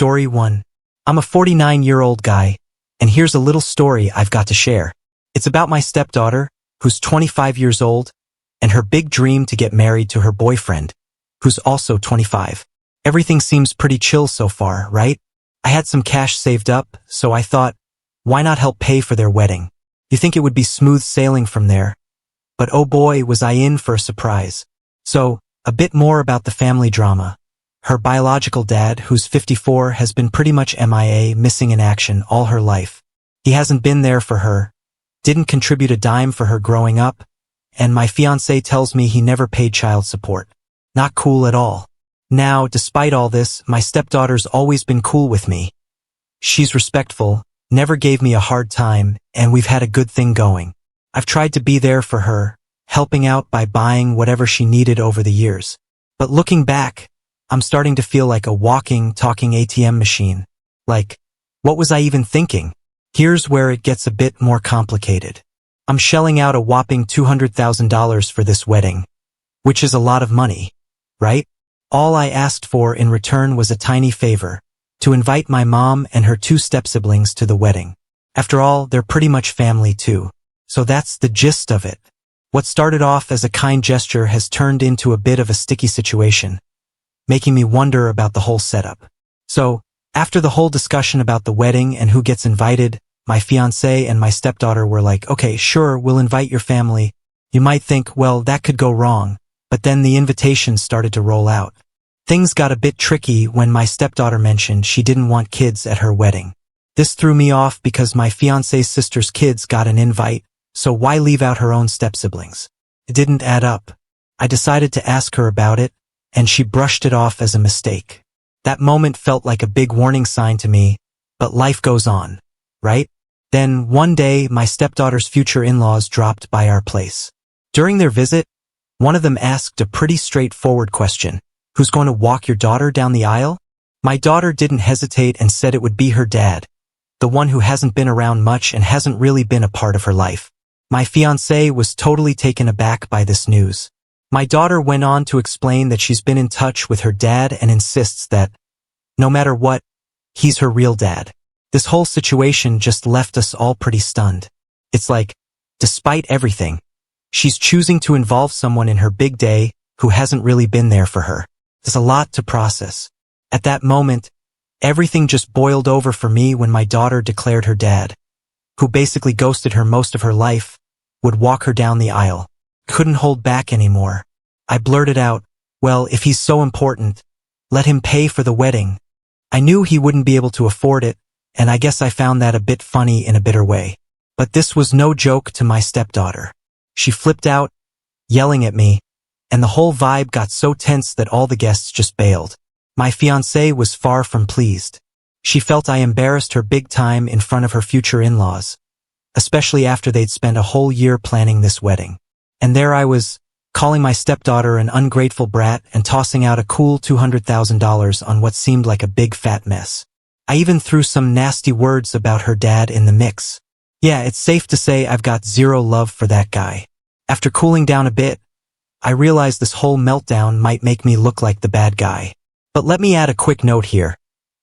Story 1. I'm a 49-year-old guy, and here's a little story I've got to share. It's about my stepdaughter, who's 25 years old, and her big dream to get married to her boyfriend, who's also 25. Everything seems pretty chill so far, right? I had some cash saved up, so I thought, why not help pay for their wedding? You think it would be smooth sailing from there. But oh boy, was I in for a surprise. So, a bit more about the family drama. Her biological dad, who's 54, has been pretty much MIA, missing in action all her life. He hasn't been there for her, didn't contribute a dime for her growing up, and my fiancé tells me he never paid child support. Not cool at all. Now, despite all this, my stepdaughter's always been cool with me. She's respectful, never gave me a hard time, and we've had a good thing going. I've tried to be there for her, helping out by buying whatever she needed over the years. But looking back, I'm starting to feel like a walking, talking ATM machine. Like, what was I even thinking? Here's where it gets a bit more complicated. I'm shelling out a whopping $200,000 for this wedding, which is a lot of money, right? All I asked for in return was a tiny favor, to invite my mom and her 2 step-siblings to the wedding. After all, they're pretty much family too. So that's the gist of it. What started off as a kind gesture has turned into a bit of a sticky situation, making me wonder about the whole setup. So, after the whole discussion about the wedding and who gets invited, my fiancé and my stepdaughter were like, okay, sure, we'll invite your family. You might think, well, that could go wrong, but then the invitations started to roll out. Things got a bit tricky when my stepdaughter mentioned she didn't want kids at her wedding. This threw me off because my fiancé's sister's kids got an invite, so why leave out her own step-siblings? It didn't add up. I decided to ask her about it, and she brushed it off as a mistake. That moment felt like a big warning sign to me, but life goes on, right? Then, one day, my stepdaughter's future in-laws dropped by our place. During their visit, one of them asked a pretty straightforward question. Who's going to walk your daughter down the aisle? My daughter didn't hesitate and said it would be her dad, the one who hasn't been around much and hasn't really been a part of her life. My fiancé was totally taken aback by this news. My daughter went on to explain that she's been in touch with her dad and insists that, no matter what, he's her real dad. This whole situation just left us all pretty stunned. It's like, despite everything, she's choosing to involve someone in her big day who hasn't really been there for her. There's a lot to process. At that moment, everything just boiled over for me when my daughter declared her dad, who basically ghosted her most of her life, would walk her down the aisle. Couldn't hold back anymore. I blurted out, well, if he's so important, let him pay for the wedding. I knew he wouldn't be able to afford it, and I guess I found that a bit funny in a bitter way. But this was no joke to my stepdaughter. She flipped out, yelling at me, and the whole vibe got so tense that all the guests just bailed. My fiancé was far from pleased. She felt I embarrassed her big time in front of her future in-laws, especially after they'd spent a whole year planning this wedding. And there I was, calling my stepdaughter an ungrateful brat and tossing out a cool $200,000 on what seemed like a big fat mess. I even threw some nasty words about her dad in the mix. Yeah, it's safe to say I've got zero love for that guy. After cooling down a bit, I realized this whole meltdown might make me look like the bad guy. But let me add a quick note here.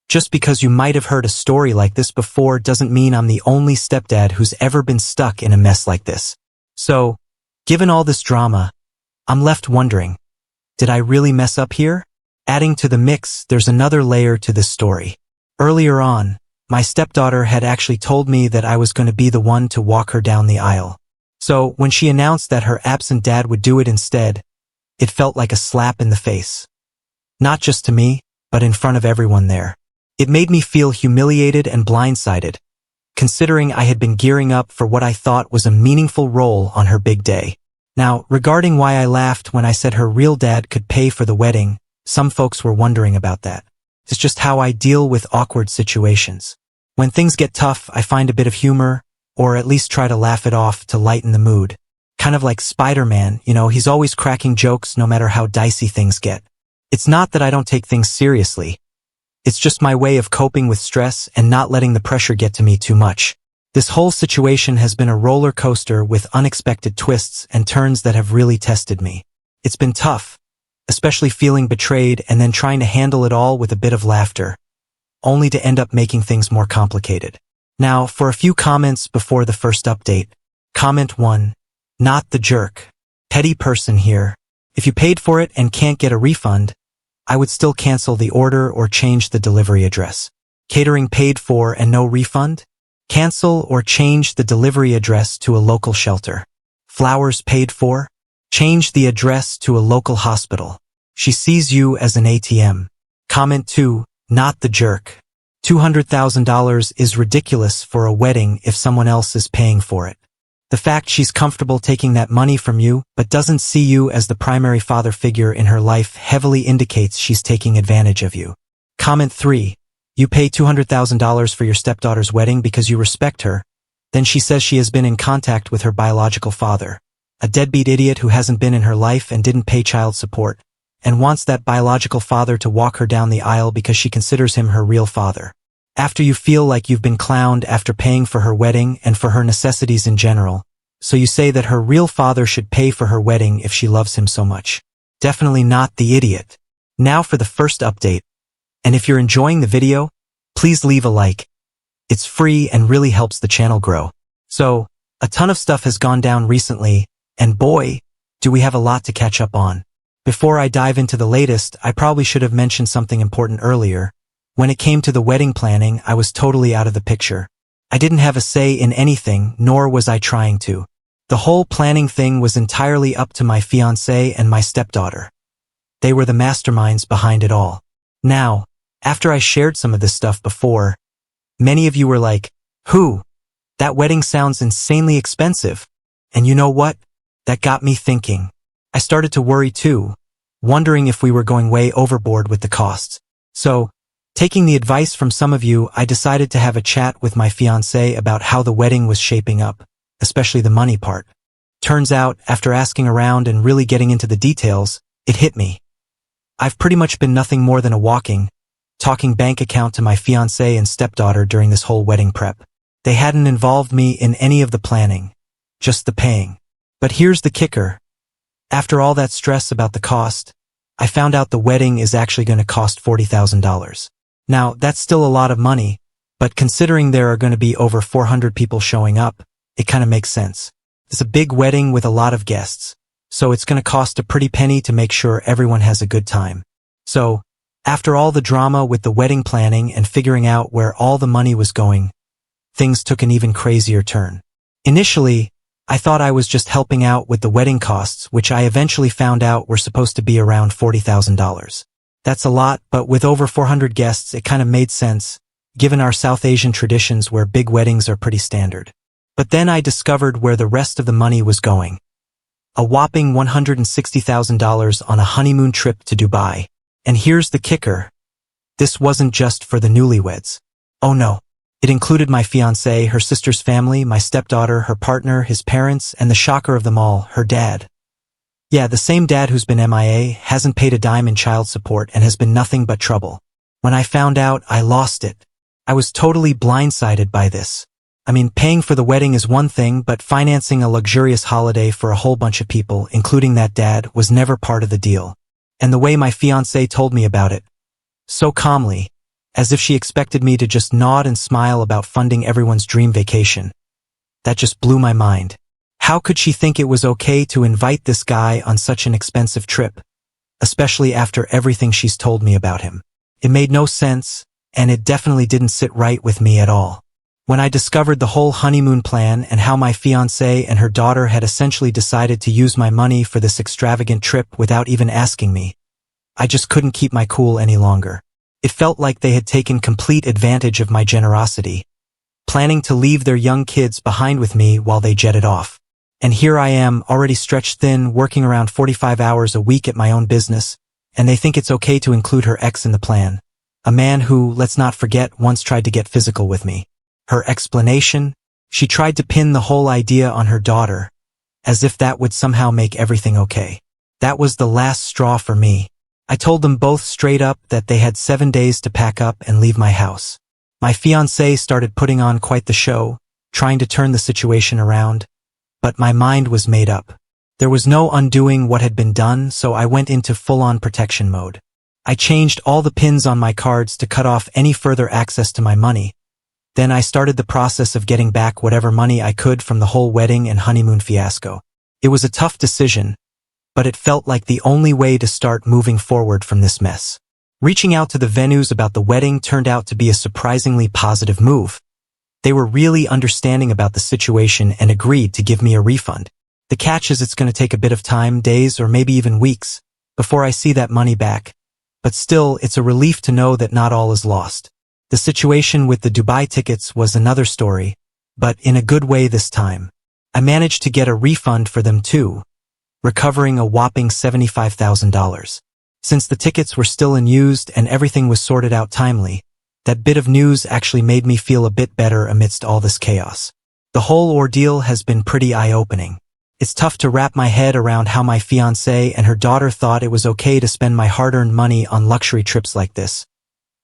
Just because you might have heard a story like this before doesn't mean I'm the only stepdad who's ever been stuck in a mess like this. So, given all this drama, I'm left wondering, did I really mess up here? Adding to the mix, there's another layer to this story. Earlier on, my stepdaughter had actually told me that I was going to be the one to walk her down the aisle. So, when she announced that her absent dad would do it instead, it felt like a slap in the face. Not just to me, but in front of everyone there. It made me feel humiliated and blindsided, considering I had been gearing up for what I thought was a meaningful role on her big day. Now, regarding why I laughed when I said her real dad could pay for the wedding, some folks were wondering about that. It's just how I deal with awkward situations. When things get tough, I find a bit of humor, or at least try to laugh it off to lighten the mood. Kind of like Spider-Man, he's always cracking jokes no matter how dicey things get. It's not that I don't take things seriously. It's just my way of coping with stress and not letting the pressure get to me too much. This whole situation has been a roller coaster with unexpected twists and turns that have really tested me. It's been tough, especially feeling betrayed and then trying to handle it all with a bit of laughter. only to end up making things more complicated. Now, for a few comments before the first update. Comment 1. Not the jerk. Petty person here. If you paid for it and can't get a refund, I would still cancel the order or change the delivery address. Catering paid for and no refund? Cancel or change the delivery address to a local shelter. Flowers paid for? Change the address to a local hospital. She sees you as an ATM. Comment 2. Not the jerk. $200,000 is ridiculous for a wedding if someone else is paying for it. The fact she's comfortable taking that money from you but doesn't see you as the primary father figure in her life heavily indicates she's taking advantage of you. Comment 3. You pay $200,000 for your stepdaughter's wedding because you respect her. Then she says she has been in contact with her biological father, a deadbeat idiot who hasn't been in her life and didn't pay child support, and wants that biological father to walk her down the aisle because she considers him her real father. After you feel like you've been clowned after paying for her wedding and for her necessities in general, so you say that her real father should pay for her wedding if she loves him so much. Definitely not the idiot. Now for the first update. And if you're enjoying the video, please leave a like. It's free and really helps the channel grow. So, a ton of stuff has gone down recently, and boy, do we have a lot to catch up on. Before I dive into the latest, I probably should have mentioned something important earlier. When it came to the wedding planning, I was totally out of the picture. I didn't have a say in anything, nor was I trying to. The whole planning thing was entirely up to my fiancé and my stepdaughter. They were the masterminds behind it all. Now, after I shared some of this stuff before, many of you were like, "Who? That wedding sounds insanely expensive." And you know what? That got me thinking. I started to worry too, wondering if we were going way overboard with the costs. So, taking the advice from some of you, I decided to have a chat with my fiancé about how the wedding was shaping up, especially the money part. Turns out, after asking around and really getting into the details, it hit me. I've pretty much been nothing more than a talking bank account to my fiancé and stepdaughter during this whole wedding prep. They hadn't involved me in any of the planning, just the paying. But here's the kicker. After all that stress about the cost, I found out the wedding is actually going to cost $40,000. Now, that's still a lot of money, but considering there are going to be over 400 people showing up, it kind of makes sense. It's a big wedding with a lot of guests, so it's going to cost a pretty penny to make sure everyone has a good time. So, after all the drama with the wedding planning and figuring out where all the money was going, things took an even crazier turn. Initially, I thought I was just helping out with the wedding costs, which I eventually found out were supposed to be around $40,000. That's a lot, but with over 400 guests, it kind of made sense, given our South Asian traditions where big weddings are pretty standard. But then I discovered where the rest of the money was going. A whopping $160,000 on a honeymoon trip to Dubai. And here's the kicker. This wasn't just for the newlyweds. Oh no. It included my fiancé, her sister's family, my stepdaughter, her partner, his parents, and the shocker of them all, her dad. Yeah, the same dad who's been MIA, hasn't paid a dime in child support, and has been nothing but trouble. When I found out, I lost it. I was totally blindsided by this. I mean, paying for the wedding is one thing, but financing a luxurious holiday for a whole bunch of people, including that dad, was never part of the deal. And the way my fiancé told me about it, so calmly, as if she expected me to just nod and smile about funding everyone's dream vacation. That just blew my mind. How could she think it was okay to invite this guy on such an expensive trip, especially after everything she's told me about him? It made no sense, and it definitely didn't sit right with me at all. When I discovered the whole honeymoon plan and how my fiancé and her daughter had essentially decided to use my money for this extravagant trip without even asking me, I just couldn't keep my cool any longer. It felt like they had taken complete advantage of my generosity, planning to leave their young kids behind with me while they jetted off. And here I am, already stretched thin, working around 45 hours a week at my own business, and they think it's okay to include her ex in the plan. A man who, let's not forget, once tried to get physical with me. Her explanation? She tried to pin the whole idea on her daughter, as if that would somehow make everything okay. That was the last straw for me. I told them both straight up that they had 7 days to pack up and leave my house. My fiancé started putting on quite the show, trying to turn the situation around, but my mind was made up. There was no undoing what had been done, so I went into full-on protection mode. I changed all the pins on my cards to cut off any further access to my money. Then I started the process of getting back whatever money I could from the whole wedding and honeymoon fiasco. It was a tough decision, but it felt like the only way to start moving forward from this mess. Reaching out to the venues about the wedding turned out to be a surprisingly positive move. They were really understanding about the situation and agreed to give me a refund. The catch is it's going to take a bit of time, days or maybe even weeks, before I see that money back. But still, it's a relief to know that not all is lost. The situation with the Dubai tickets was another story, but in a good way this time. I managed to get a refund for them too, recovering a whopping $75,000. Since the tickets were still unused and everything was sorted out timely, that bit of news actually made me feel a bit better amidst all this chaos. The whole ordeal has been pretty eye-opening. It's tough to wrap my head around how my fiancée and her daughter thought it was okay to spend my hard-earned money on luxury trips like this,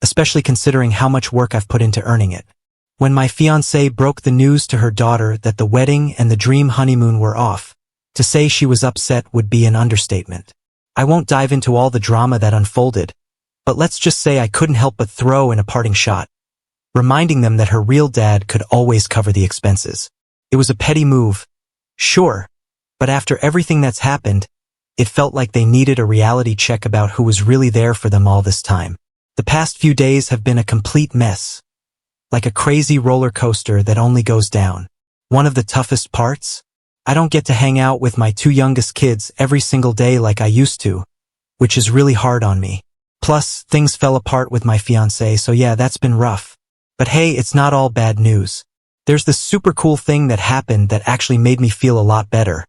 especially considering how much work I've put into earning it. When my fiancée broke the news to her daughter that the wedding and the dream honeymoon were off, to say she was upset would be an understatement. I won't dive into all the drama that unfolded, but let's just say I couldn't help but throw in a parting shot, reminding them that her real dad could always cover the expenses. It was a petty move, sure, but after everything that's happened, it felt like they needed a reality check about who was really there for them all this time. The past few days have been a complete mess, like a crazy roller coaster that only goes down. One of the toughest parts? I don't get to hang out with my two youngest kids every single day like I used to, which is really hard on me. Plus, things fell apart with my fiancé, so yeah, that's been rough. But hey, it's not all bad news. There's this super cool thing that happened that actually made me feel a lot better.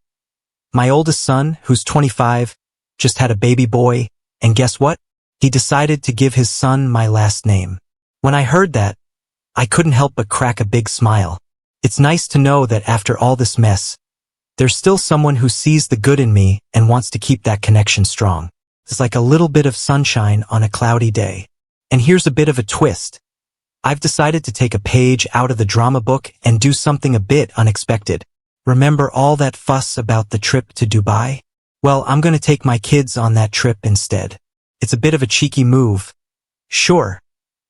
My oldest son, who's 25, just had a baby boy, and guess what? He decided to give his son my last name. When I heard that, I couldn't help but crack a big smile. It's nice to know that after all this mess, there's still someone who sees the good in me and wants to keep that connection strong. It's like a little bit of sunshine on a cloudy day. And here's a bit of a twist. I've decided to take a page out of the drama book and do something a bit unexpected. Remember all that fuss about the trip to Dubai? Well, I'm going to take my kids on that trip instead. It's a bit of a cheeky move. Sure,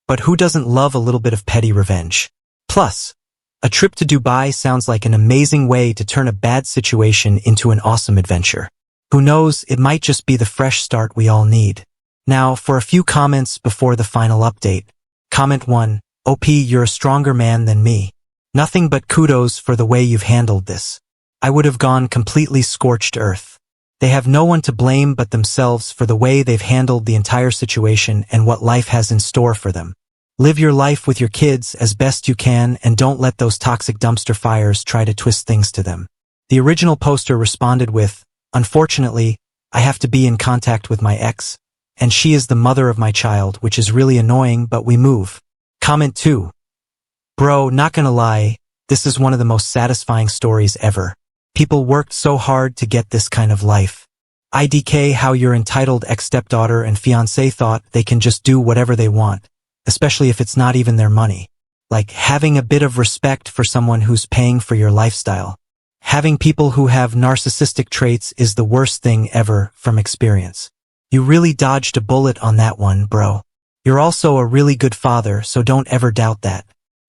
but who doesn't love a little bit of petty revenge? Plus, a trip to Dubai sounds like an amazing way to turn a bad situation into an awesome adventure. Who knows, it might just be the fresh start we all need. Now, for a few comments before the final update. Comment 1. OP, you're a stronger man than me. Nothing but kudos for the way you've handled this. I would have gone completely scorched earth. They have no one to blame but themselves for the way they've handled the entire situation and what life has in store for them. Live your life with your kids as best you can and don't let those toxic dumpster fires try to twist things to them. The original poster responded with, unfortunately, I have to be in contact with my ex, and she is the mother of my child, which is really annoying, but we move. Comment 2. Bro, not gonna lie, this is one of the most satisfying stories ever. People worked so hard to get this kind of life. IDK how your entitled ex-stepdaughter and fiancé thought they can just do whatever they want, especially if it's not even their money. Like having a bit of respect for someone who's paying for your lifestyle. Having people who have narcissistic traits is the worst thing ever from experience. You really dodged a bullet on that one, bro. You're also a really good father, so don't ever doubt that.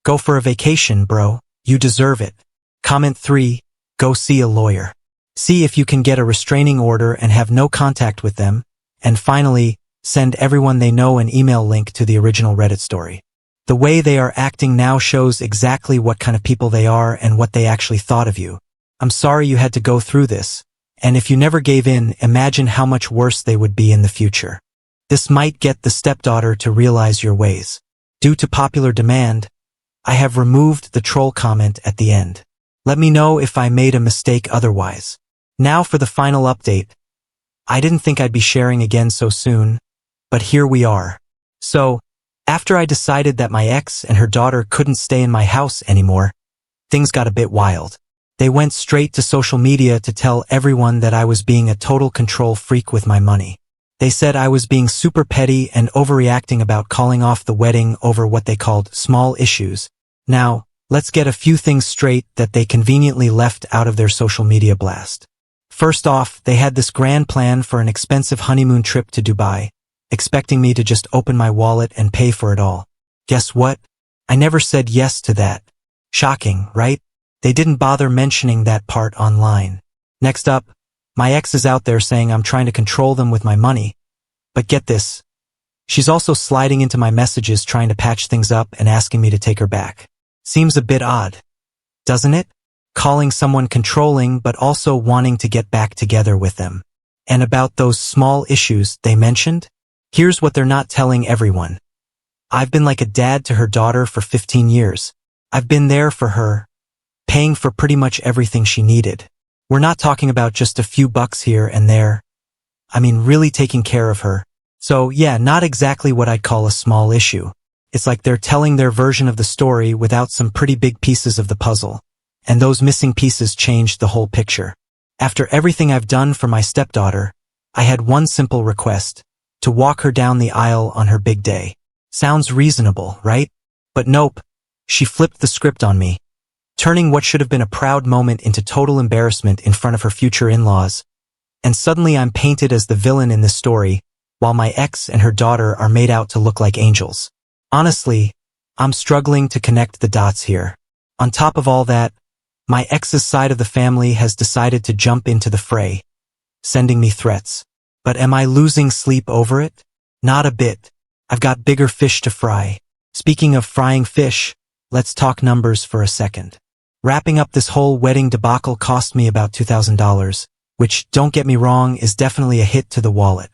Go for a vacation, bro. You deserve it. Comment 3. Go see a lawyer. See if you can get a restraining order and have no contact with them. And finally, send everyone they know an email link to the original Reddit story. The way they are acting now shows exactly what kind of people they are and what they actually thought of you. I'm sorry you had to go through this. And if you never gave in, imagine how much worse they would be in the future. This might get the stepdaughter to realize your ways. Due to popular demand, I have removed the troll comment at the end. Let me know if I made a mistake otherwise. Now for the final update. I didn't think I'd be sharing again so soon, but here we are. So, after I decided that my ex and her daughter couldn't stay in my house anymore, things got a bit wild. They went straight to social media to tell everyone that I was being a total control freak with my money. They said I was being super petty and overreacting about calling off the wedding over what they called small issues. Now, let's get a few things straight that they conveniently left out of their social media blast. First off, they had this grand plan for an expensive honeymoon trip to Dubai, expecting me to just open my wallet and pay for it all. Guess what? I never said yes to that. Shocking, right? They didn't bother mentioning that part online. Next up, my ex is out there saying I'm trying to control them with my money. But get this. She's also sliding into my messages trying to patch things up and asking me to take her back. Seems a bit odd, doesn't it? Calling someone controlling but also wanting to get back together with them. And about those small issues they mentioned? Here's what they're not telling everyone. I've been like a dad to her daughter for 15 years. I've been there for her, paying for pretty much everything she needed. We're not talking about just a few bucks here and there. I mean, really taking care of her. So yeah, not exactly what I'd call a small issue. It's like they're telling their version of the story without some pretty big pieces of the puzzle. And those missing pieces changed the whole picture. After everything I've done for my stepdaughter, I had one simple request: to walk her down the aisle on her big day. Sounds reasonable, right? But nope. She flipped the script on me, turning what should have been a proud moment into total embarrassment in front of her future in-laws. And suddenly I'm painted as the villain in this story, while my ex and her daughter are made out to look like angels. Honestly, I'm struggling to connect the dots here. On top of all that, my ex's side of the family has decided to jump into the fray, sending me threats. But am I losing sleep over it? Not a bit. I've got bigger fish to fry. Speaking of frying fish, let's talk numbers for a second. Wrapping up this whole wedding debacle cost me about $2,000, which, don't get me wrong, is definitely a hit to the wallet.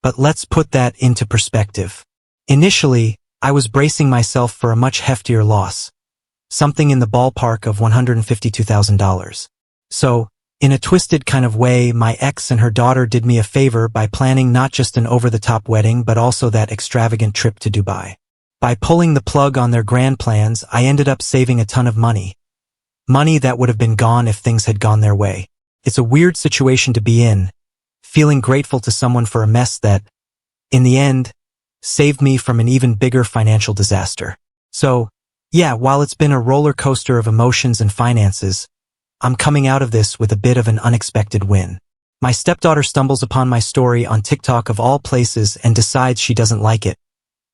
But let's put that into perspective. Initially, I was bracing myself for a much heftier loss, something in the ballpark of $152,000. So, in a twisted kind of way, my ex and her daughter did me a favor by planning not just an over-the-top wedding but also that extravagant trip to Dubai. By pulling the plug on their grand plans, I ended up saving a ton of money. Money that would have been gone if things had gone their way. It's a weird situation to be in, feeling grateful to someone for a mess that, in the end, saved me from an even bigger financial disaster. So, yeah, while it's been a roller coaster of emotions and finances, I'm coming out of this with a bit of an unexpected win. My stepdaughter stumbles upon my story on TikTok of all places and decides she doesn't like it.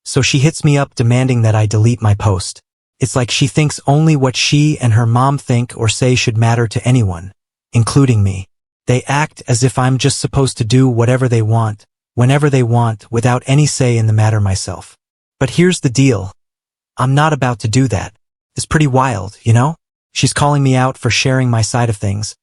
So she hits me up demanding that I delete my post. It's like she thinks only what she and her mom think or say should matter to anyone, including me. They act as if I'm just supposed to do whatever they want, whenever they want, without any say in the matter myself. But here's the deal. I'm not about to do that. It's pretty wild, you know? She's calling me out for sharing my side of things.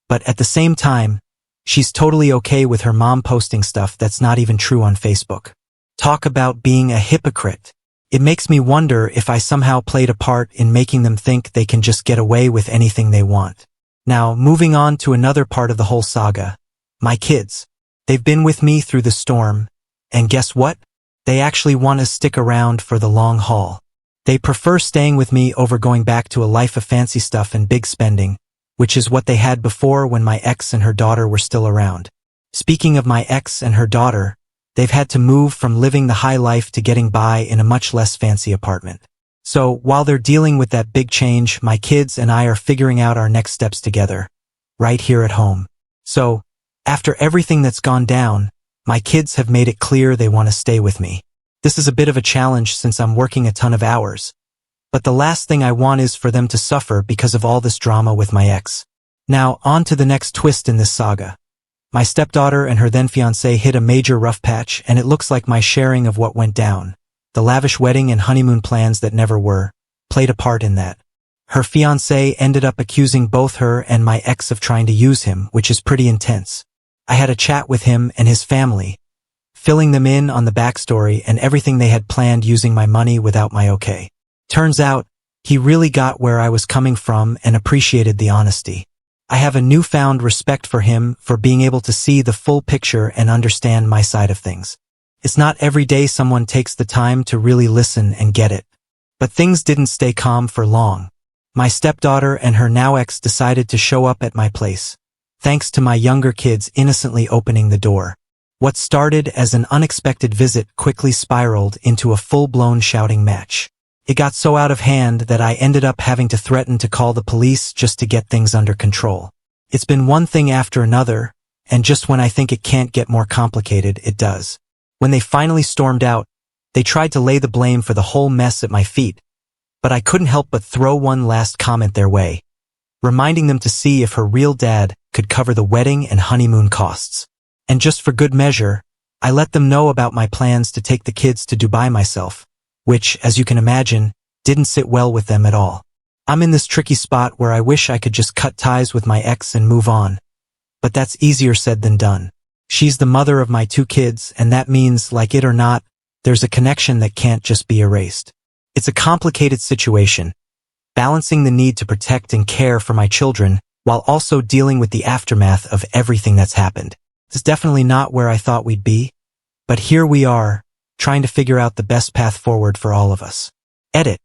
But at the same time, she's totally okay with her mom posting stuff that's not even true on Facebook. Talk about being a hypocrite. It makes me wonder if I somehow played a part in making them think they can just get away with anything they want. Now, moving on to another part of the whole saga. My kids. They've been with me through the storm. And guess what? They actually want to stick around for the long haul. They prefer staying with me over going back to a life of fancy stuff and big spending, which is what they had before when my ex and her daughter were still around. Speaking of my ex and her daughter, they've had to move from living the high life to getting by in a much less fancy apartment. So, while they're dealing with that big change, my kids and I are figuring out our next steps together, right here at home. So, after everything that's gone down, my kids have made it clear they want to stay with me. This is a bit of a challenge since I'm working a ton of hours. But the last thing I want is for them to suffer because of all this drama with my ex. Now, on to the next twist in this saga. My stepdaughter and her then-fiancé hit a major rough patch, and it looks like my sharing of what went down, the lavish wedding and honeymoon plans that never were, played a part in that. Her fiancé ended up accusing both her and my ex of trying to use him, which is pretty intense. I had a chat with him and his family, filling them in on the backstory and everything they had planned using my money without my okay. Turns out, he really got where I was coming from and appreciated the honesty. I have a newfound respect for him for being able to see the full picture and understand my side of things. It's not every day someone takes the time to really listen and get it. But things didn't stay calm for long. My stepdaughter and her now ex decided to show up at my place, thanks to my younger kids innocently opening the door. What started as an unexpected visit quickly spiraled into a full-blown shouting match. It got so out of hand that I ended up having to threaten to call the police just to get things under control. It's been one thing after another, and just when I think it can't get more complicated, it does. When they finally stormed out, they tried to lay the blame for the whole mess at my feet, but I couldn't help but throw one last comment their way, reminding them to see if her real dad could cover the wedding and honeymoon costs. And just for good measure, I let them know about my plans to take the kids to Dubai myself, which, as you can imagine, didn't sit well with them at all. I'm in this tricky spot where I wish I could just cut ties with my ex and move on, but that's easier said than done. She's the mother of my 2 kids, and that means, like it or not, there's a connection that can't just be erased. It's a complicated situation, balancing the need to protect and care for my children while also dealing with the aftermath of everything that's happened. It's definitely not where I thought we'd be, but here we are, trying to figure out the best path forward for all of us. Edit.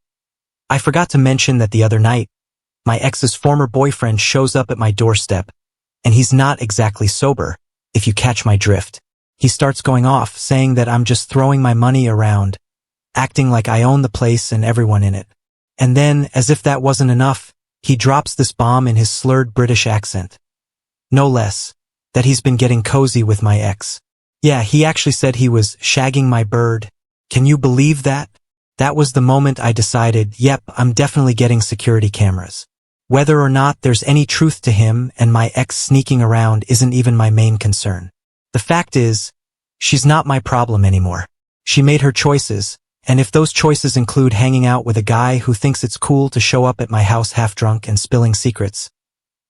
I forgot to mention that the other night, my ex's former boyfriend shows up at my doorstep, and he's not exactly sober, if you catch my drift. He starts going off, saying that I'm just throwing my money around, acting like I own the place and everyone in it. And then, as if that wasn't enough, he drops this bomb in his slurred British accent. No less, that he's been getting cozy with my ex. Yeah, he actually said he was shagging my bird. Can you believe that? That was the moment I decided, yep, I'm definitely getting security cameras. Whether or not there's any truth to him and my ex sneaking around isn't even my main concern. The fact is, she's not my problem anymore. She made her choices, and if those choices include hanging out with a guy who thinks it's cool to show up at my house half drunk and spilling secrets,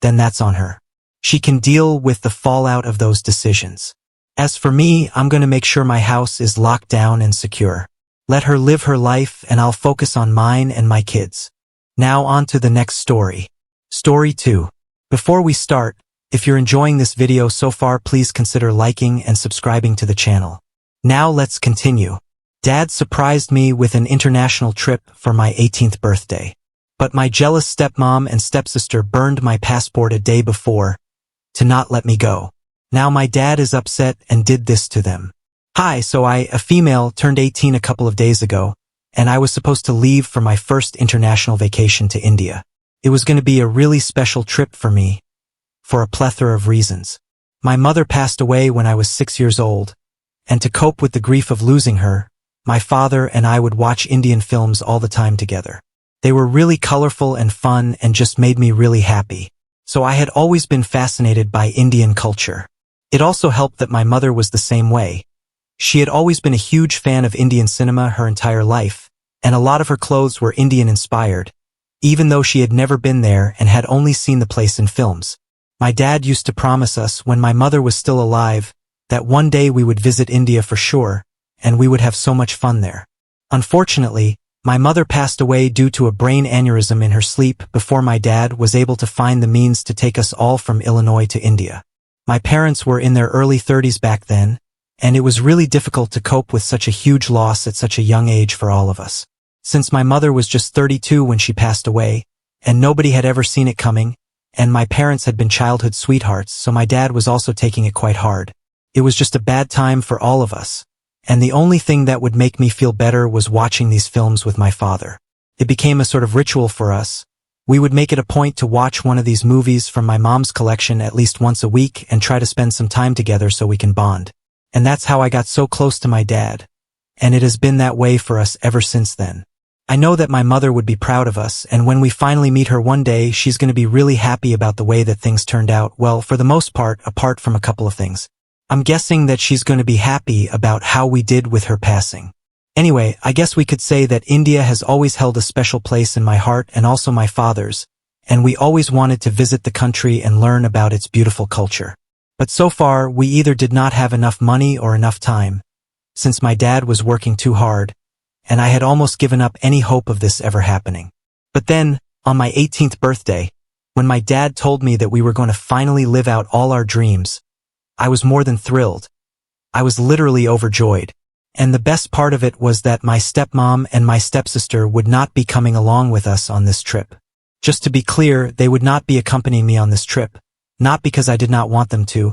then that's on her. She can deal with the fallout of those decisions. As for me, I'm going to make sure my house is locked down and secure. Let her live her life, and I'll focus on mine and my kids. Now on to the next story. Story 2. Before we start, if you're enjoying this video so far, please consider liking and subscribing to the channel. Now let's continue. Dad surprised me with an international trip for my 18th birthday. But my jealous stepmom and stepsister burned my passport a day before to not let me go. Now my dad is upset and did this to them. Hi, so a female, turned 18 a couple of days ago, and I was supposed to leave for my first international vacation to India. It was going to be a really special trip for me, for a plethora of reasons. My mother passed away when I was 6 years old, and to cope with the grief of losing her, my father and I would watch Indian films all the time together. They were really colorful and fun and just made me really happy. So I had always been fascinated by Indian culture. It also helped that my mother was the same way. She had always been a huge fan of Indian cinema her entire life, and a lot of her clothes were Indian-inspired, even though she had never been there and had only seen the place in films. My dad used to promise us, when my mother was still alive, that one day we would visit India for sure, and we would have so much fun there. Unfortunately, my mother passed away due to a brain aneurysm in her sleep before my dad was able to find the means to take us all from Illinois to India. My parents were in their early 30s back then, and it was really difficult to cope with such a huge loss at such a young age for all of us. Since my mother was just 32 when she passed away, and nobody had ever seen it coming, and my parents had been childhood sweethearts, so my dad was also taking it quite hard. It was just a bad time for all of us, and the only thing that would make me feel better was watching these films with my father. It became a sort of ritual for us. We would make it a point to watch one of these movies from my mom's collection at least once a week and try to spend some time together so we can bond. And that's how I got so close to my dad. And it has been that way for us ever since then. I know that my mother would be proud of us, and when we finally meet her one day, she's going to be really happy about the way that things turned out, well, for the most part, apart from a couple of things. I'm guessing that she's going to be happy about how we did with her passing. Anyway, I guess we could say that India has always held a special place in my heart and also my father's, and we always wanted to visit the country and learn about its beautiful culture. But so far, we either did not have enough money or enough time, since my dad was working too hard, and I had almost given up any hope of this ever happening. But then, on my 18th birthday, when my dad told me that we were going to finally live out all our dreams, I was more than thrilled. I was literally overjoyed. And the best part of it was that my stepmom and my stepsister would not be coming along with us on this trip. Just to be clear, they would not be accompanying me on this trip, not because I did not want them to,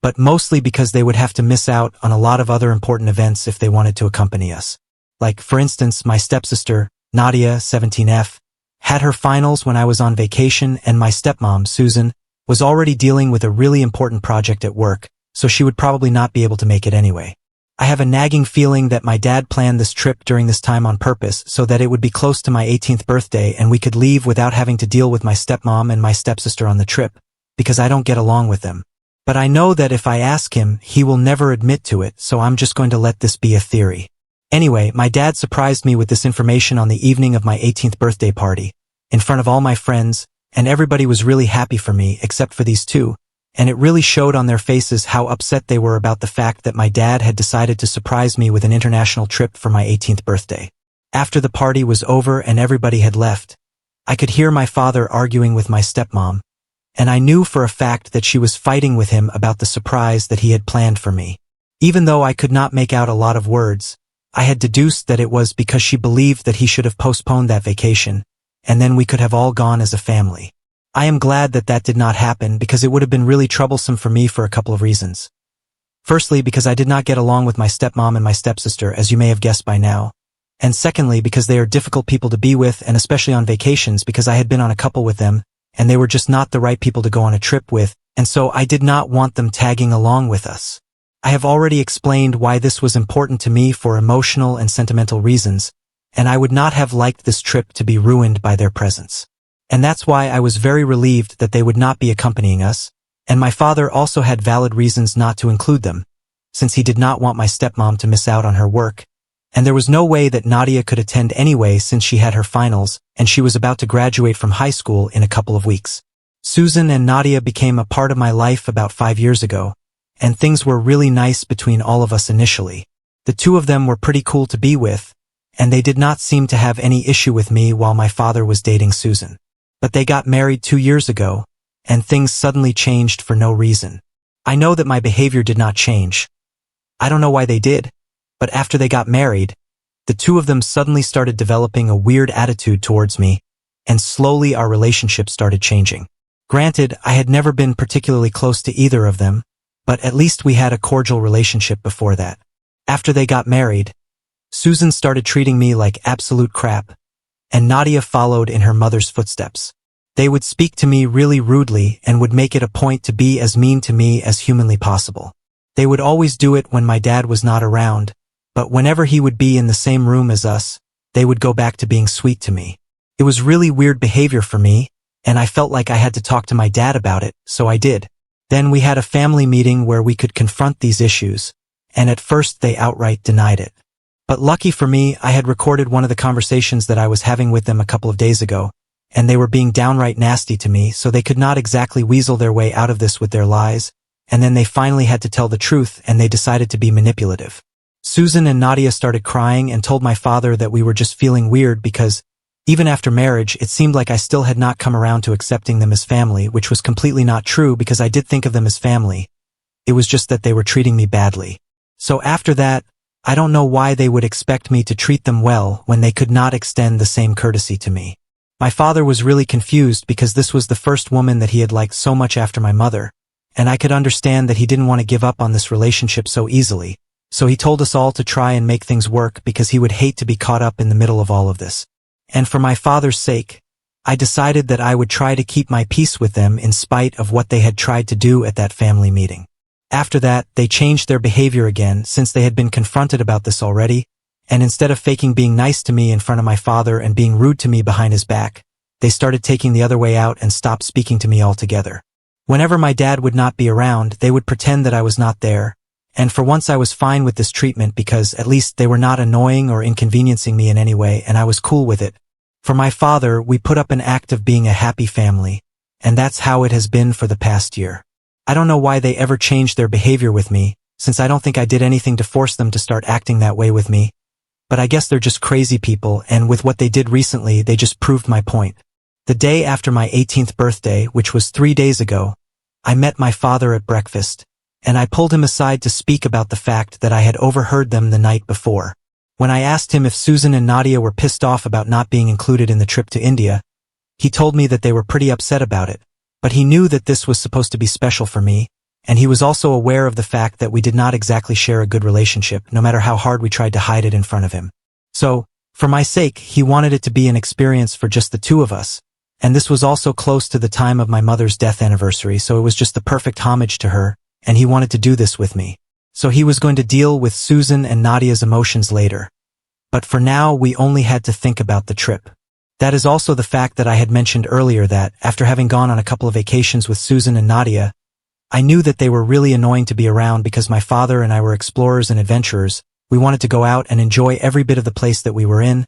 but mostly because they would have to miss out on a lot of other important events if they wanted to accompany us. Like, for instance, my stepsister, Nadia, 17F, had her finals when I was on vacation, and my stepmom, Susan, was already dealing with a really important project at work, so she would probably not be able to make it anyway. I have a nagging feeling that my dad planned this trip during this time on purpose so that it would be close to my 18th birthday and we could leave without having to deal with my stepmom and my stepsister on the trip, because I don't get along with them. But I know that if I ask him, he will never admit to it, so I'm just going to let this be a theory. Anyway, my dad surprised me with this information on the evening of my 18th birthday party, in front of all my friends, and everybody was really happy for me except for these two, and it really showed on their faces how upset they were about the fact that my dad had decided to surprise me with an international trip for my 18th birthday. After the party was over and everybody had left, I could hear my father arguing with my stepmom, and I knew for a fact that she was fighting with him about the surprise that he had planned for me. Even though I could not make out a lot of words, I had deduced that it was because she believed that he should have postponed that vacation, and then we could have all gone as a family. I am glad that that did not happen because it would have been really troublesome for me for a couple of reasons. Firstly, because I did not get along with my stepmom and my stepsister, as you may have guessed by now. And secondly, because they are difficult people to be with, and especially on vacations, because I had been on a couple with them, and they were just not the right people to go on a trip with, and so I did not want them tagging along with us. I have already explained why this was important to me for emotional and sentimental reasons, and I would not have liked this trip to be ruined by their presence. And that's why I was very relieved that they would not be accompanying us, and my father also had valid reasons not to include them, since he did not want my stepmom to miss out on her work, and there was no way that Nadia could attend anyway since she had her finals, and she was about to graduate from high school in a couple of weeks. Susan and Nadia became a part of my life about 5 years ago, and things were really nice between all of us initially. The two of them were pretty cool to be with, and they did not seem to have any issue with me while my father was dating Susan. But they got married 2 years ago, and things suddenly changed for no reason. I know that my behavior did not change. I don't know why they did, but after they got married, the two of them suddenly started developing a weird attitude towards me, and slowly our relationship started changing. Granted, I had never been particularly close to either of them, but at least we had a cordial relationship before that. After they got married, Susan started treating me like absolute crap, and Nadia followed in her mother's footsteps. They would speak to me really rudely and would make it a point to be as mean to me as humanly possible. They would always do it when my dad was not around, but whenever he would be in the same room as us, they would go back to being sweet to me. It was really weird behavior for me, and I felt like I had to talk to my dad about it, so I did. Then we had a family meeting where we could confront these issues, and at first they outright denied it. But lucky for me, I had recorded one of the conversations that I was having with them a couple of days ago, and they were being downright nasty to me, so they could not exactly weasel their way out of this with their lies, and then they finally had to tell the truth and they decided to be manipulative. Susan and Nadia started crying and told my father that we were just feeling weird because, even after marriage, it seemed like I still had not come around to accepting them as family, which was completely not true because I did think of them as family. It was just that they were treating me badly. So after that, I don't know why they would expect me to treat them well when they could not extend the same courtesy to me. My father was really confused because this was the first woman that he had liked so much after my mother, and I could understand that he didn't want to give up on this relationship so easily, so he told us all to try and make things work because he would hate to be caught up in the middle of all of this. And for my father's sake, I decided that I would try to keep my peace with them in spite of what they had tried to do at that family meeting. After that, they changed their behavior again since they had been confronted about this already, and instead of faking being nice to me in front of my father and being rude to me behind his back, they started taking the other way out and stopped speaking to me altogether. Whenever my dad would not be around, they would pretend that I was not there, and for once I was fine with this treatment because at least they were not annoying or inconveniencing me in any way, and I was cool with it. For my father, we put up an act of being a happy family, and that's how it has been for the past year. I don't know why they ever changed their behavior with me, since I don't think I did anything to force them to start acting that way with me. But I guess they're just crazy people, and with what they did recently, they just proved my point. The day after my 18th birthday, which was 3 days ago, I met my father at breakfast, and I pulled him aside to speak about the fact that I had overheard them the night before. When I asked him if Susan and Nadia were pissed off about not being included in the trip to India, he told me that they were pretty upset about it. But he knew that this was supposed to be special for me, and he was also aware of the fact that we did not exactly share a good relationship, no matter how hard we tried to hide it in front of him. So, for my sake, he wanted it to be an experience for just the two of us, and this was also close to the time of my mother's death anniversary, so it was just the perfect homage to her, and he wanted to do this with me. So he was going to deal with Susan and Nadia's emotions later. But for now, we only had to think about the trip. That is also the fact that I had mentioned earlier that, after having gone on a couple of vacations with Susan and Nadia, I knew that they were really annoying to be around because my father and I were explorers and adventurers. We wanted to go out and enjoy every bit of the place that we were in,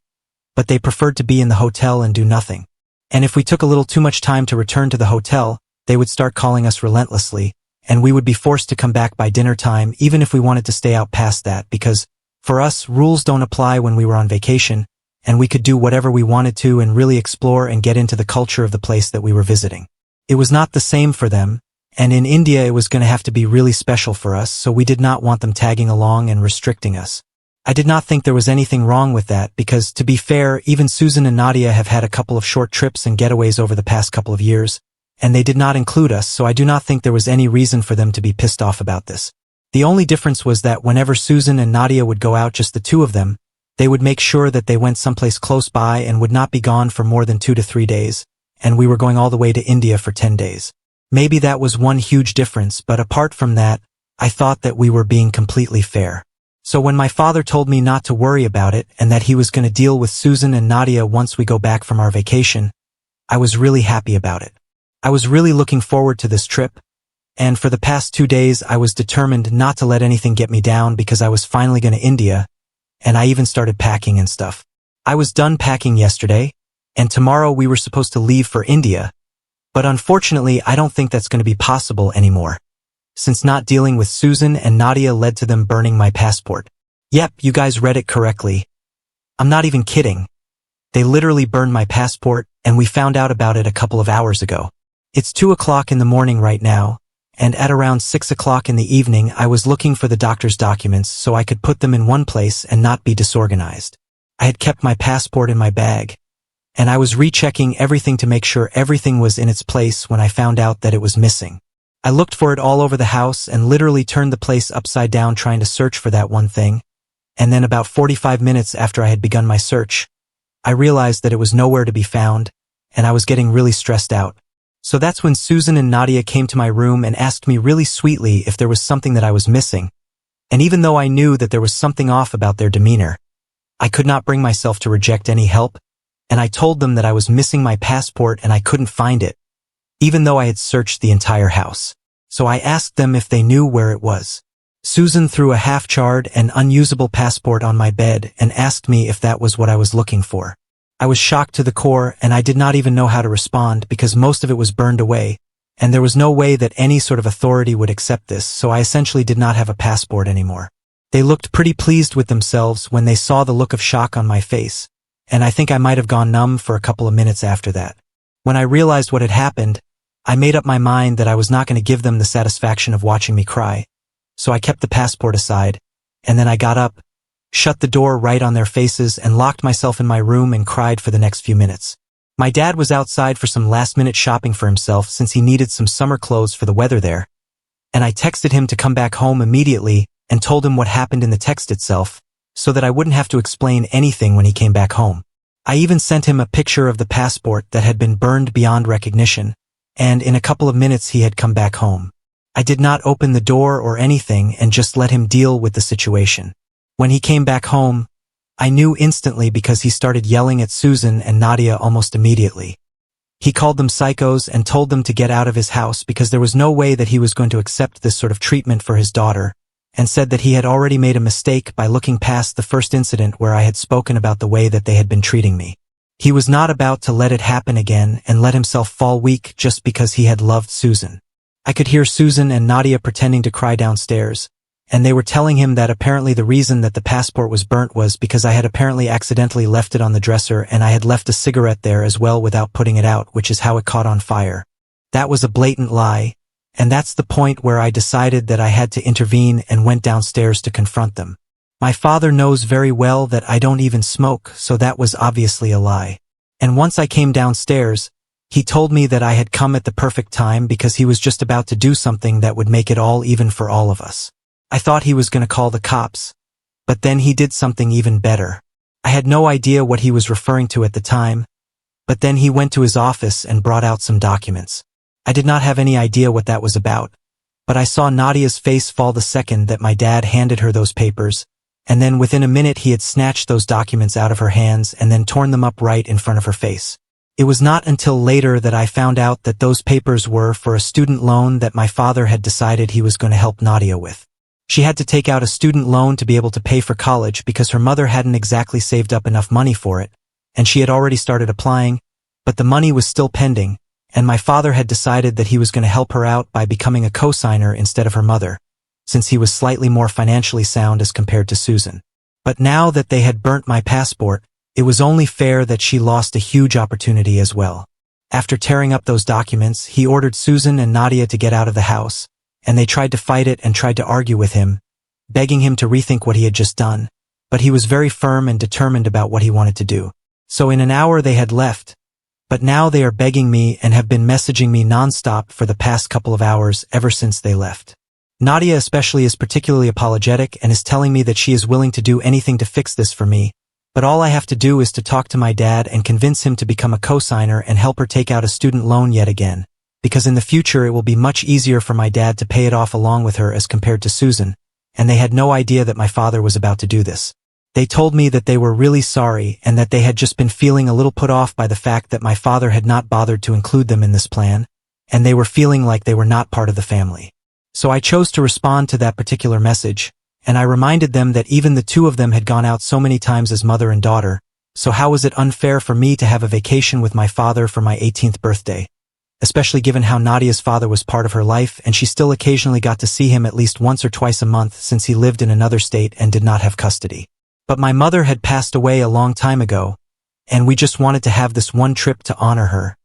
but they preferred to be in the hotel and do nothing. And if we took a little too much time to return to the hotel, they would start calling us relentlessly, and we would be forced to come back by dinner time even if we wanted to stay out past that because, for us, rules don't apply when we were on vacation, and we could do whatever we wanted to and really explore and get into the culture of the place that we were visiting. It was not the same for them, and in India it was going to have to be really special for us, so we did not want them tagging along and restricting us. I did not think there was anything wrong with that because, to be fair, even Susan and Nadia have had a couple of short trips and getaways over the past couple of years, and they did not include us, so I do not think there was any reason for them to be pissed off about this. The only difference was that whenever Susan and Nadia would go out, just the two of them, they would make sure that they went someplace close by and would not be gone for more than 2 to 3 days, and we were going all the way to India for 10 days. Maybe that was one huge difference, but apart from that, I thought that we were being completely fair. So when my father told me not to worry about it and that he was going to deal with Susan and Nadia once we go back from our vacation, I was really happy about it. I was really looking forward to this trip, and for the past 2 days I was determined not to let anything get me down because I was finally going to India, and I even started packing and stuff. I was done packing yesterday, and tomorrow we were supposed to leave for India, but unfortunately I don't think that's going to be possible anymore, since not dealing with Susan and Nadia led to them burning my passport. Yep, you guys read it correctly. I'm not even kidding. They literally burned my passport, and we found out about it a couple of hours ago. It's 2 o'clock in the morning right now, and at around 6 o'clock in the evening I was looking for the doctor's documents so I could put them in one place and not be disorganized. I had kept my passport in my bag, and I was rechecking everything to make sure everything was in its place when I found out that it was missing. I looked for it all over the house and literally turned the place upside down trying to search for that one thing, and then about 45 minutes after I had begun my search, I realized that it was nowhere to be found, and I was getting really stressed out. So that's when Susan and Nadia came to my room and asked me really sweetly if there was something that I was missing. And even though I knew that there was something off about their demeanor, I could not bring myself to reject any help, and I told them that I was missing my passport and I couldn't find it, even though I had searched the entire house. So I asked them if they knew where it was. Susan threw a half-charred and unusable passport on my bed and asked me if that was what I was looking for. I was shocked to the core, and I did not even know how to respond because most of it was burned away, and there was no way that any sort of authority would accept this, so I essentially did not have a passport anymore. They looked pretty pleased with themselves when they saw the look of shock on my face, and I think I might have gone numb for a couple of minutes after that. When I realized what had happened, I made up my mind that I was not going to give them the satisfaction of watching me cry, so I kept the passport aside, and then I got up, shut the door right on their faces, and locked myself in my room and cried for the next few minutes. My dad was outside for some last-minute shopping for himself since he needed some summer clothes for the weather there, and I texted him to come back home immediately and told him what happened in the text itself, so that I wouldn't have to explain anything when he came back home. I even sent him a picture of the passport that had been burned beyond recognition, and in a couple of minutes he had come back home. I did not open the door or anything and just let him deal with the situation. When he came back home, I knew instantly because he started yelling at Susan and Nadia almost immediately. He called them psychos and told them to get out of his house because there was no way that he was going to accept this sort of treatment for his daughter, and said that he had already made a mistake by looking past the first incident where I had spoken about the way that they had been treating me. He was not about to let it happen again and let himself fall weak just because he had loved Susan. I could hear Susan and Nadia pretending to cry downstairs, and they were telling him that apparently the reason that the passport was burnt was because I had apparently accidentally left it on the dresser and I had left a cigarette there as well without putting it out, which is how it caught on fire. That was a blatant lie, and that's the point where I decided that I had to intervene and went downstairs to confront them. My father knows very well that I don't even smoke, so that was obviously a lie. And once I came downstairs, he told me that I had come at the perfect time because he was just about to do something that would make it all even for all of us. I thought he was going to call the cops, but then he did something even better. I had no idea what he was referring to at the time, but then he went to his office and brought out some documents. I did not have any idea what that was about, but I saw Nadia's face fall the second that my dad handed her those papers, and then within a minute he had snatched those documents out of her hands and then torn them up right in front of her face. It was not until later that I found out that those papers were for a student loan that my father had decided he was going to help Nadia with. She had to take out a student loan to be able to pay for college because her mother hadn't exactly saved up enough money for it, and she had already started applying, but the money was still pending, and my father had decided that he was going to help her out by becoming a co-signer instead of her mother, since he was slightly more financially sound as compared to Susan. But now that they had burnt my passport, it was only fair that she lost a huge opportunity as well. After tearing up those documents, he ordered Susan and Nadia to get out of the house, and they tried to fight it and tried to argue with him, begging him to rethink what he had just done, but he was very firm and determined about what he wanted to do. So in an hour they had left, but now they are begging me and have been messaging me non-stop for the past couple of hours ever since they left. Nadia especially is particularly apologetic and is telling me that she is willing to do anything to fix this for me, but all I have to do is to talk to my dad and convince him to become a co-signer and help her take out a student loan yet again, because in the future it will be much easier for my dad to pay it off along with her as compared to Susan, and they had no idea that my father was about to do this. They told me that they were really sorry and that they had just been feeling a little put off by the fact that my father had not bothered to include them in this plan, and they were feeling like they were not part of the family. So I chose to respond to that particular message, and I reminded them that even the two of them had gone out so many times as mother and daughter, so how was it unfair for me to have a vacation with my father for my 18th birthday? Especially given how Nadia's father was part of her life and she still occasionally got to see him at least once or twice a month since he lived in another state and did not have custody. But my mother had passed away a long time ago, and we just wanted to have this one trip to honor her,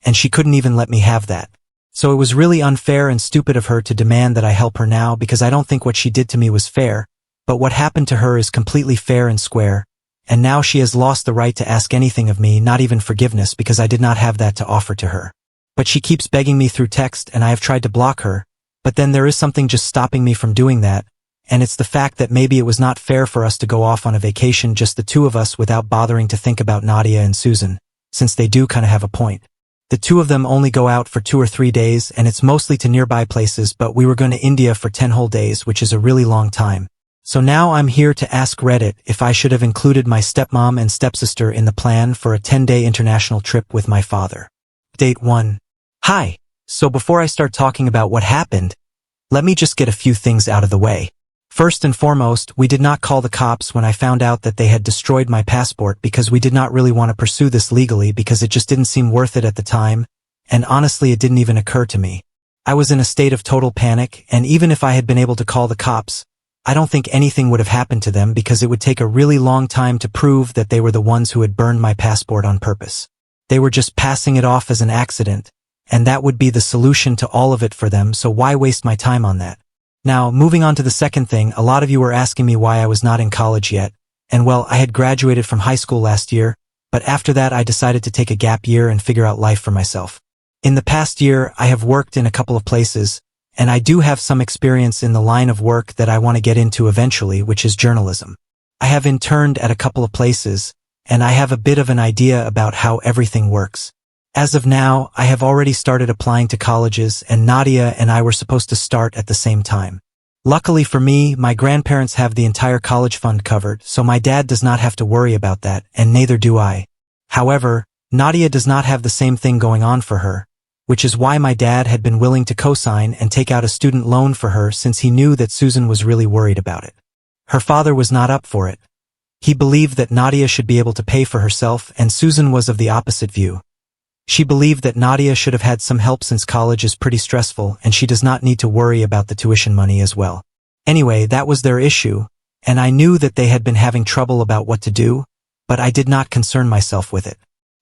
and she couldn't even let me have that. So it was really unfair and stupid of her to demand that I help her now because I don't think what she did to me was fair, but what happened to her is completely fair and square, and now she has lost the right to ask anything of me, not even forgiveness, because I did not have that to offer to her. But she keeps begging me through text and I have tried to block her, but then there is something just stopping me from doing that, and it's the fact that maybe it was not fair for us to go off on a vacation just the two of us without bothering to think about Nadia and Susan, since they do kind of have a point. The two of them only go out for 2 or 3 days and it's mostly to nearby places, but we were going to India for 10 whole days, which is a really long time. So now I'm here to ask Reddit if I should have included my stepmom and stepsister in the plan for a 10-day international trip with my father. Date 1. Hi. So before I start talking about what happened, let me just get a few things out of the way. First and foremost, we did not call the cops when I found out that they had destroyed my passport because we did not really want to pursue this legally because it just didn't seem worth it at the time, and honestly it didn't even occur to me. I was in a state of total panic, and even if I had been able to call the cops, I don't think anything would have happened to them because it would take a really long time to prove that they were the ones who had burned my passport on purpose. They were just passing it off as an accident, and that would be the solution to all of it for them, so why waste my time on that? Now, moving on to the second thing, a lot of you were asking me why I was not in college yet, and well, I had graduated from high school last year, but after that I decided to take a gap year and figure out life for myself. In the past year, I have worked in a couple of places, and I do have some experience in the line of work that I want to get into eventually, which is journalism. I have interned at a couple of places, and I have a bit of an idea about how everything works. As of now, I have already started applying to colleges, and Nadia and I were supposed to start at the same time. Luckily for me, my grandparents have the entire college fund covered, so my dad does not have to worry about that, and neither do I. However, Nadia does not have the same thing going on for her, which is why my dad had been willing to co-sign and take out a student loan for her since he knew that Susan was really worried about it. Her father was not up for it. He believed that Nadia should be able to pay for herself, and Susan was of the opposite view. She believed that Nadia should have had some help since college is pretty stressful and she does not need to worry about the tuition money as well. Anyway, that was their issue, and I knew that they had been having trouble about what to do, but I did not concern myself with it.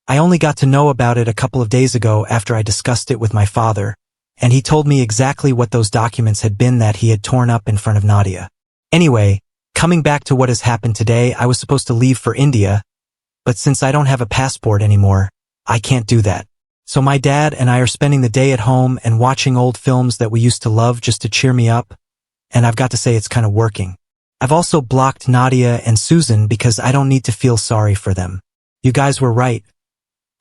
I only got to know about it a couple of days ago after I discussed it with my father, and he told me exactly what those documents had been that he had torn up in front of Nadia. Anyway, coming back to what has happened today, I was supposed to leave for India, but since I don't have a passport anymore, I can't do that. So my dad and I are spending the day at home and watching old films that we used to love just to cheer me up, and I've got to say it's kind of working. I've also blocked Nadia and Susan because I don't need to feel sorry for them. You guys were right.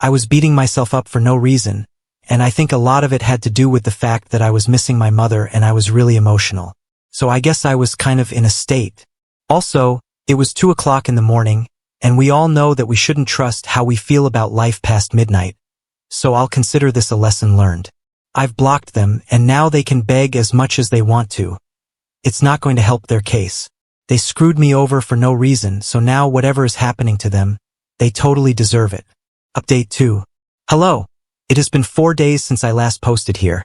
I was beating myself up for no reason, and I think a lot of it had to do with the fact that I was missing my mother and I was really emotional. So I guess I was kind of in a state. Also, it was 2 o'clock in the morning, and we all know that we shouldn't trust how we feel about life past midnight. So I'll consider this a lesson learned. I've blocked them, and now they can beg as much as they want to. It's not going to help their case. They screwed me over for no reason, so now whatever is happening to them, they totally deserve it. Update 2. Hello. It has been 4 days since I last posted here.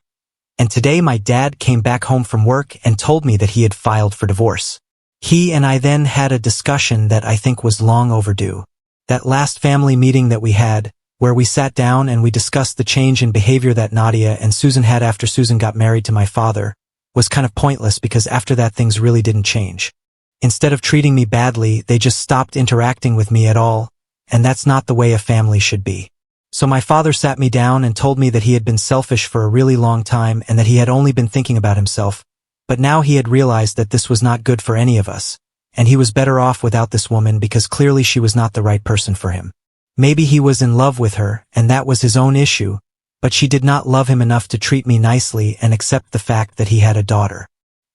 And today my dad came back home from work and told me that he had filed for divorce. He and I then had a discussion that I think was long overdue. That last family meeting that we had, where we sat down and we discussed the change in behavior that Nadia and Susan had after Susan got married to my father, was kind of pointless because after that things really didn't change. Instead of treating me badly, they just stopped interacting with me at all, and that's not the way a family should be. So my father sat me down and told me that he had been selfish for a really long time and that he had only been thinking about himself, but now he had realized that this was not good for any of us, and he was better off without this woman because clearly she was not the right person for him. Maybe he was in love with her, and that was his own issue, but she did not love him enough to treat me nicely and accept the fact that he had a daughter.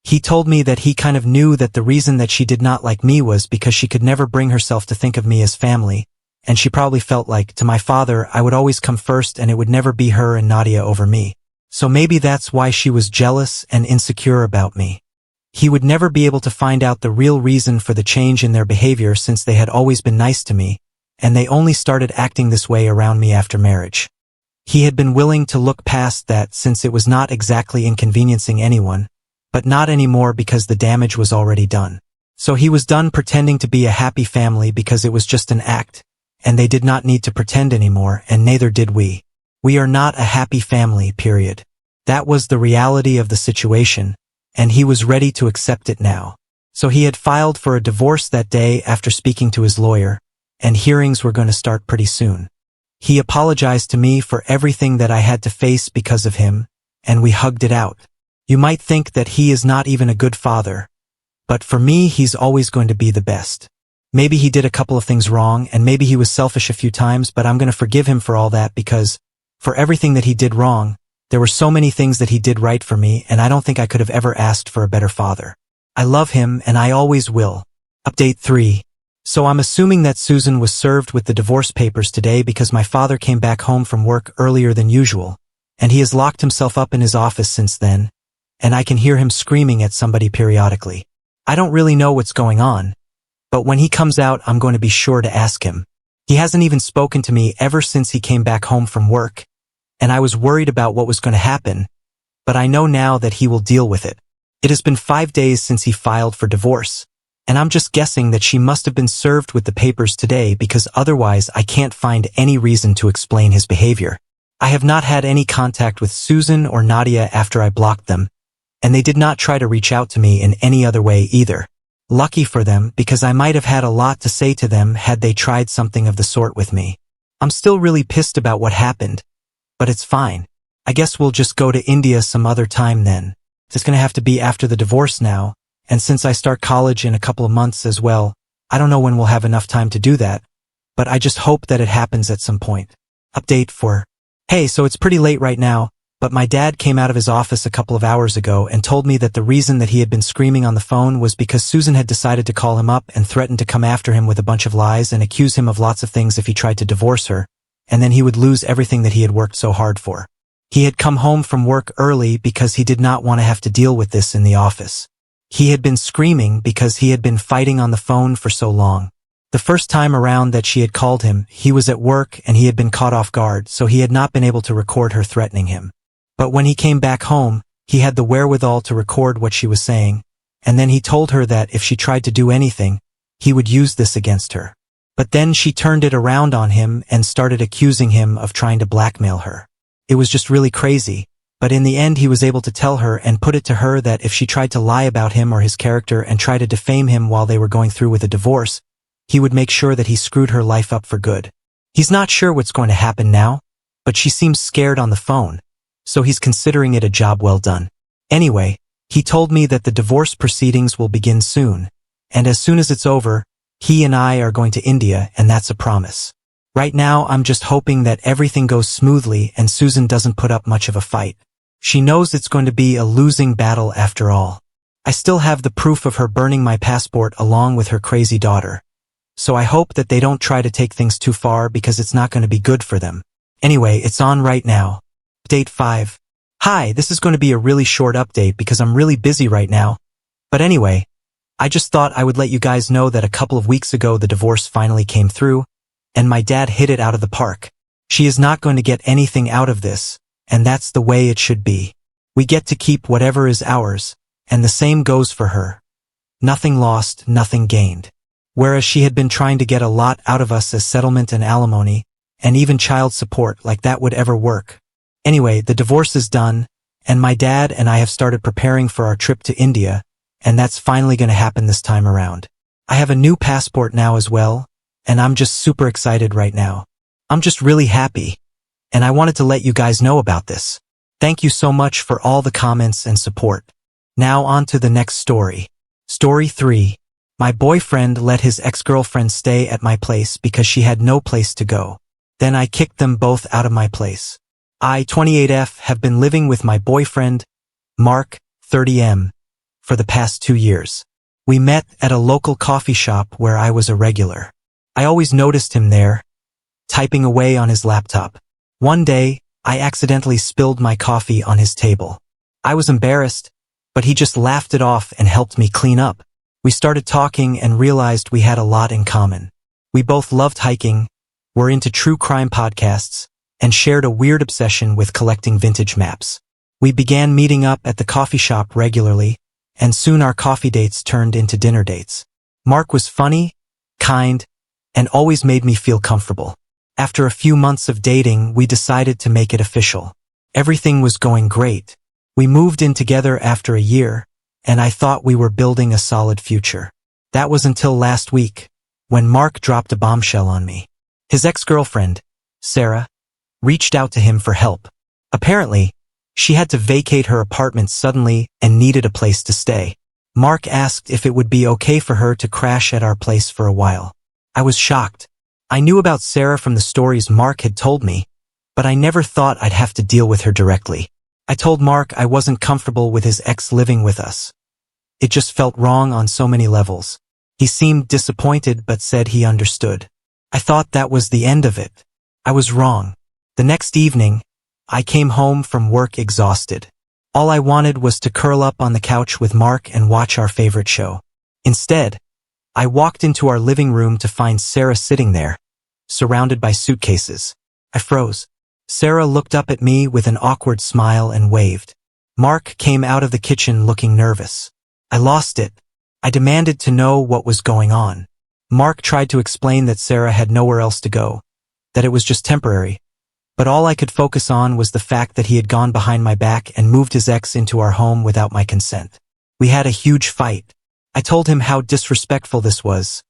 He told me that he kind of knew that the reason that she did not like me was because she could never bring herself to think of me as family, and she probably felt like, to my father, I would always come first and it would never be her and Nadia over me. So maybe that's why she was jealous and insecure about me. He would never be able to find out the real reason for the change in their behavior since they had always been nice to me, and they only started acting this way around me after marriage. He had been willing to look past that since it was not exactly inconveniencing anyone, but not anymore because the damage was already done. So he was done pretending to be a happy family because it was just an act, and they did not need to pretend anymore, and neither did we. We are not a happy family, period. That was the reality of the situation, and he was ready to accept it now. So he had filed for a divorce that day after speaking to his lawyer, and hearings were going to start pretty soon. He apologized to me for everything that I had to face because of him, and we hugged it out. You might think that he is not even a good father, but for me he's always going to be the best. Maybe he did a couple of things wrong, and maybe he was selfish a few times, but I'm going to forgive him for all that because, for everything that he did wrong, there were so many things that he did right for me, and I don't think I could have ever asked for a better father. I love him, and I always will. Update 3. So I'm assuming that Susan was served with the divorce papers today because my father came back home from work earlier than usual, and he has locked himself up in his office since then, and I can hear him screaming at somebody periodically. I don't really know what's going on, but when he comes out, I'm going to be sure to ask him. He hasn't even spoken to me ever since he came back home from work, and I was worried about what was going to happen, but I know now that he will deal with it. It has been 5 days since he filed for divorce, and I'm just guessing that she must have been served with the papers today because otherwise I can't find any reason to explain his behavior. I have not had any contact with Susan or Nadia after I blocked them, and they did not try to reach out to me in any other way either. Lucky for them, because I might have had a lot to say to them had they tried something of the sort with me. I'm still really pissed about what happened, but it's fine. I guess we'll just go to India some other time then. It's gonna have to be after the divorce now, and since I start college in a couple of months as well, I don't know when we'll have enough time to do that, but I just hope that it happens at some point. Update 4. Hey, so it's pretty late right now, but my dad came out of his office a couple of hours ago and told me that the reason that he had been screaming on the phone was because Susan had decided to call him up and threatened to come after him with a bunch of lies and accuse him of lots of things if he tried to divorce her, and then he would lose everything that he had worked so hard for. He had come home from work early because he did not want to have to deal with this in the office. He had been screaming because he had been fighting on the phone for so long. The first time around that she had called him, he was at work and he had been caught off guard, so he had not been able to record her threatening him. But when he came back home, he had the wherewithal to record what she was saying, and then he told her that if she tried to do anything, he would use this against her. But then she turned it around on him and started accusing him of trying to blackmail her. It was just really crazy, but in the end he was able to tell her and put it to her that if she tried to lie about him or his character and try to defame him while they were going through with a divorce, he would make sure that he screwed her life up for good. He's not sure what's going to happen now, but she seems scared on the phone, so he's considering it a job well done. Anyway, he told me that the divorce proceedings will begin soon, and as soon as it's over, he and I are going to India, and that's a promise. Right now, I'm just hoping that everything goes smoothly and Susan doesn't put up much of a fight. She knows it's going to be a losing battle after all. I still have the proof of her burning my passport along with her crazy daughter. So I hope that they don't try to take things too far because it's not going to be good for them. Anyway, it's on right now. Update 5. Hi, this is going to be a really short update because I'm really busy right now. But anyway, I just thought I would let you guys know that a couple of weeks ago the divorce finally came through, and my dad hit it out of the park. She is not going to get anything out of this, and that's the way it should be. We get to keep whatever is ours, and the same goes for her. Nothing lost, nothing gained. Whereas she had been trying to get a lot out of us as settlement and alimony, and even child support, like that would ever work. Anyway, the divorce is done, and my dad and I have started preparing for our trip to India, and that's finally going to happen this time around. I have a new passport now as well, and I'm just super excited right now. I'm just really happy, and I wanted to let you guys know about this. Thank you so much for all the comments and support. Now on to the next story. Story 3. My boyfriend let his ex-girlfriend stay at my place because she had no place to go. Then I kicked them both out of my place. I, 28F, have been living with my boyfriend, Mark, 30M, for the past 2 years. We met at a local coffee shop where I was a regular. I always noticed him there, typing away on his laptop. One day, I accidentally spilled my coffee on his table. I was embarrassed, but he just laughed it off and helped me clean up. We started talking and realized we had a lot in common. We both loved hiking, were into true crime podcasts, and shared a weird obsession with collecting vintage maps. We began meeting up at the coffee shop regularly, and soon our coffee dates turned into dinner dates. Mark was funny, kind, and always made me feel comfortable. After a few months of dating, we decided to make it official. Everything was going great. We moved in together after a year, and I thought we were building a solid future. That was until last week, when Mark dropped a bombshell on me. His ex-girlfriend, Sarah, reached out to him for help. Apparently, she had to vacate her apartment suddenly and needed a place to stay. Mark asked if it would be okay for her to crash at our place for a while. I was shocked. I knew about Sarah from the stories Mark had told me, but I never thought I'd have to deal with her directly. I told Mark I wasn't comfortable with his ex living with us. It just felt wrong on so many levels. He seemed disappointed but said he understood. I thought that was the end of it. I was wrong. The next evening, I came home from work exhausted. All I wanted was to curl up on the couch with Mark and watch our favorite show. Instead, I walked into our living room to find Sarah sitting there, surrounded by suitcases. I froze. Sarah looked up at me with an awkward smile and waved. Mark came out of the kitchen looking nervous. I lost it. I demanded to know what was going on. Mark tried to explain that Sarah had nowhere else to go, that it was just temporary. But all I could focus on was the fact that he had gone behind my back and moved his ex into our home without my consent. We had a huge fight. I told him how disrespectful this was,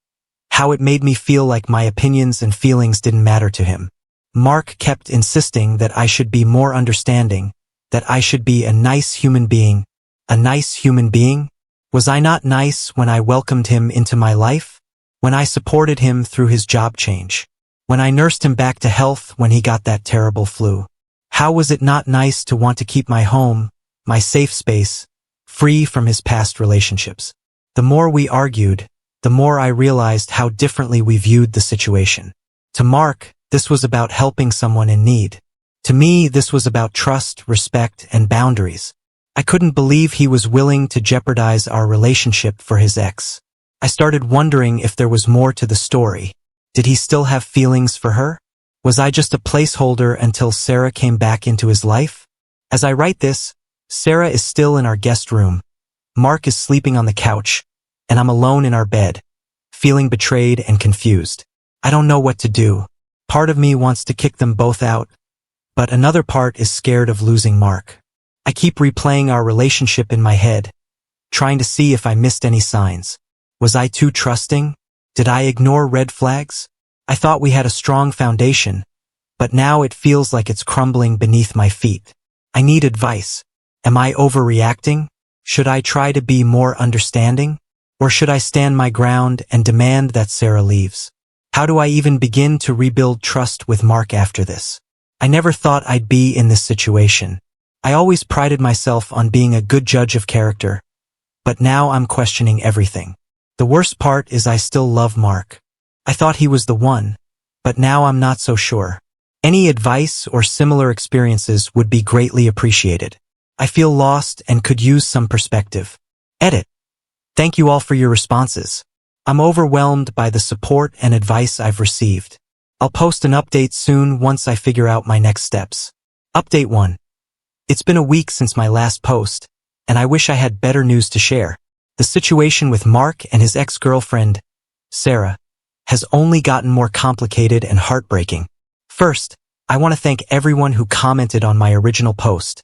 how it made me feel like my opinions and feelings didn't matter to him. Mark kept insisting that I should be more understanding, that I should be a nice human being. A nice human being? Was I not nice when I welcomed him into my life? When I supported him through his job change? When I nursed him back to health when he got that terrible flu? How was it not nice to want to keep my home, my safe space, free from his past relationships? The more we argued, the more I realized how differently we viewed the situation. To Mark, this was about helping someone in need. To me, this was about trust, respect, and boundaries. I couldn't believe he was willing to jeopardize our relationship for his ex. I started wondering if there was more to the story. Did he still have feelings for her? Was I just a placeholder until Sarah came back into his life? As I write this, Sarah is still in our guest room. Mark is sleeping on the couch, and I'm alone in our bed, feeling betrayed and confused. I don't know what to do. Part of me wants to kick them both out, but another part is scared of losing Mark. I keep replaying our relationship in my head, trying to see if I missed any signs. Was I too trusting? Did I ignore red flags? I thought we had a strong foundation, but now it feels like it's crumbling beneath my feet. I need advice. Am I overreacting? Should I try to be more understanding? Or should I stand my ground and demand that Sarah leaves? How do I even begin to rebuild trust with Mark after this? I never thought I'd be in this situation. I always prided myself on being a good judge of character, but now I'm questioning everything. The worst part is I still love Mark. I thought he was the one, but now I'm not so sure. Any advice or similar experiences would be greatly appreciated. I feel lost and could use some perspective. Edit. Thank you all for your responses. I'm overwhelmed by the support and advice I've received. I'll post an update soon once I figure out my next steps. Update 1. It's been a week since my last post, and I wish I had better news to share. The situation with Mark and his ex-girlfriend, Sarah, has only gotten more complicated and heartbreaking. First, I want to thank everyone who commented on my original post.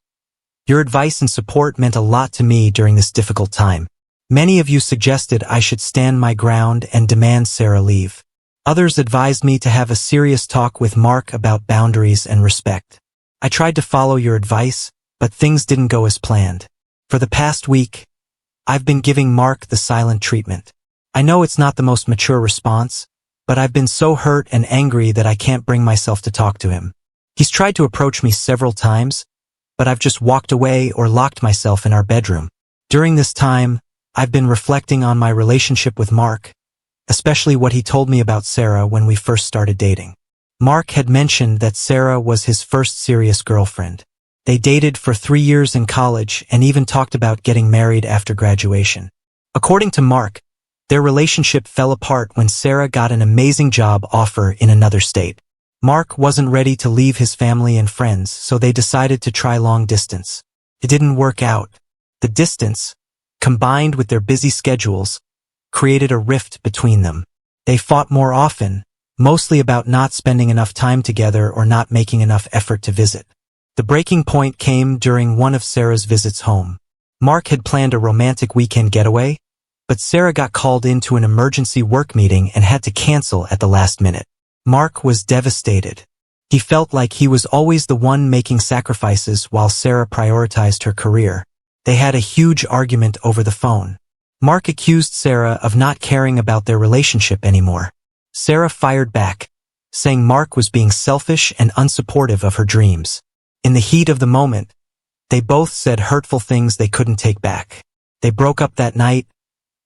Your advice and support meant a lot to me during this difficult time. Many of you suggested I should stand my ground and demand Sarah leave. Others advised me to have a serious talk with Mark about boundaries and respect. I tried to follow your advice, but things didn't go as planned. For the past week, I've been giving Mark the silent treatment. I know it's not the most mature response, but I've been so hurt and angry that I can't bring myself to talk to him. He's tried to approach me several times, but I've just walked away or locked myself in our bedroom. During this time, I've been reflecting on my relationship with Mark, especially what he told me about Sarah when we first started dating. Mark had mentioned that Sarah was his first serious girlfriend. They dated for 3 years in college and even talked about getting married after graduation. According to Mark, their relationship fell apart when Sarah got an amazing job offer in another state. Mark wasn't ready to leave his family and friends, so they decided to try long distance. It didn't work out. The distance, combined with their busy schedules, created a rift between them. They fought more often, mostly about not spending enough time together or not making enough effort to visit. The breaking point came during one of Sarah's visits home. Mark had planned a romantic weekend getaway, but Sarah got called into an emergency work meeting and had to cancel at the last minute. Mark was devastated. He felt like he was always the one making sacrifices while Sarah prioritized her career. They had a huge argument over the phone. Mark accused Sarah of not caring about their relationship anymore. Sarah fired back, saying Mark was being selfish and unsupportive of her dreams. In the heat of the moment, they both said hurtful things they couldn't take back. They broke up that night,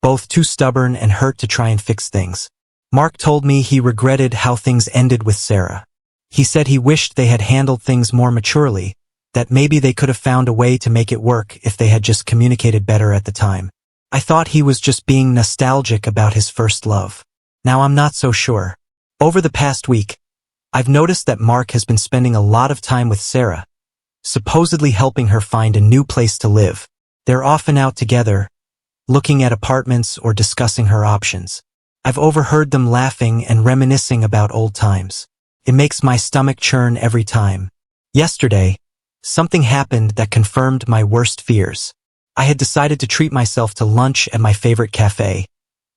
both too stubborn and hurt to try and fix things. Mark told me he regretted how things ended with Sarah. He said he wished they had handled things more maturely, that maybe they could have found a way to make it work if they had just communicated better at the time. I thought he was just being nostalgic about his first love. Now I'm not so sure. Over the past week, I've noticed that Mark has been spending a lot of time with Sarah, supposedly helping her find a new place to live. They're often out together, looking at apartments or discussing her options. I've overheard them laughing and reminiscing about old times. It makes my stomach churn every time. Yesterday, something happened that confirmed my worst fears. I had decided to treat myself to lunch at my favorite cafe,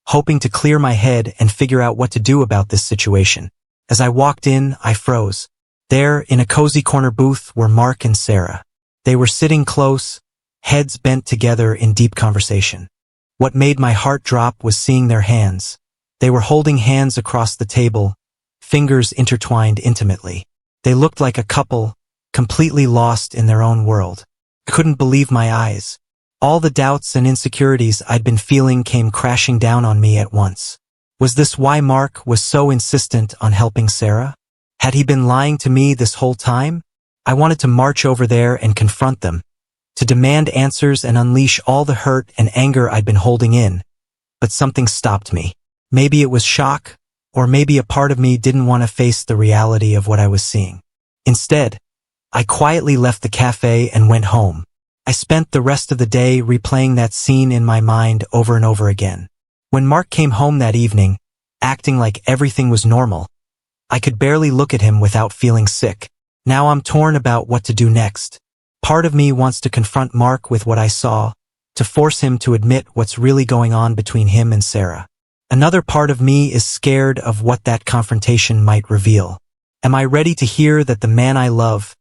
hoping to clear my head and figure out what to do about this situation. As I walked in, I froze. There, in a cozy corner booth, were Mark and Sarah. They were sitting close, heads bent together in deep conversation. What made my heart drop was seeing their hands. They were holding hands across the table, fingers intertwined intimately. They looked like a couple, completely lost in their own world. I couldn't believe my eyes. All the doubts and insecurities I'd been feeling came crashing down on me at once. Was this why Mark was so insistent on helping Sarah? Had he been lying to me this whole time? I wanted to march over there and confront them, to demand answers and unleash all the hurt and anger I'd been holding in. But something stopped me. Maybe it was shock, or maybe a part of me didn't want to face the reality of what I was seeing. Instead, I quietly left the cafe and went home. I spent the rest of the day replaying that scene in my mind over and over again. When Mark came home that evening, acting like everything was normal, I could barely look at him without feeling sick. Now I'm torn about what to do next. Part of me wants to confront Mark with what I saw, to force him to admit what's really going on between him and Sarah. Another part of me is scared of what that confrontation might reveal. Am I ready to hear that the man I love,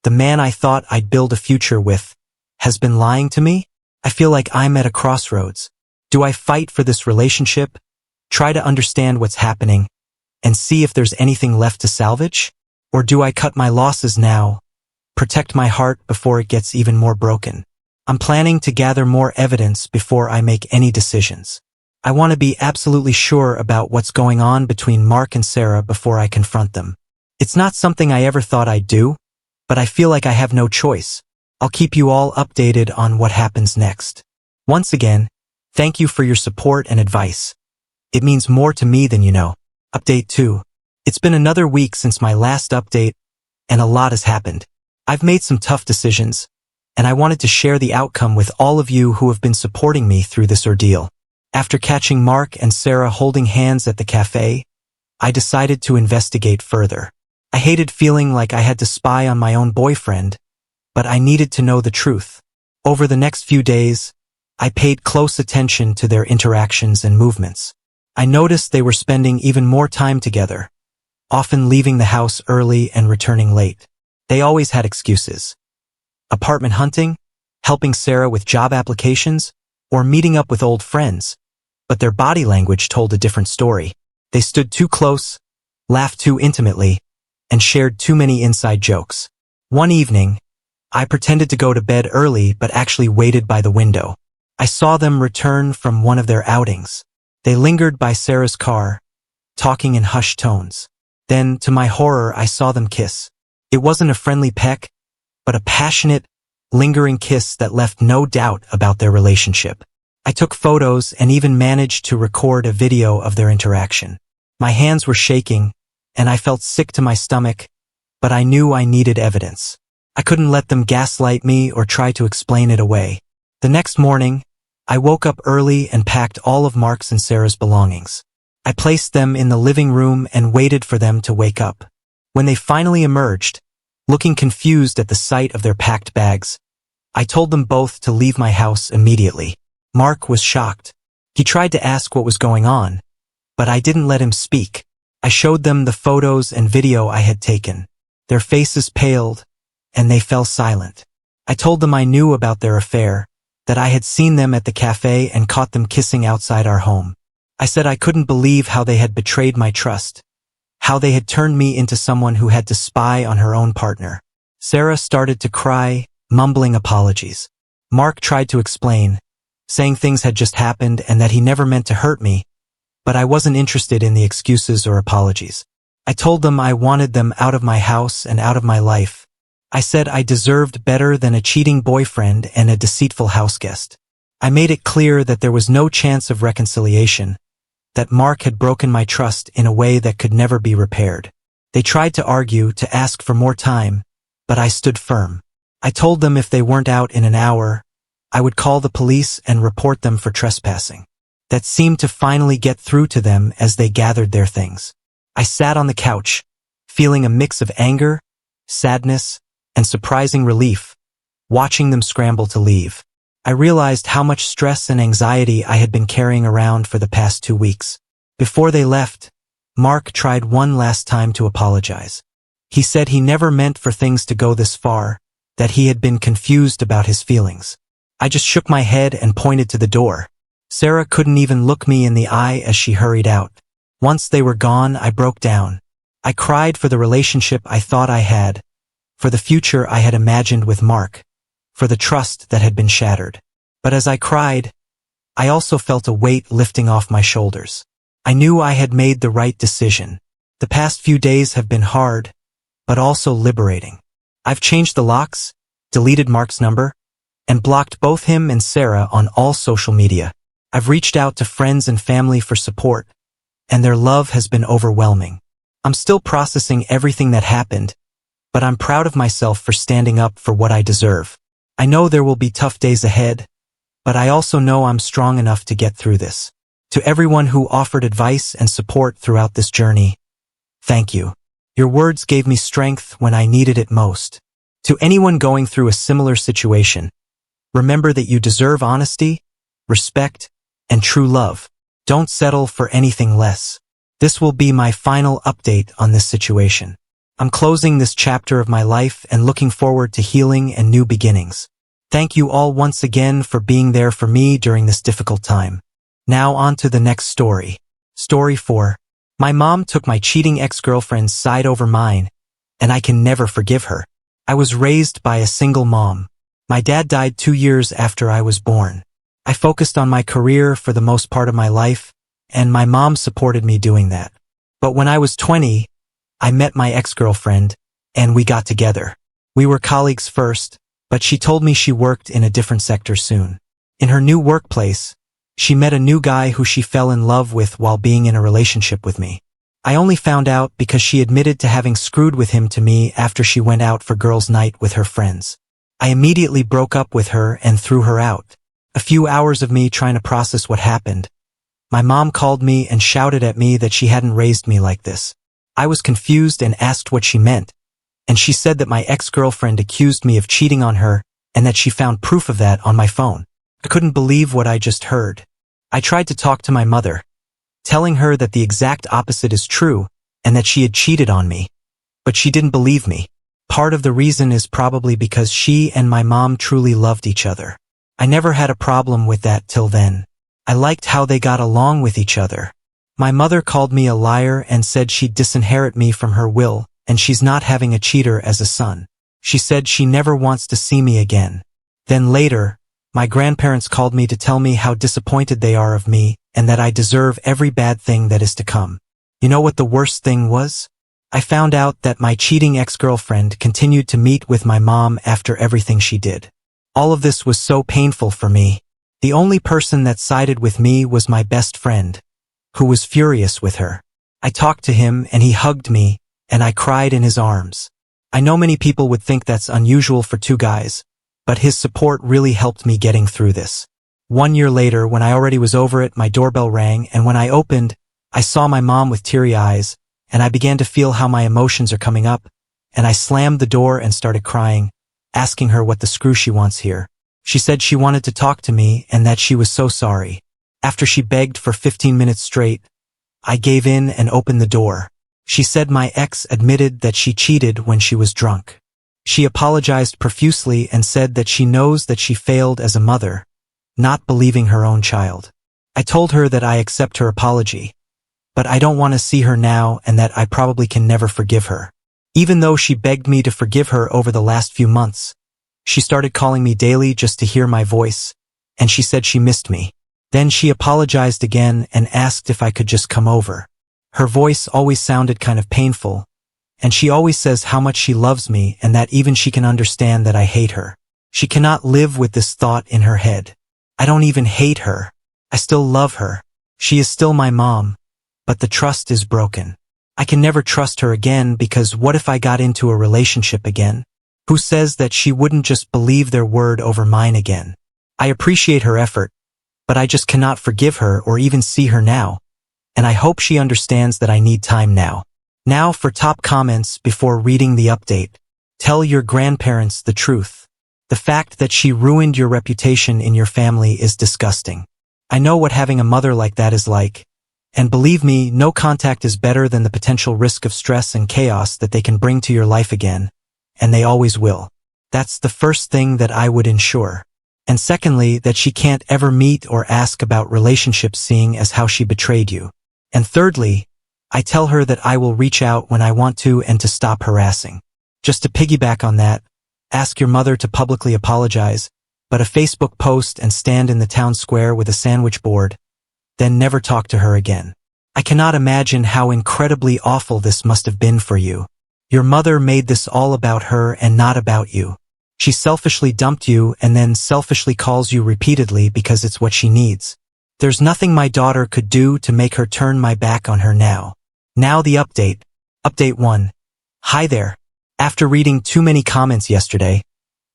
the man I thought I'd build a future with, has been lying to me? I feel like I'm at a crossroads. Do I fight for this relationship, try to understand what's happening, and see if there's anything left to salvage? Or do I cut my losses now, protect my heart before it gets even more broken? I'm planning to gather more evidence before I make any decisions. I want to be absolutely sure about what's going on between Mark and Sarah before I confront them. It's not something I ever thought I'd do, but I feel like I have no choice. I'll keep you all updated on what happens next. Once again, thank you for your support and advice. It means more to me than you know. Update 2. It's been another week since my last update, and a lot has happened. I've made some tough decisions, and I wanted to share the outcome with all of you who have been supporting me through this ordeal. After catching Mark and Sarah holding hands at the cafe, I decided to investigate further. I hated feeling like I had to spy on my own boyfriend, but I needed to know the truth. Over the next few days, I paid close attention to their interactions and movements. I noticed they were spending even more time together, often leaving the house early and returning late. They always had excuses. Apartment hunting, helping Sarah with job applications, or meeting up with old friends. But their body language told a different story. They stood too close, laughed too intimately, and shared too many inside jokes. One evening, I pretended to go to bed early but actually waited by the window. I saw them return from one of their outings. They lingered by Sarah's car, talking in hushed tones. Then, to my horror, I saw them kiss. It wasn't a friendly peck, but a passionate, lingering kiss that left no doubt about their relationship. I took photos and even managed to record a video of their interaction. My hands were shaking, and I felt sick to my stomach, but I knew I needed evidence. I couldn't let them gaslight me or try to explain it away. The next morning, I woke up early and packed all of Mark's and Sarah's belongings. I placed them in the living room and waited for them to wake up. When they finally emerged, looking confused at the sight of their packed bags, I told them both to leave my house immediately. Mark was shocked. He tried to ask what was going on, but I didn't let him speak. I showed them the photos and video I had taken. Their faces paled, and they fell silent. I told them I knew about their affair, that I had seen them at the cafe and caught them kissing outside our home. I said I couldn't believe how they had betrayed my trust, how they had turned me into someone who had to spy on her own partner. Sarah started to cry, mumbling apologies. Mark tried to explain, saying things had just happened and that he never meant to hurt me, but I wasn't interested in the excuses or apologies. I told them I wanted them out of my house and out of my life. I said I deserved better than a cheating boyfriend and a deceitful houseguest. I made it clear that there was no chance of reconciliation, that Mark had broken my trust in a way that could never be repaired. They tried to argue, to ask for more time, but I stood firm. I told them if they weren't out in an hour, I would call the police and report them for trespassing. That seemed to finally get through to them as they gathered their things. I sat on the couch, feeling a mix of anger, sadness, and surprising relief, watching them scramble to leave. I realized how much stress and anxiety I had been carrying around for the past 2 weeks. Before they left, Mark tried one last time to apologize. He said he never meant for things to go this far, that he had been confused about his feelings. I just shook my head and pointed to the door. Sarah couldn't even look me in the eye as she hurried out. Once they were gone, I broke down. I cried for the relationship I thought I had, for the future I had imagined with Mark, for the trust that had been shattered. But as I cried, I also felt a weight lifting off my shoulders. I knew I had made the right decision. The past few days have been hard, but also liberating. I've changed the locks, deleted Mark's number, and blocked both him and Sarah on all social media. I've reached out to friends and family for support, and their love has been overwhelming. I'm still processing everything that happened, but I'm proud of myself for standing up for what I deserve. I know there will be tough days ahead, but I also know I'm strong enough to get through this. To everyone who offered advice and support throughout this journey, thank you. Your words gave me strength when I needed it most. To anyone going through a similar situation, remember that you deserve honesty, respect, and true love. Don't settle for anything less. This will be my final update on this situation. I'm closing this chapter of my life and looking forward to healing and new beginnings. Thank you all once again for being there for me during this difficult time. Now on to the next story. Story 4. My mom took my cheating ex-girlfriend's side over mine, and I can never forgive her. I was raised by a single mom. My dad died 2 years after I was born. I focused on my career for the most part of my life, and my mom supported me doing that. But when I was 20, I met my ex-girlfriend, and we got together. We were colleagues first, but she told me she worked in a different sector soon. In her new workplace, she met a new guy who she fell in love with while being in a relationship with me. I only found out because she admitted to having screwed with him to me after she went out for girls' night with her friends. I immediately broke up with her and threw her out. A few hours of me trying to process what happened. My mom called me and shouted at me that she hadn't raised me like this. I was confused and asked what she meant, and she said that my ex-girlfriend accused me of cheating on her and that she found proof of that on my phone. I couldn't believe what I just heard. I tried to talk to my mother, telling her that the exact opposite is true and that she had cheated on me. But she didn't believe me. Part of the reason is probably because she and my mom truly loved each other. I never had a problem with that till then. I liked how they got along with each other. My mother called me a liar and said she'd disinherit me from her will, and she's not having a cheater as a son. She said she never wants to see me again. Then later, my grandparents called me to tell me how disappointed they are of me and that I deserve every bad thing that is to come. You know what the worst thing was? I found out that my cheating ex-girlfriend continued to meet with my mom after everything she did. All of this was so painful for me. The only person that sided with me was my best friend, who was furious with her. I talked to him and he hugged me, and I cried in his arms. I know many people would think that's unusual for two guys, but his support really helped me getting through this. 1 year later, when I already was over it, my doorbell rang, and when I opened, I saw my mom with teary eyes, and I began to feel how my emotions are coming up, and I slammed the door and started crying, asking her what the screw she wants here. She said she wanted to talk to me and that she was so sorry. After she begged for 15 minutes straight, I gave in and opened the door. She said my ex admitted that she cheated when she was drunk. She apologized profusely and said that she knows that she failed as a mother, not believing her own child. I told her that I accept her apology, but I don't want to see her now and that I probably can never forgive her. Even though she begged me to forgive her over the last few months, she started calling me daily just to hear my voice, and she said she missed me. Then she apologized again and asked if I could just come over. Her voice always sounded kind of painful, and she always says how much she loves me and that even she can understand that I hate her. She cannot live with this thought in her head. I don't even hate her. I still love her. She is still my mom, but the trust is broken. I can never trust her again because what if I got into a relationship again? Who says that she wouldn't just believe their word over mine again? I appreciate her effort, but I just cannot forgive her or even see her now, and I hope she understands that I need time now. Now for top comments before reading the update. Tell your grandparents the truth. The fact that she ruined your reputation in your family is disgusting. I know what having a mother like that is like, and believe me, no contact is better than the potential risk of stress and chaos that they can bring to your life again, and they always will. That's the first thing that I would ensure. And secondly, that she can't ever meet or ask about relationships seeing as how she betrayed you. And thirdly, I tell her that I will reach out when I want to and to stop harassing. Just to piggyback on that, ask your mother to publicly apologize, but a Facebook post and stand in the town square with a sandwich board, then never talk to her again. I cannot imagine how incredibly awful this must have been for you. Your mother made this all about her and not about you. She selfishly dumped you and then selfishly calls you repeatedly because it's what she needs. There's nothing my daughter could do to make her turn my back on her now. Now the update. Update 1. Hi there. After reading too many comments yesterday,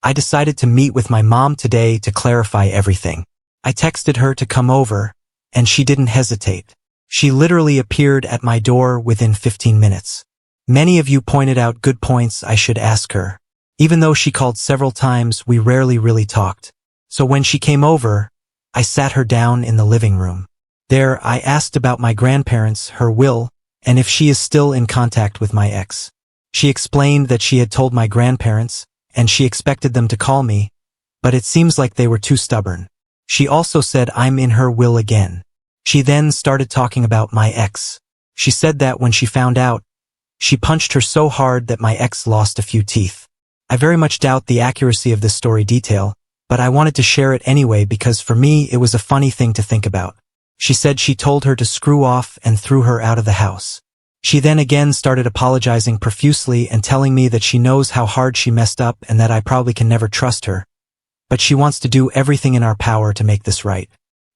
I decided to meet with my mom today to clarify everything. I texted her to come over, and she didn't hesitate. She literally appeared at my door within 15 minutes. Many of you pointed out good points I should ask her. Even though she called several times, we rarely really talked. So when she came over, I sat her down in the living room. There, I asked about my grandparents, her will, and if she is still in contact with my ex. She explained that she had told my grandparents, and she expected them to call me, but it seems like they were too stubborn. She also said I'm in her will again. She then started talking about my ex. She said that when she found out, she punched her so hard that my ex lost a few teeth. I very much doubt the accuracy of this story detail, but I wanted to share it anyway because for me it was a funny thing to think about. She said she told her to screw off and threw her out of the house. She then again started apologizing profusely and telling me that she knows how hard she messed up and that I probably can never trust her, but she wants to do everything in our power to make this right.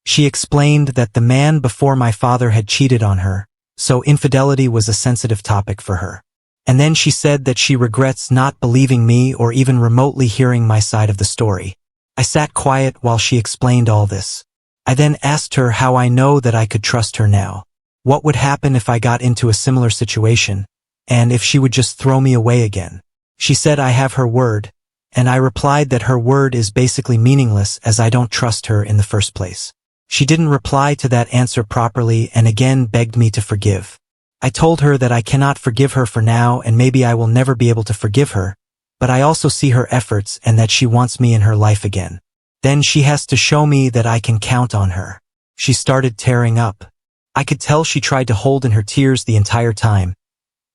She explained that the man before my father had cheated on her, so infidelity was a sensitive topic for her. And then she said that she regrets not believing me or even remotely hearing my side of the story. I sat quiet while she explained all this. I then asked her how I know that I could trust her now. What would happen if I got into a similar situation, and if she would just throw me away again? She said I have her word, and I replied that her word is basically meaningless as I don't trust her in the first place. She didn't reply to that answer properly and again begged me to forgive. I told her that I cannot forgive her for now and maybe I will never be able to forgive her, but I also see her efforts and that she wants me in her life again. Then she has to show me that I can count on her. She started tearing up. I could tell she tried to hold in her tears the entire time,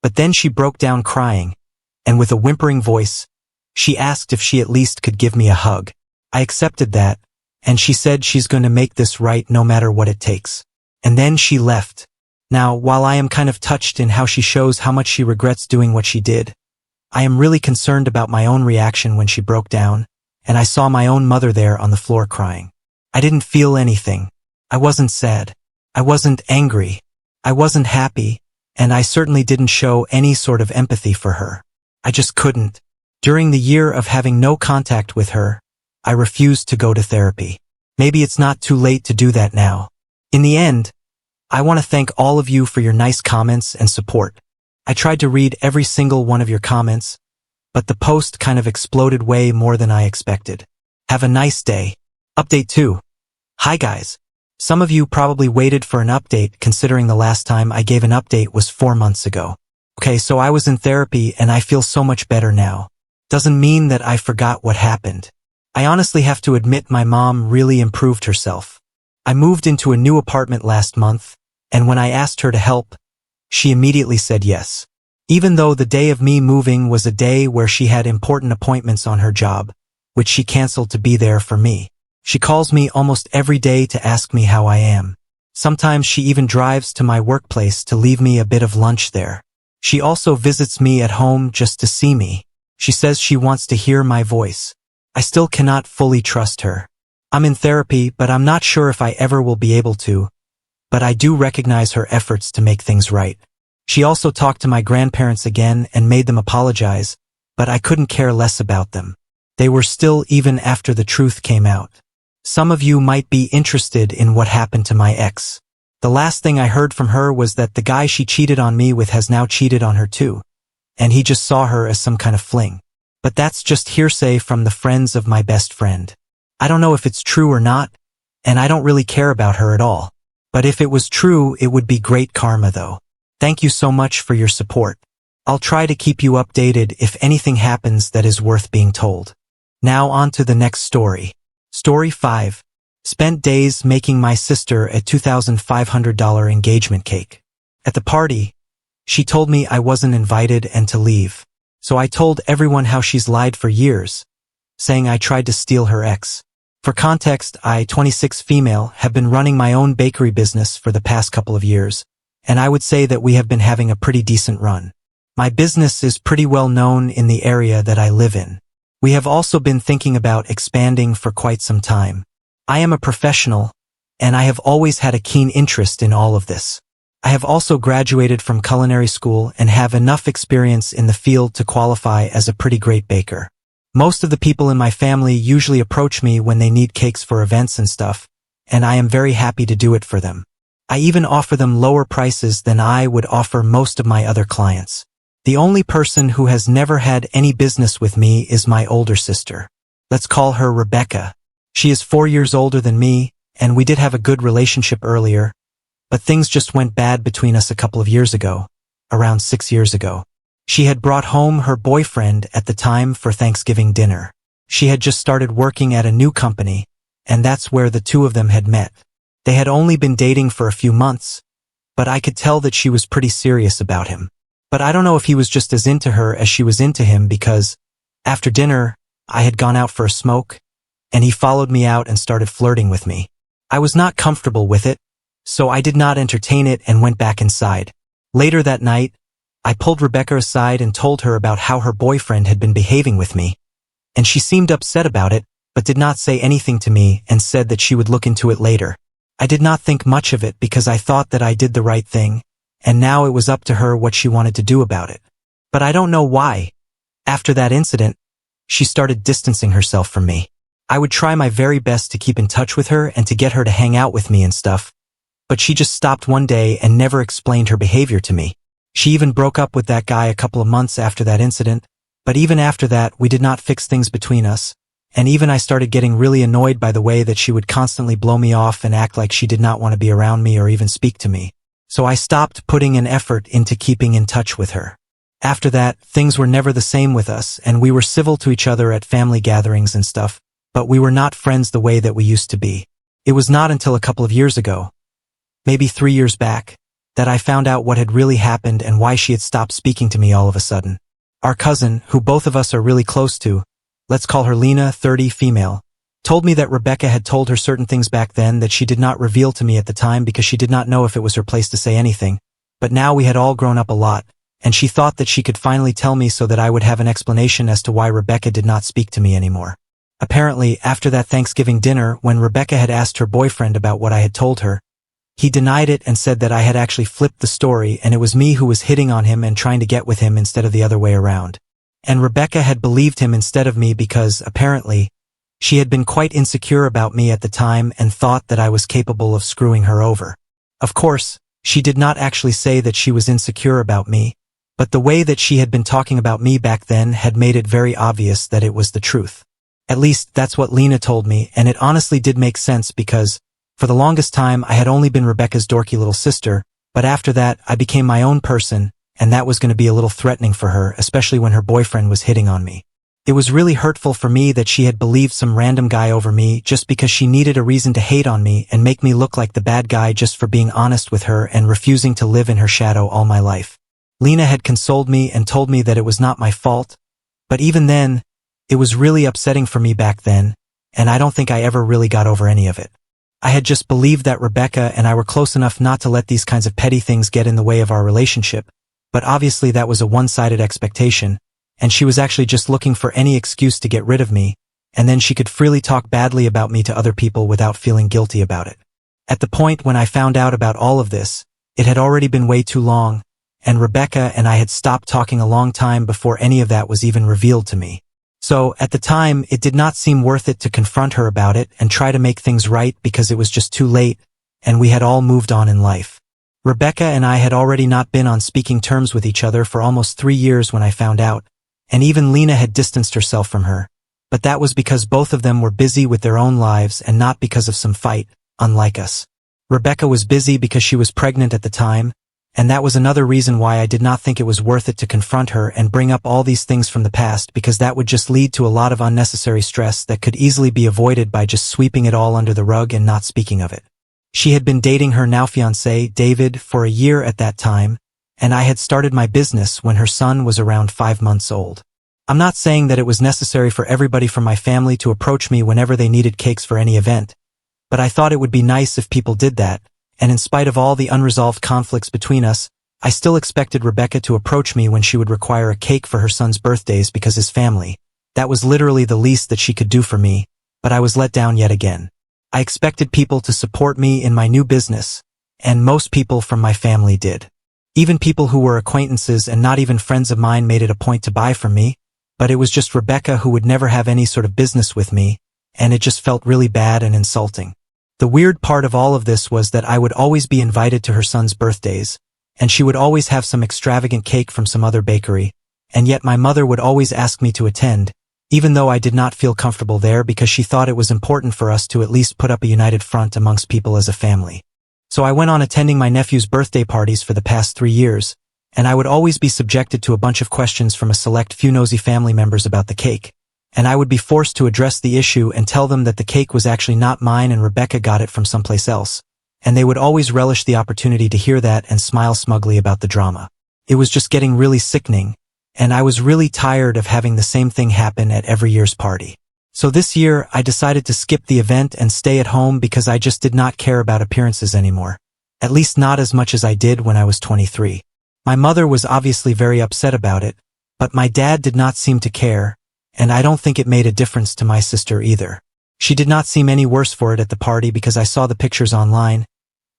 but then she broke down crying, and with a whimpering voice, she asked if she at least could give me a hug. I accepted that, and she said she's going to make this right no matter what it takes. And then she left. Now, while I am kind of touched in how she shows how much she regrets doing what she did, I am really concerned about my own reaction when she broke down, and I saw my own mother there on the floor crying. I didn't feel anything. I wasn't sad. I wasn't angry. I wasn't happy, and I certainly didn't show any sort of empathy for her. I just couldn't. During the year of having no contact with her, I refused to go to therapy. Maybe it's not too late to do that now. In the end, I want to thank all of you for your nice comments and support. I tried to read every single one of your comments, but the post kind of exploded way more than I expected. Have a nice day. Update 2. Hi guys. Some of you probably waited for an update considering the last time I gave an update was 4 months ago. Okay, so I was in therapy and I feel so much better now. Doesn't mean that I forgot what happened. I honestly have to admit my mom really improved herself. I moved into a new apartment last month, and when I asked her to help, she immediately said yes. Even though the day of me moving was a day where she had important appointments on her job, which she canceled to be there for me. She calls me almost every day to ask me how I am. Sometimes she even drives to my workplace to leave me a bit of lunch there. She also visits me at home just to see me. She says she wants to hear my voice. I still cannot fully trust her. I'm in therapy, but I'm not sure if I ever will be able to, but I do recognize her efforts to make things right. She also talked to my grandparents again and made them apologize, but I couldn't care less about them. They were still even after the truth came out. Some of you might be interested in what happened to my ex. The last thing I heard from her was that the guy she cheated on me with has now cheated on her too, and he just saw her as some kind of fling. But that's just hearsay from the friends of my best friend. I don't know if it's true or not, and I don't really care about her at all. But if it was true, it would be great karma though. Thank you so much for your support. I'll try to keep you updated if anything happens that is worth being told. Now on to the next story. Story 5. Spent days making my sister a $2,500 engagement cake. At the party, she told me I wasn't invited and to leave. So I told everyone how she's lied for years, saying I tried to steal her ex. For context, I, 26 female, have been running my own bakery business for the past couple of years, and I would say that we have been having a pretty decent run. My business is pretty well known in the area that I live in. We have also been thinking about expanding for quite some time. I am a professional, and I have always had a keen interest in all of this. I have also graduated from culinary school and have enough experience in the field to qualify as a pretty great baker. Most of the people in my family usually approach me when they need cakes for events and stuff, and I am very happy to do it for them. I even offer them lower prices than I would offer most of my other clients. The only person who has never had any business with me is my older sister. Let's call her Rebecca. She is 4 years older than me, and we did have a good relationship earlier, but things just went bad between us a couple of years ago, around 6 years ago. She had brought home her boyfriend at the time for Thanksgiving dinner. She had just started working at a new company, and that's where the two of them had met. They had only been dating for a few months, but I could tell that she was pretty serious about him. But I don't know if he was just as into her as she was into him because, after dinner, I had gone out for a smoke, and he followed me out and started flirting with me. I was not comfortable with it, so I did not entertain it and went back inside. Later that night, I pulled Rebecca aside and told her about how her boyfriend had been behaving with me, and she seemed upset about it, but did not say anything to me and said that she would look into it later. I did not think much of it because I thought that I did the right thing, and now it was up to her what she wanted to do about it. But I don't know why. After that incident, she started distancing herself from me. I would try my very best to keep in touch with her and to get her to hang out with me and stuff, but she just stopped one day and never explained her behavior to me. She even broke up with that guy a couple of months after that incident, but even after that we did not fix things between us, and even I started getting really annoyed by the way that she would constantly blow me off and act like she did not want to be around me or even speak to me. So I stopped putting an effort into keeping in touch with her. After that, things were never the same with us, and we were civil to each other at family gatherings and stuff, but we were not friends the way that we used to be. It was not until a couple of years ago, maybe 3 years back, that I found out what had really happened and why she had stopped speaking to me all of a sudden. Our cousin, who both of us are really close to, let's call her Lena, 30, female, told me that Rebecca had told her certain things back then that she did not reveal to me at the time because she did not know if it was her place to say anything, but now we had all grown up a lot, and she thought that she could finally tell me so that I would have an explanation as to why Rebecca did not speak to me anymore. Apparently, after that Thanksgiving dinner, when Rebecca had asked her boyfriend about what I had told her, he denied it and said that I had actually flipped the story and it was me who was hitting on him and trying to get with him instead of the other way around. And Rebecca had believed him instead of me because, apparently, she had been quite insecure about me at the time and thought that I was capable of screwing her over. Of course, she did not actually say that she was insecure about me, but the way that she had been talking about me back then had made it very obvious that it was the truth. At least that's what Lena told me, and it honestly did make sense because, for the longest time I had only been Rebecca's dorky little sister, but after that I became my own person, and that was going to be a little threatening for her, especially when her boyfriend was hitting on me. It was really hurtful for me that she had believed some random guy over me just because she needed a reason to hate on me and make me look like the bad guy just for being honest with her and refusing to live in her shadow all my life. Lena had consoled me and told me that it was not my fault, but even then, it was really upsetting for me back then, and I don't think I ever really got over any of it. I had just believed that Rebecca and I were close enough not to let these kinds of petty things get in the way of our relationship, but obviously that was a one-sided expectation, and she was actually just looking for any excuse to get rid of me, and then she could freely talk badly about me to other people without feeling guilty about it. At the point when I found out about all of this, it had already been way too long, and Rebecca and I had stopped talking a long time before any of that was even revealed to me. So, at the time, it did not seem worth it to confront her about it and try to make things right because it was just too late, and we had all moved on in life. Rebecca and I had already not been on speaking terms with each other for almost 3 years when I found out, and even Lena had distanced herself from her, but that was because both of them were busy with their own lives and not because of some fight, unlike us. Rebecca was busy because she was pregnant at the time, and that was another reason why I did not think it was worth it to confront her and bring up all these things from the past because that would just lead to a lot of unnecessary stress that could easily be avoided by just sweeping it all under the rug and not speaking of it. She had been dating her now fiancé, David, for a year at that time, and I had started my business when her son was around 5 months old. I'm not saying that it was necessary for everybody from my family to approach me whenever they needed cakes for any event, but I thought it would be nice if people did that, and in spite of all the unresolved conflicts between us, I still expected Rebecca to approach me when she would require a cake for her son's birthdays because his family. That was literally the least that she could do for me, but I was let down yet again. I expected people to support me in my new business, and most people from my family did. Even people who were acquaintances and not even friends of mine made it a point to buy from me, but it was just Rebecca who would never have any sort of business with me, and it just felt really bad and insulting. The weird part of all of this was that I would always be invited to her son's birthdays, and she would always have some extravagant cake from some other bakery, and yet my mother would always ask me to attend, even though I did not feel comfortable there because she thought it was important for us to at least put up a united front amongst people as a family. So I went on attending my nephew's birthday parties for the past 3 years, and I would always be subjected to a bunch of questions from a select few nosy family members about the cake. And I would be forced to address the issue and tell them that the cake was actually not mine and Rebecca got it from someplace else. and they would always relish the opportunity to hear that and smile smugly about the drama. It was just getting really sickening, and I was really tired of having the same thing happen at every year's party. So this year, I decided to skip the event and stay at home because I just did not care about appearances anymore. At least not as much as I did when I was 23. My mother was obviously very upset about it, but my dad did not seem to care, and I don't think it made a difference to my sister either. She did not seem any worse for it at the party because I saw the pictures online,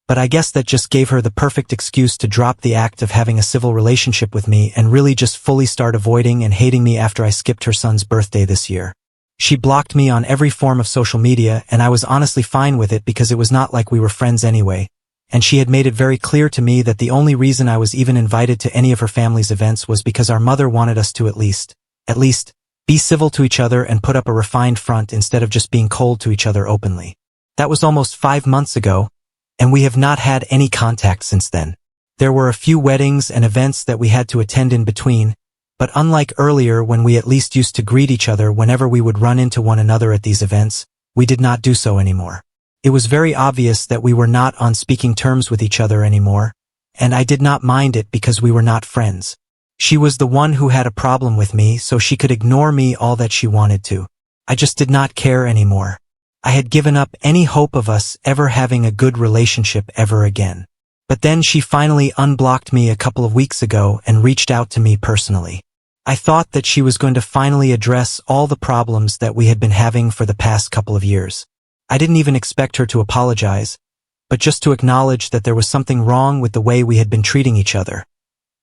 but I guess that just gave her the perfect excuse to drop the act of having a civil relationship with me and really just fully start avoiding and hating me after I skipped her son's birthday this year. She blocked me on every form of social media, and I was honestly fine with it because it was not like we were friends anyway, and she had made it very clear to me that the only reason I was even invited to any of her family's events was because our mother wanted us to at least, be civil to each other and put up a refined front instead of just being cold to each other openly. That was almost 5 months ago, and we have not had any contact since then. There were a few weddings and events that we had to attend in between, but unlike earlier when we at least used to greet each other whenever we would run into one another at these events, we did not do so anymore. It was very obvious that we were not on speaking terms with each other anymore, and I did not mind it because we were not friends. She was the one who had a problem with me, so she could ignore me all that she wanted to. I just did not care anymore. I had given up any hope of us ever having a good relationship ever again. But then she finally unblocked me a couple of weeks ago and reached out to me personally. I thought that she was going to finally address all the problems that we had been having for the past couple of years. I didn't even expect her to apologize, but just to acknowledge that there was something wrong with the way we had been treating each other.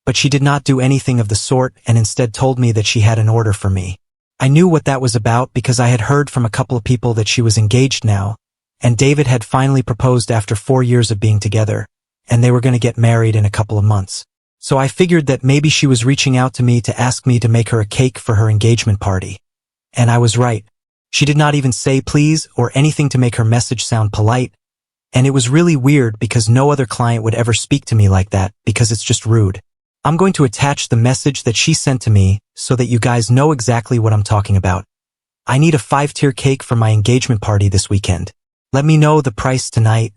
But she did not do anything of the sort and instead told me that she had an order for me. I knew what that was about because I had heard from a couple of people that she was engaged now, and David had finally proposed after 4 years of being together, and they were going to get married in a couple of months. So I figured that maybe she was reaching out to me to ask me to make her a cake for her engagement party. And I was right. She did not even say please or anything to make her message sound polite, and it was really weird because no other client would ever speak to me like that because it's just rude. I'm going to attach the message that she sent to me so that you guys know exactly what I'm talking about. I need a 5-tier cake for my engagement party this weekend. Let me know the price tonight.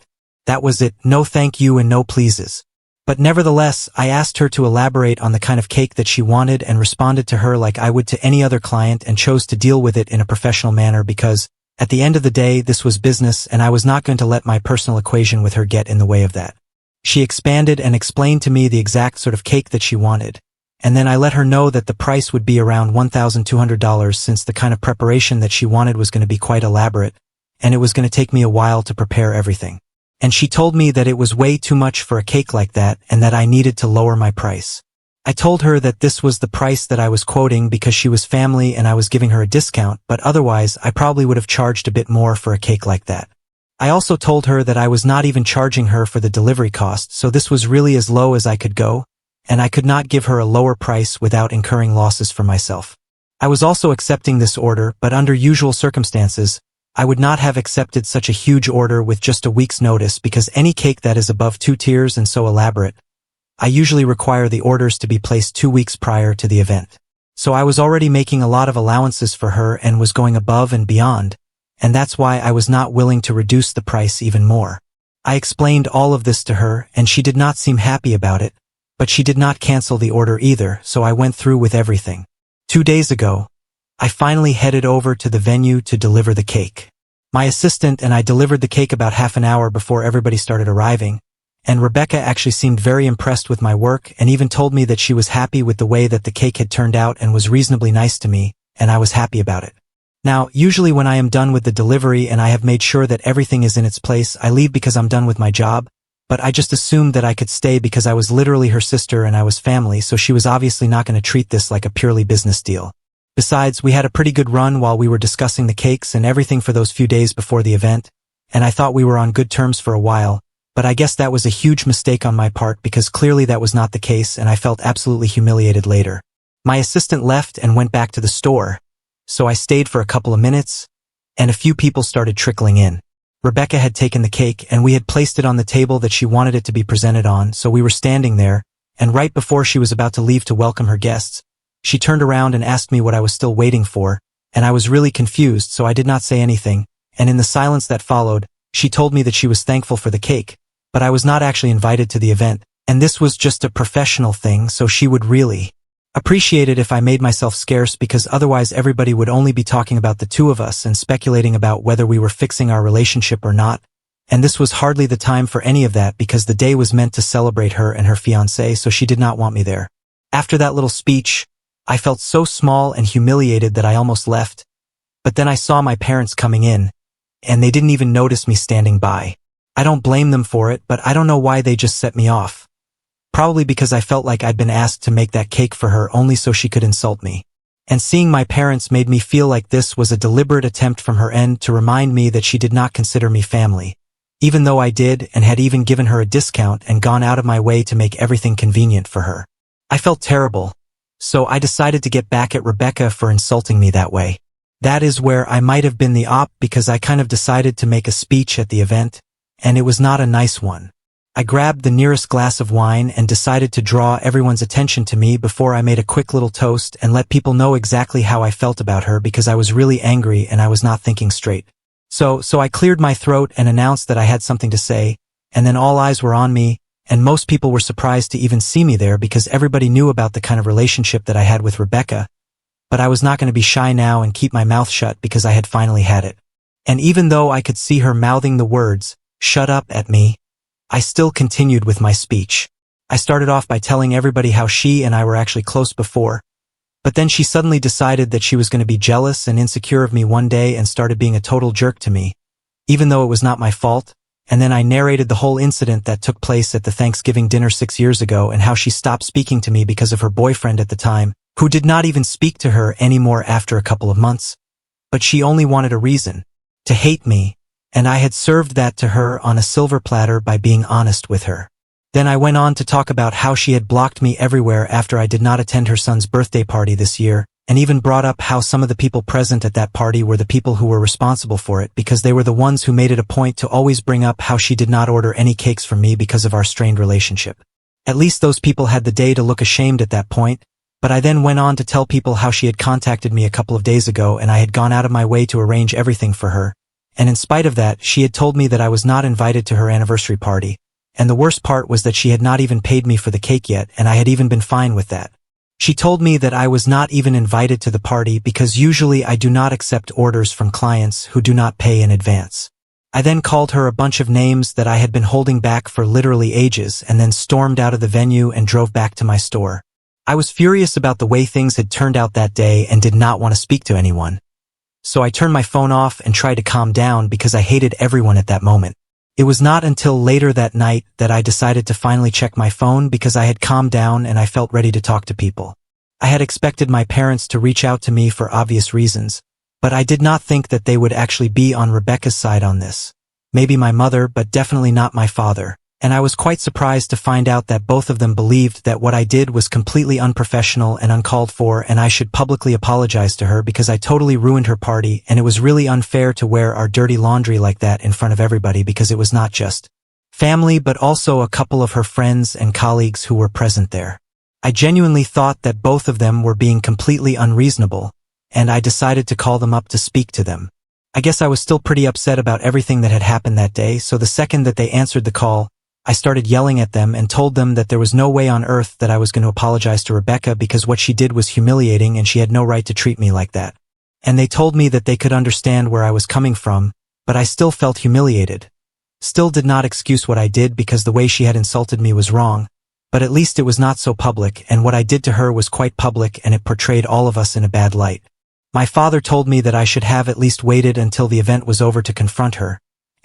That was it, no thank you and no pleases. But nevertheless, I asked her to elaborate on the kind of cake that she wanted and responded to her like I would to any other client and chose to deal with it in a professional manner because, at the end of the day, this was business and I was not going to let my personal equation with her get in the way of that. She expanded and explained to me the exact sort of cake that she wanted, and then I let her know that the price would be around $1,200 since the kind of preparation that she wanted was going to be quite elaborate, and it was going to take me a while to prepare everything. And she told me that it was way too much for a cake like that and that I needed to lower my price. I told her that this was the price that I was quoting because she was family and I was giving her a discount, but otherwise I probably would have charged a bit more for a cake like that. I also told her that I was not even charging her for the delivery cost, so this was really as low as I could go, and I could not give her a lower price without incurring losses for myself. I was also accepting this order, but under usual circumstances, I would not have accepted such a huge order with just a week's notice because any cake that is above 2 tiers and so elaborate, I usually require the orders to be placed 2 weeks prior to the event. So I was already making a lot of allowances for her and was going above and beyond, and that's why I was not willing to reduce the price even more. I explained all of this to her, and she did not seem happy about it, but she did not cancel the order either, so I went through with everything. 2 days ago, I finally headed over to the venue to deliver the cake. My assistant and I delivered the cake about half an hour before everybody started arriving, and Rebecca actually seemed very impressed with my work and even told me that she was happy with the way that the cake had turned out and was reasonably nice to me, and I was happy about it. Now, usually when I am done with the delivery and I have made sure that everything is in its place, I leave because I'm done with my job, but I just assumed that I could stay because I was literally her sister and I was family, so she was obviously not going to treat this like a purely business deal. Besides, we had a pretty good run while we were discussing the cakes and everything for those few days before the event, and I thought we were on good terms for a while, but I guess that was a huge mistake on my part because clearly that was not the case and I felt absolutely humiliated later. My assistant left and went back to the store, so I stayed for a couple of minutes, and a few people started trickling in. Rebecca had taken the cake and we had placed it on the table that she wanted it to be presented on, so we were standing there, and right before she was about to leave to welcome her guests, she turned around and asked me what I was still waiting for, and I was really confused, so I did not say anything, and in the silence that followed, she told me that she was thankful for the cake, but I was not actually invited to the event, and this was just a professional thing, so she would really appreciate it if I made myself scarce, because otherwise everybody would only be talking about the two of us and speculating about whether we were fixing our relationship or not, and this was hardly the time for any of that because the day was meant to celebrate her and her fiancé, so she did not want me there. After that little speech, I felt so small and humiliated that I almost left, but then I saw my parents coming in, and they didn't even notice me standing by. I don't blame them for it, but I don't know why they just set me off. Probably because I felt like I'd been asked to make that cake for her only so she could insult me. And seeing my parents made me feel like this was a deliberate attempt from her end to remind me that she did not consider me family, even though I did and had even given her a discount and gone out of my way to make everything convenient for her. I felt terrible, so I decided to get back at Rebecca for insulting me that way. That is where I might have been the op, because I kind of decided to make a speech at the event, and it was not a nice one. I grabbed the nearest glass of wine and decided to draw everyone's attention to me before I made a quick little toast and let people know exactly how I felt about her, because I was really angry and I was not thinking straight. So I cleared my throat and announced that I had something to say, and then all eyes were on me, and most people were surprised to even see me there because everybody knew about the kind of relationship that I had with Rebecca, but I was not going to be shy now and keep my mouth shut because I had finally had it. And even though I could see her mouthing the words, "Shut up," at me, I still continued with my speech. I started off by telling everybody how she and I were actually close before, but then she suddenly decided that she was going to be jealous and insecure of me one day and started being a total jerk to me, even though it was not my fault. And then I narrated the whole incident that took place at the Thanksgiving dinner 6 years ago and how she stopped speaking to me because of her boyfriend at the time, who did not even speak to her anymore after a couple of months. But she only wanted a reason to hate me, and I had served that to her on a silver platter by being honest with her. Then I went on to talk about how she had blocked me everywhere after I did not attend her son's birthday party this year, and even brought up how some of the people present at that party were the people who were responsible for it because they were the ones who made it a point to always bring up how she did not order any cakes from me because of our strained relationship. At least those people had the day to look ashamed at that point, but I then went on to tell people how she had contacted me a couple of days ago and I had gone out of my way to arrange everything for her, and in spite of that, she had told me that I was not invited to her anniversary party. And the worst part was that she had not even paid me for the cake yet, and I had even been fine with that. She told me that I was not even invited to the party because usually I do not accept orders from clients who do not pay in advance. I then called her a bunch of names that I had been holding back for literally ages and then stormed out of the venue and drove back to my store. I was furious about the way things had turned out that day and did not want to speak to anyone. So I turned my phone off and tried to calm down because I hated everyone at that moment. It was not until later that night that I decided to finally check my phone because I had calmed down and I felt ready to talk to people. I had expected my parents to reach out to me for obvious reasons, but I did not think that they would actually be on Rebecca's side on this. Maybe my mother, but definitely not my father, and I was quite surprised to find out that both of them believed that what I did was completely unprofessional and uncalled for and I should publicly apologize to her because I totally ruined her party and it was really unfair to wear our dirty laundry like that in front of everybody because it was not just family but also a couple of her friends and colleagues who were present there. I genuinely thought that both of them were being completely unreasonable, and I decided to call them up to speak to them. I guess I was still pretty upset about everything that had happened that day, so the second that they answered the call, I started yelling at them and told them that there was no way on earth that I was going to apologize to Rebecca because what she did was humiliating and she had no right to treat me like that. And they told me that they could understand where I was coming from, but I still felt humiliated. Still did not excuse what I did because the way she had insulted me was wrong, but at least it was not so public, and what I did to her was quite public and it portrayed all of us in a bad light. My father told me that I should have at least waited until the event was over to confront her.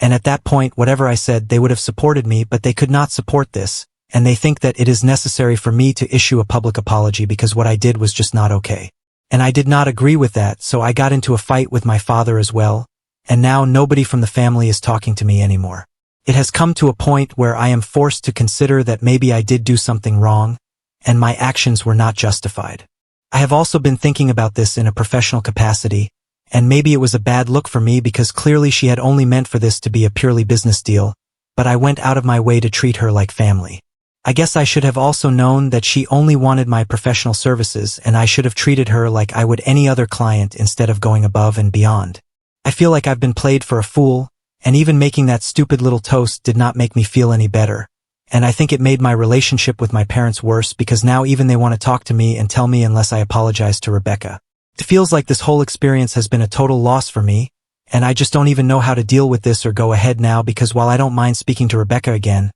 And at that point, whatever I said, they would have supported me, but they could not support this, and they think that it is necessary for me to issue a public apology because what I did was just not okay. And I did not agree with that, so I got into a fight with my father as well, and now nobody from the family is talking to me anymore. It has come to a point where I am forced to consider that maybe I did do something wrong, and my actions were not justified. I have also been thinking about this in a professional capacity, and maybe it was a bad look for me because clearly she had only meant for this to be a purely business deal, but I went out of my way to treat her like family. I guess I should have also known that she only wanted my professional services and I should have treated her like I would any other client instead of going above and beyond. I feel like I've been played for a fool, and even making that stupid little toast did not make me feel any better. And I think it made my relationship with my parents worse because now even they want to talk to me and tell me unless I apologize to Rebecca. It feels like this whole experience has been a total loss for me, and I just don't even know how to deal with this or go ahead now because while I don't mind speaking to Rebecca again,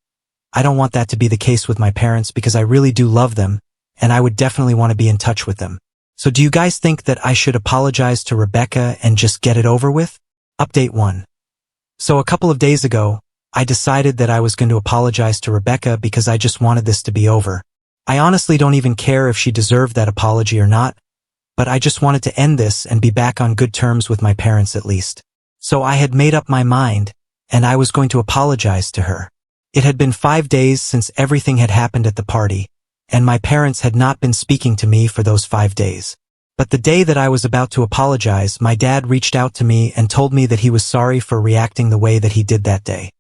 I don't want that to be the case with my parents because I really do love them, and I would definitely want to be in touch with them. So do you guys think that I should apologize to Rebecca and just get it over with? Update 1. So a couple of days ago, I decided that I was going to apologize to Rebecca because I just wanted this to be over. I honestly don't even care if she deserved that apology or not, but I just wanted to end this and be back on good terms with my parents at least. So I had made up my mind, and I was going to apologize to her. It had been 5 days since everything had happened at the party, and my parents had not been speaking to me for those 5 days. But the day that I was about to apologize, my dad reached out to me and told me that he was sorry for reacting the way that he did that day.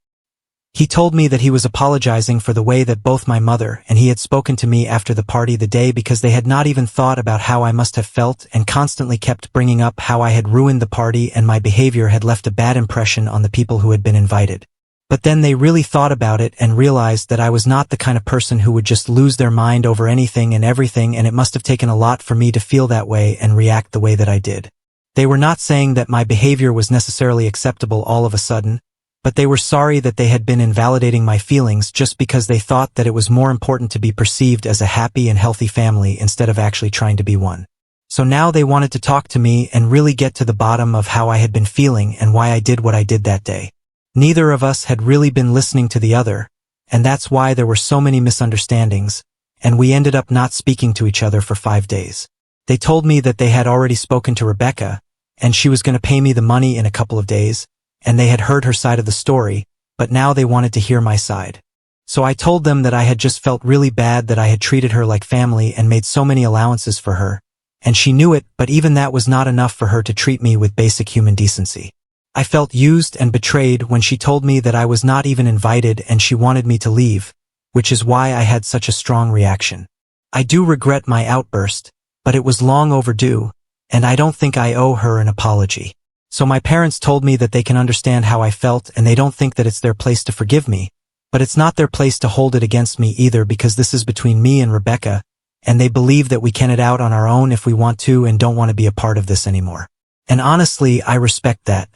He told me that he was apologizing for the way that both my mother and he had spoken to me after the party the day because they had not even thought about how I must have felt and constantly kept bringing up how I had ruined the party and my behavior had left a bad impression on the people who had been invited. But then they really thought about it and realized that I was not the kind of person who would just lose their mind over anything and everything, and it must have taken a lot for me to feel that way and react the way that I did. They were not saying that my behavior was necessarily acceptable all of a sudden, but they were sorry that they had been invalidating my feelings just because they thought that it was more important to be perceived as a happy and healthy family instead of actually trying to be one. So now they wanted to talk to me and really get to the bottom of how I had been feeling and why I did what I did that day. Neither of us had really been listening to the other, and that's why there were so many misunderstandings, and we ended up not speaking to each other for 5 days. They told me that they had already spoken to Rebecca, and she was going to pay me the money in a couple of days, and they had heard her side of the story, but now they wanted to hear my side. So I told them that I had just felt really bad that I had treated her like family and made so many allowances for her, and she knew it, but even that was not enough for her to treat me with basic human decency. I felt used and betrayed when she told me that I was not even invited and she wanted me to leave, which is why I had such a strong reaction. I do regret my outburst, but it was long overdue, and I don't think I owe her an apology. So my parents told me that they can understand how I felt and they don't think that it's their place to forgive me, but it's not their place to hold it against me either because this is between me and Rebecca, and they believe that we can it out on our own if we want to and don't want to be a part of this anymore. And honestly, I respect that.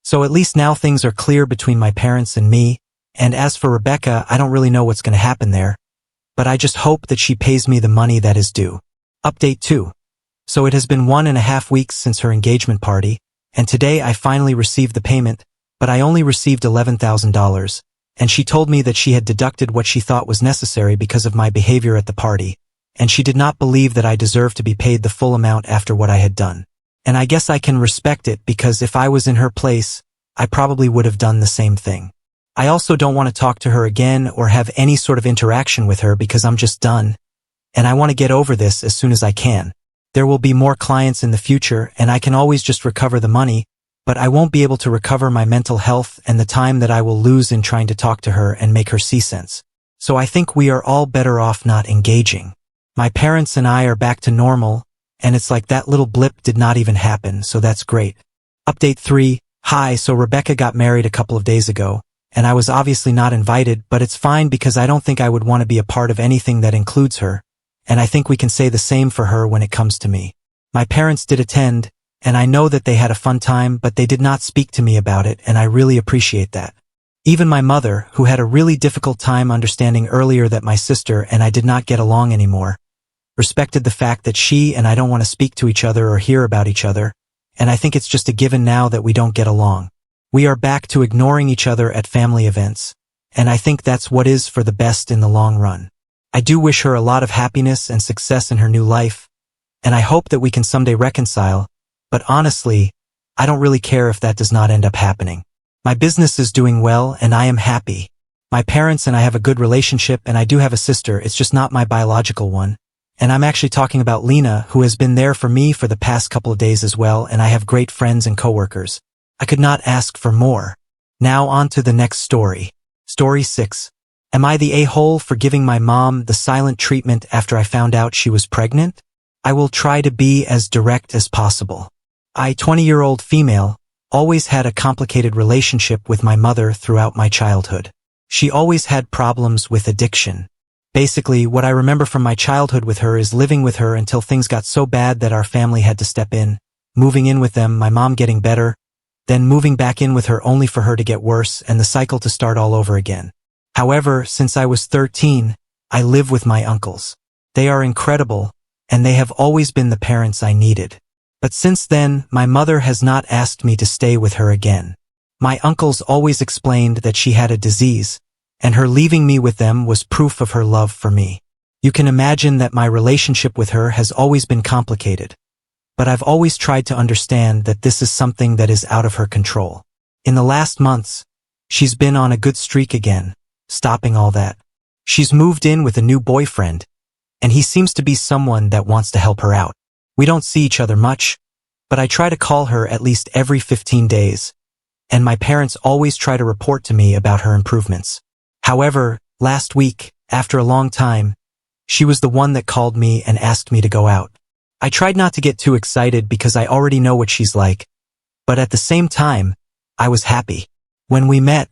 So at least now things are clear between my parents and me, and as for Rebecca, I don't really know what's going to happen there, but I just hope that she pays me the money that is due. Update 2. So it has been 1.5 weeks since her engagement party, and today I finally received the payment, but I only received $11,000, and she told me that she had deducted what she thought was necessary because of my behavior at the party, and she did not believe that I deserved to be paid the full amount after what I had done. And I guess I can respect it because if I was in her place, I probably would have done the same thing. I also don't want to talk to her again or have any sort of interaction with her because I'm just done, and I want to get over this as soon as I can. There will be more clients in the future and I can always just recover the money, but I won't be able to recover my mental health and the time that I will lose in trying to talk to her and make her see sense. So I think we are all better off not engaging. My parents and I are back to normal, and it's like that little blip did not even happen, so that's great. Update 3. Hi, so Rebecca got married a couple of days ago, and I was obviously not invited, but it's fine because I don't think I would want to be a part of anything that includes her, and I think we can say the same for her when it comes to me. My parents did attend, and I know that they had a fun time, but they did not speak to me about it, and I really appreciate that. Even my mother, who had a really difficult time understanding earlier that my sister and I did not get along anymore, respected the fact that she and I don't want to speak to each other or hear about each other, and I think it's just a given now that we don't get along. We are back to ignoring each other at family events, and I think that's what is for the best in the long run. I do wish her a lot of happiness and success in her new life, and I hope that we can someday reconcile, but honestly, I don't really care if that does not end up happening. My business is doing well and I am happy. My parents and I have a good relationship and I do have a sister, it's just not my biological one. And I'm actually talking about Lena, who has been there for me for the past couple of days as well, and I have great friends and coworkers. I could not ask for more. Now on to the next story. Story 6. Am I the a-hole for giving my mom the silent treatment after I found out she was pregnant? I will try to be as direct as possible. I, 20-year-old female, always had a complicated relationship with my mother throughout my childhood. She always had problems with addiction. Basically, what I remember from my childhood with her is living with her until things got so bad that our family had to step in, moving in with them, my mom getting better, then moving back in with her only for her to get worse and the cycle to start all over again. However, since I was 13, I live with my uncles. They are incredible, and they have always been the parents I needed. But since then, my mother has not asked me to stay with her again. My uncles always explained that she had a disease, and her leaving me with them was proof of her love for me. You can imagine that my relationship with her has always been complicated. But I've always tried to understand that this is something that is out of her control. In the last months, she's been on a good streak again, stopping all that. She's moved in with a new boyfriend, and he seems to be someone that wants to help her out. We don't see each other much, but I try to call her at least every 15 days, and my parents always try to report to me about her improvements. However, last week, after a long time, she was the one that called me and asked me to go out. I tried not to get too excited because I already know what she's like, but at the same time, I was happy. When we met,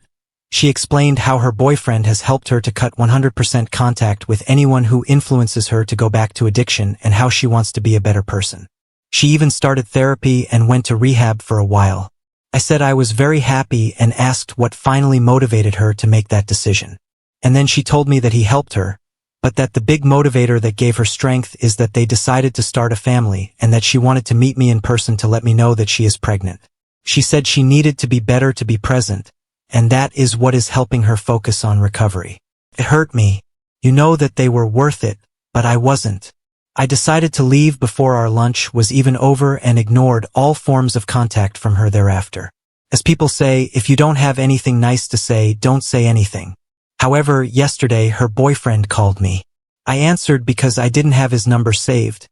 she explained how her boyfriend has helped her to cut 100% contact with anyone who influences her to go back to addiction and how she wants to be a better person. She even started therapy and went to rehab for a while. I said I was very happy and asked what finally motivated her to make that decision. And then she told me that he helped her, but that the big motivator that gave her strength is that they decided to start a family and that she wanted to meet me in person to let me know that she is pregnant. She said she needed to be better to be present, and that is what is helping her focus on recovery. It hurt me. You know that they were worth it, but I wasn't. I decided to leave before our lunch was even over and ignored all forms of contact from her thereafter. As people say, if you don't have anything nice to say, don't say anything. However, yesterday her boyfriend called me. I answered because I didn't have his number saved,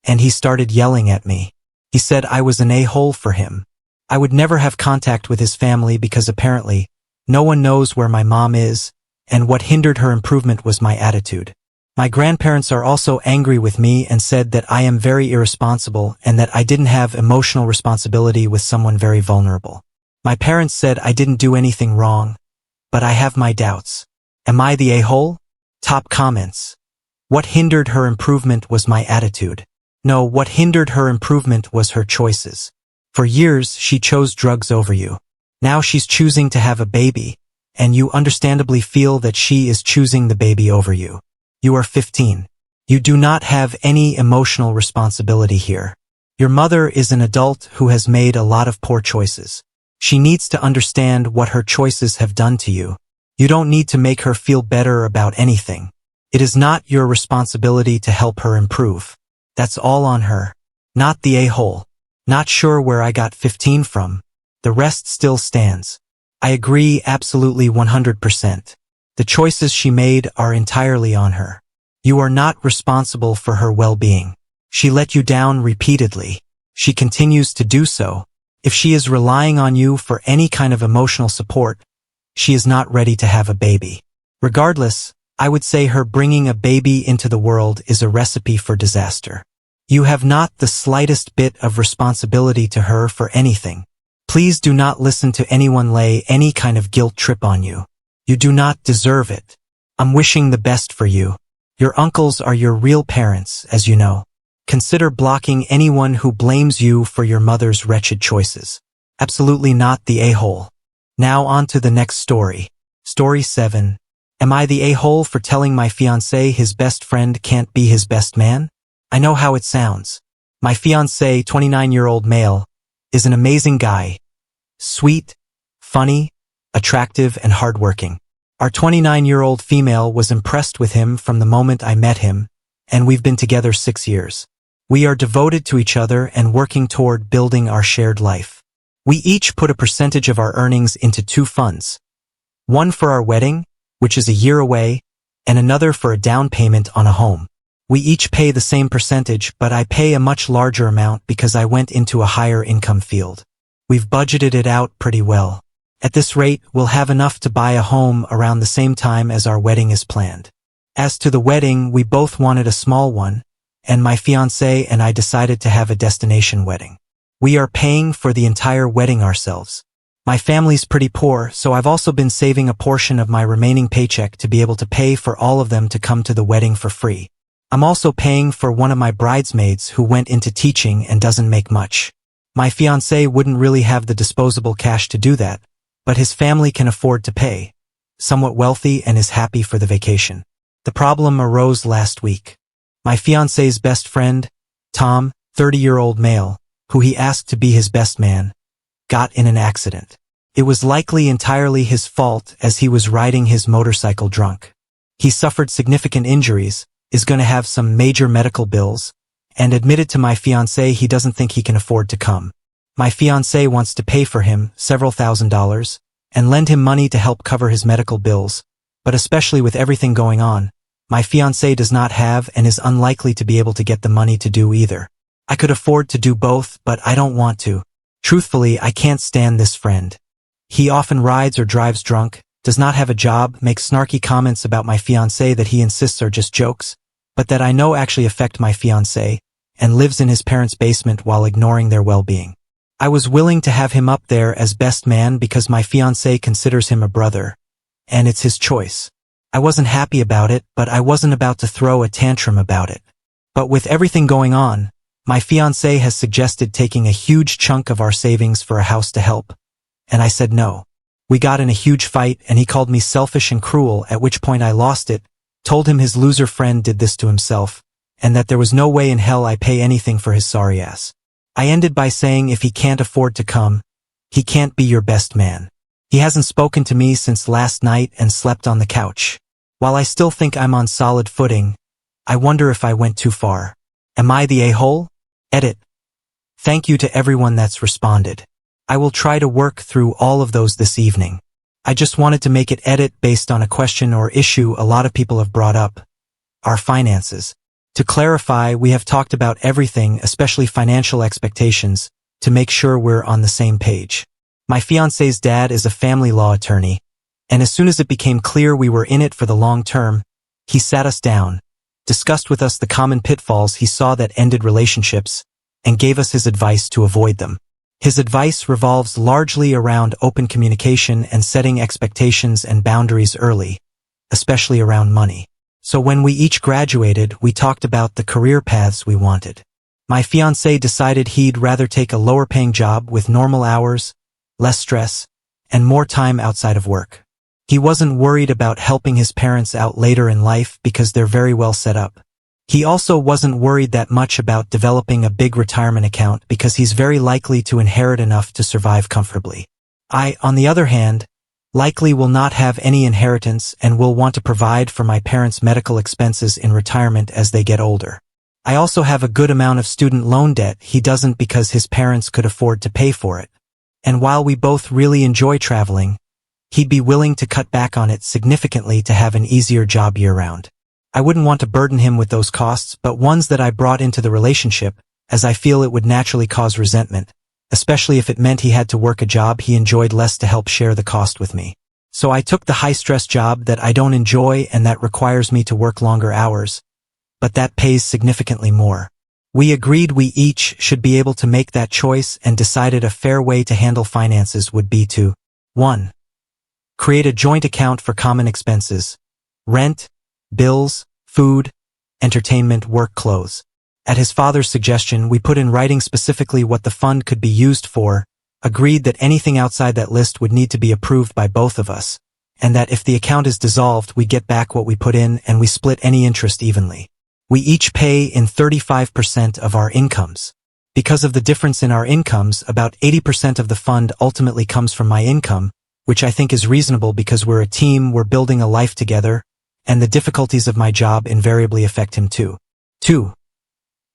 and he started yelling at me. He said I was an a-hole for him. I would never have contact with his family because apparently, no one knows where my mom is, and what hindered her improvement was my attitude. My grandparents are also angry with me and said that I am very irresponsible and that I didn't have emotional responsibility with someone very vulnerable. My parents said I didn't do anything wrong, but I have my doubts. Am I the a-hole? Top comments. What hindered her improvement was my attitude. No, what hindered her improvement was her choices. For years, she chose drugs over you. Now she's choosing to have a baby, and you understandably feel that she is choosing the baby over you. You are 15. You do not have any emotional responsibility here. Your mother is an adult who has made a lot of poor choices. She needs to understand what her choices have done to you. You don't need to make her feel better about anything. It is not your responsibility to help her improve. That's all on her. Not the a-hole. Not sure where I got 15 from. The rest still stands. I agree absolutely 100%. The choices she made are entirely on her. You are not responsible for her well-being. She let you down repeatedly. She continues to do so. If she is relying on you for any kind of emotional support, she is not ready to have a baby. Regardless, I would say her bringing a baby into the world is a recipe for disaster. You have not the slightest bit of responsibility to her for anything. Please do not listen to anyone lay any kind of guilt trip on you. You do not deserve it. I'm wishing the best for you. Your uncles are your real parents, as you know. Consider blocking anyone who blames you for your mother's wretched choices. Absolutely not the a-hole. Now on to the next story. Story 7. Am I the a-hole for telling my fiancé his best friend can't be his best man? I know how it sounds. My fiancé, 29-year-old male, is an amazing guy. Sweet, funny, attractive, and hardworking. Our 29-year-old female was impressed with him from the moment I met him, and we've been together 6 years. We are devoted to each other and working toward building our shared life. We each put a percentage of our earnings into 2 funds. One for our wedding, which is a year away, and another for a down payment on a home. We each pay the same percentage, but I pay a much larger amount because I went into a higher income field. We've budgeted it out pretty well. At this rate, we'll have enough to buy a home around the same time as our wedding is planned. As to the wedding, we both wanted a small one, and my fiancé and I decided to have a destination wedding. We are paying for the entire wedding ourselves. My family's pretty poor, so I've also been saving a portion of my remaining paycheck to be able to pay for all of them to come to the wedding for free. I'm also paying for one of my bridesmaids who went into teaching and doesn't make much. My fiancé wouldn't really have the disposable cash to do that, but his family can afford to pay. Somewhat wealthy and is happy for the vacation. The problem arose last week. My fiancé's best friend, Tom, 30-year-old male, who he asked to be his best man, got in an accident. It was likely entirely his fault as he was riding his motorcycle drunk. He suffered significant injuries, is going to have some major medical bills, and admitted to my fiancé he doesn't think he can afford to come. My fiancé wants to pay for him several $1,000s and lend him money to help cover his medical bills, but especially with everything going on, my fiancé does not have and is unlikely to be able to get the money to do either. I could afford to do both, but I don't want to. Truthfully, I can't stand this friend. He often rides or drives drunk, does not have a job, makes snarky comments about my fiancé that he insists are just jokes, but that I know actually affect my fiancé, and lives in his parents' basement while ignoring their well-being. I was willing to have him up there as best man because my fiancé considers him a brother, and it's his choice. I wasn't happy about it, but I wasn't about to throw a tantrum about it. But with everything going on, my fiancé has suggested taking a huge chunk of our savings for a house to help, and I said no. We got in a huge fight and he called me selfish and cruel, at which point I lost it, told him his loser friend did this to himself, and that there was no way in hell I pay anything for his sorry ass. I ended by saying if he can't afford to come, he can't be your best man. He hasn't spoken to me since last night and slept on the couch. While I still think I'm on solid footing, I wonder if I went too far. Am I the a-hole? Edit. Thank you to everyone that's responded. I will try to work through all of those this evening. I just wanted to make it edit based on a question or issue a lot of people have brought up. Our finances. To clarify, we have talked about everything, especially financial expectations, to make sure we're on the same page. My fiancé's dad is a family law attorney, and as soon as it became clear we were in it for the long term, he sat us down, discussed with us the common pitfalls he saw that ended relationships, and gave us his advice to avoid them. His advice revolves largely around open communication and setting expectations and boundaries early, especially around money. So when we each graduated, we talked about the career paths we wanted. My fiancé decided he'd rather take a lower-paying job with normal hours, less stress, and more time outside of work. He wasn't worried about helping his parents out later in life because they're very well set up. He also wasn't worried that much about developing a big retirement account because he's very likely to inherit enough to survive comfortably. I, on the other hand, likely will not have any inheritance and will want to provide for my parents' medical expenses in retirement as they get older. I also have a good amount of student loan debt he doesn't because his parents could afford to pay for it. And while we both really enjoy traveling, he'd be willing to cut back on it significantly to have an easier job year-round. I wouldn't want to burden him with those costs, but ones that I brought into the relationship, as I feel it would naturally cause resentment, especially if it meant he had to work a job he enjoyed less to help share the cost with me. So I took the high-stress job that I don't enjoy and that requires me to work longer hours, but that pays significantly more. We agreed we each should be able to make that choice and decided a fair way to handle finances would be to 1. Create a joint account for common expenses, rent, bills, food, entertainment, work clothes. At his father's suggestion, we put in writing specifically what the fund could be used for, agreed that anything outside that list would need to be approved by both of us, and that if the account is dissolved, we get back what we put in and we split any interest evenly. We each pay in 35% of our incomes. Because of the difference in our incomes, about 80% of the fund ultimately comes from my income, which I think is reasonable because we're a team, we're building a life together, and the difficulties of my job invariably affect him too. 2.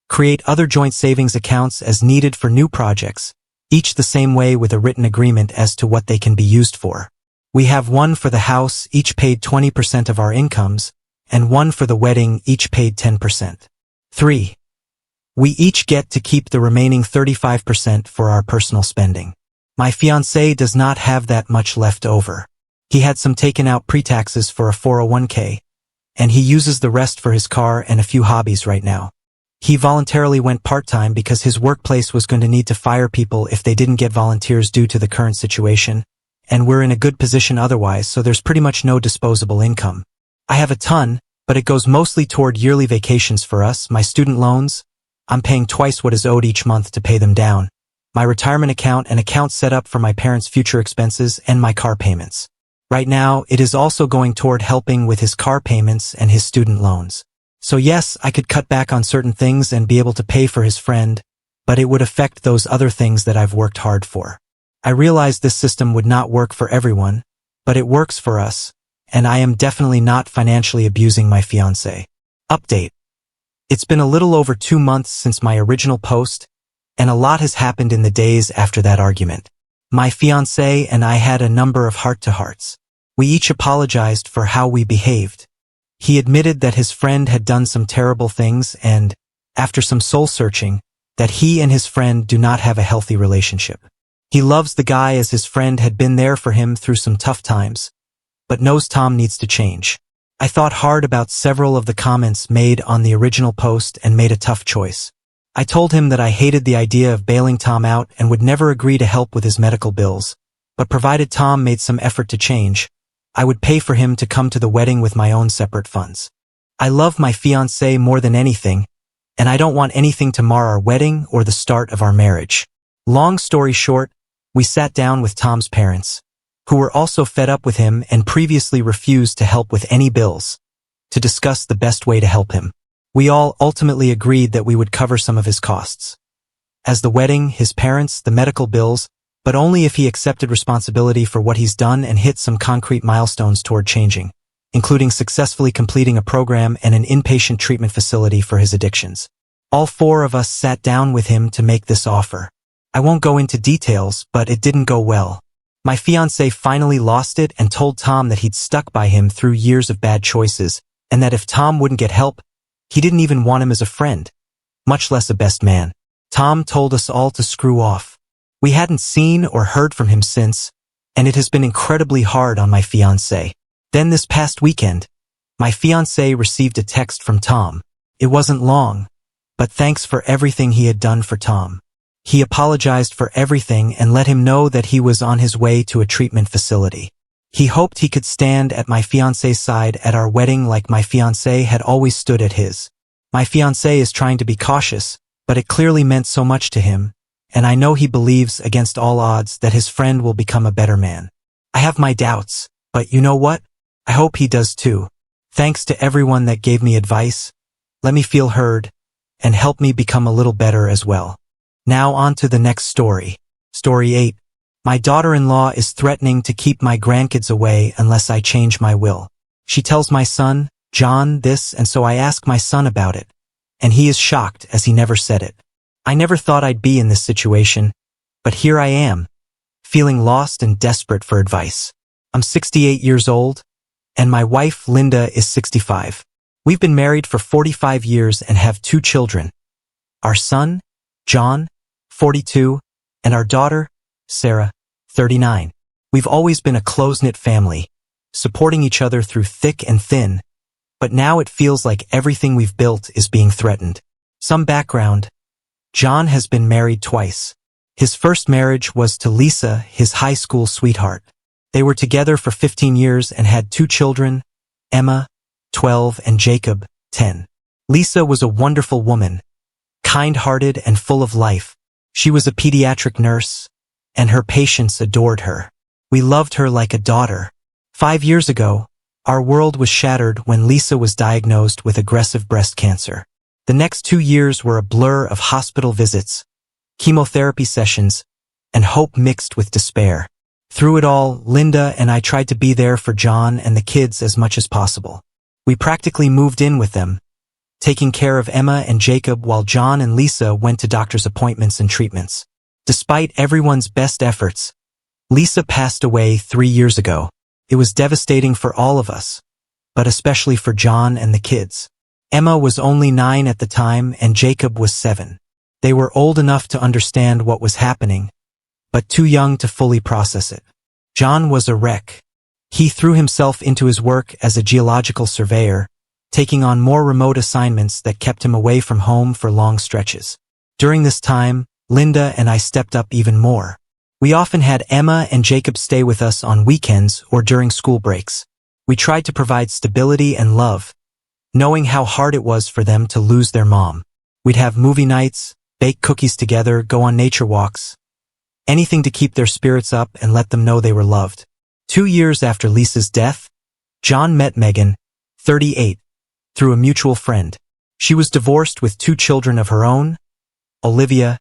Create other joint savings accounts as needed for new projects, each the same way with a written agreement as to what they can be used for. We have one for the house, each paid 20% of our incomes, and one for the wedding, each paid 10%. 3. We each get to keep the remaining 35% for our personal spending. My fiancé does not have that much left over. He had some taken out pre-taxes for a 401k, and he uses the rest for his car and a few hobbies right now. He voluntarily went part-time because his workplace was going to need to fire people if they didn't get volunteers due to the current situation, and we're in a good position otherwise, so there's pretty much no disposable income. I have a ton, but it goes mostly toward yearly vacations for us, my student loans. I'm paying twice what is owed each month to pay them down. My retirement account and account set up for my parents' future expenses and my car payments. Right now, it is also going toward helping with his car payments and his student loans. So yes, I could cut back on certain things and be able to pay for his friend, but it would affect those other things that I've worked hard for. I realize this system would not work for everyone, but it works for us, and I am definitely not financially abusing my fiancé. Update. It's been a little over 2 months since my original post, and a lot has happened in the days after that argument. My fiancé and I had a number of heart-to-hearts. We each apologized for how we behaved. He admitted that his friend had done some terrible things and, after some soul-searching, that he and his friend do not have a healthy relationship. He loves the guy as his friend had been there for him through some tough times, but knows Tom needs to change. I thought hard about several of the comments made on the original post and made a tough choice. I told him that I hated the idea of bailing Tom out and would never agree to help with his medical bills, but provided Tom made some effort to change, I would pay for him to come to the wedding with my own separate funds. I love my fiancé more than anything, and I don't want anything to mar our wedding or the start of our marriage. Long story short, we sat down with Tom's parents, who were also fed up with him and previously refused to help with any bills, to discuss the best way to help him. We all ultimately agreed that we would cover some of his costs. As the wedding, his parents, the medical bills, but only if he accepted responsibility for what he's done and hit some concrete milestones toward changing, including successfully completing a program and an inpatient treatment facility for his addictions. All 4 of us sat down with him to make this offer. I won't go into details, but it didn't go well. My fiancé finally lost it and told Tom that he'd stuck by him through years of bad choices, and that if Tom wouldn't get help, he didn't even want him as a friend, much less a best man. Tom told us all to screw off. We hadn't seen or heard from him since, and it has been incredibly hard on my fiancé. Then this past weekend, my fiancé received a text from Tom. It wasn't long, but thanks for everything he had done for Tom. He apologized for everything and let him know that he was on his way to a treatment facility. He hoped he could stand at my fiancé's side at our wedding like my fiancé had always stood at his. My fiancé is trying to be cautious, but it clearly meant so much to him, and I know he believes against all odds that his friend will become a better man. I have my doubts, but you know what? I hope he does too. Thanks to everyone that gave me advice, let me feel heard, and help me become a little better as well. Now on to the next story. Story 8. My daughter-in-law is threatening to keep my grandkids away unless I change my will. She tells my son, John, this, and so I ask my son about it, and he is shocked as he never said it. I never thought I'd be in this situation, but here I am, feeling lost and desperate for advice. I'm 68 years old, and my wife, Linda, is 65. We've been married for 45 years and have 2 children. Our son, John, 42, and our daughter, Sarah, 39. We've always been a close-knit family, supporting each other through thick and thin, but now it feels like everything we've built is being threatened. Some background. John has been married twice. His first marriage was to Lisa, his high school sweetheart. They were together for 15 years and had 2 children, Emma, 12, and Jacob, 10. Lisa was a wonderful woman, kind-hearted and full of life. She was a pediatric nurse, and her patients adored her. We loved her like a daughter. 5 years ago, our world was shattered when Lisa was diagnosed with aggressive breast cancer. The next 2 years were a blur of hospital visits, chemotherapy sessions, and hope mixed with despair. Through it all, Linda and I tried to be there for John and the kids as much as possible. We practically moved in with them, taking care of Emma and Jacob while John and Lisa went to doctor's appointments and treatments. Despite everyone's best efforts, Lisa passed away 3 years ago. It was devastating for all of us, but especially for John and the kids. Emma was only 9 at the time and Jacob was 7. They were old enough to understand what was happening, but too young to fully process it. John was a wreck. He threw himself into his work as a geological surveyor, taking on more remote assignments that kept him away from home for long stretches. During this time, Linda and I stepped up even more. We often had Emma and Jacob stay with us on weekends or during school breaks. We tried to provide stability and love, knowing how hard it was for them to lose their mom. We'd have movie nights, bake cookies together, go on nature walks, anything to keep their spirits up and let them know they were loved. 2 years after Lisa's death, John met Megan, 38, through a mutual friend. She was divorced with 2 children of her own, Olivia,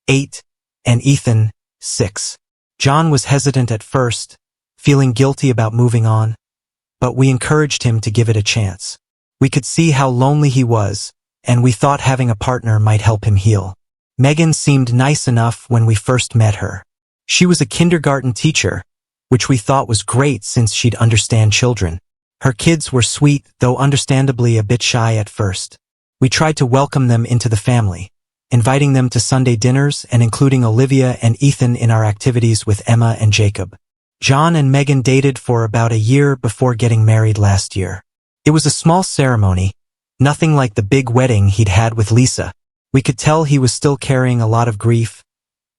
8, and Ethan, 6. John was hesitant at first, feeling guilty about moving on, but we encouraged him to give it a chance. We could see how lonely he was, and we thought having a partner might help him heal. Megan seemed nice enough when we first met her. She was a kindergarten teacher, which we thought was great since she'd understand children. Her kids were sweet, though understandably a bit shy at first. We tried to welcome them into the family, inviting them to Sunday dinners and including Olivia and Ethan in our activities with Emma and Jacob. John and Megan dated for about a year before getting married last year. It was a small ceremony, nothing like the big wedding he'd had with Lisa. We could tell he was still carrying a lot of grief,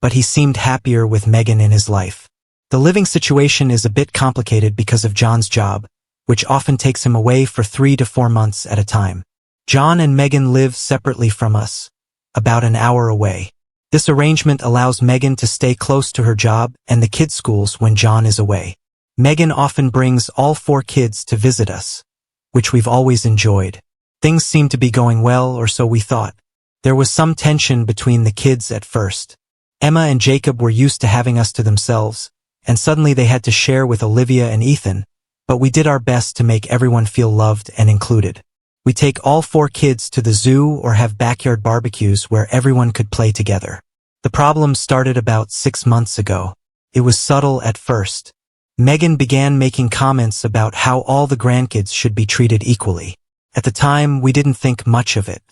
but he seemed happier with Megan in his life. The living situation is a bit complicated because of John's job, which often takes him away for 3 to 4 months at a time. John and Megan live separately from us, about an hour away. This arrangement allows Megan to stay close to her job and the kids' schools when John is away. Megan often brings all 4 kids to visit us, which we've always enjoyed. Things seemed to be going well, or so we thought. There was some tension between the kids at first. Emma and Jacob were used to having us to themselves, and suddenly they had to share with Olivia and Ethan, but we did our best to make everyone feel loved and included. We take all 4 kids to the zoo or have backyard barbecues where everyone could play together. The problem started about 6 months ago. It was subtle at first. Megan began making comments about how all the grandkids should be treated equally. At the time, we didn't think much of it.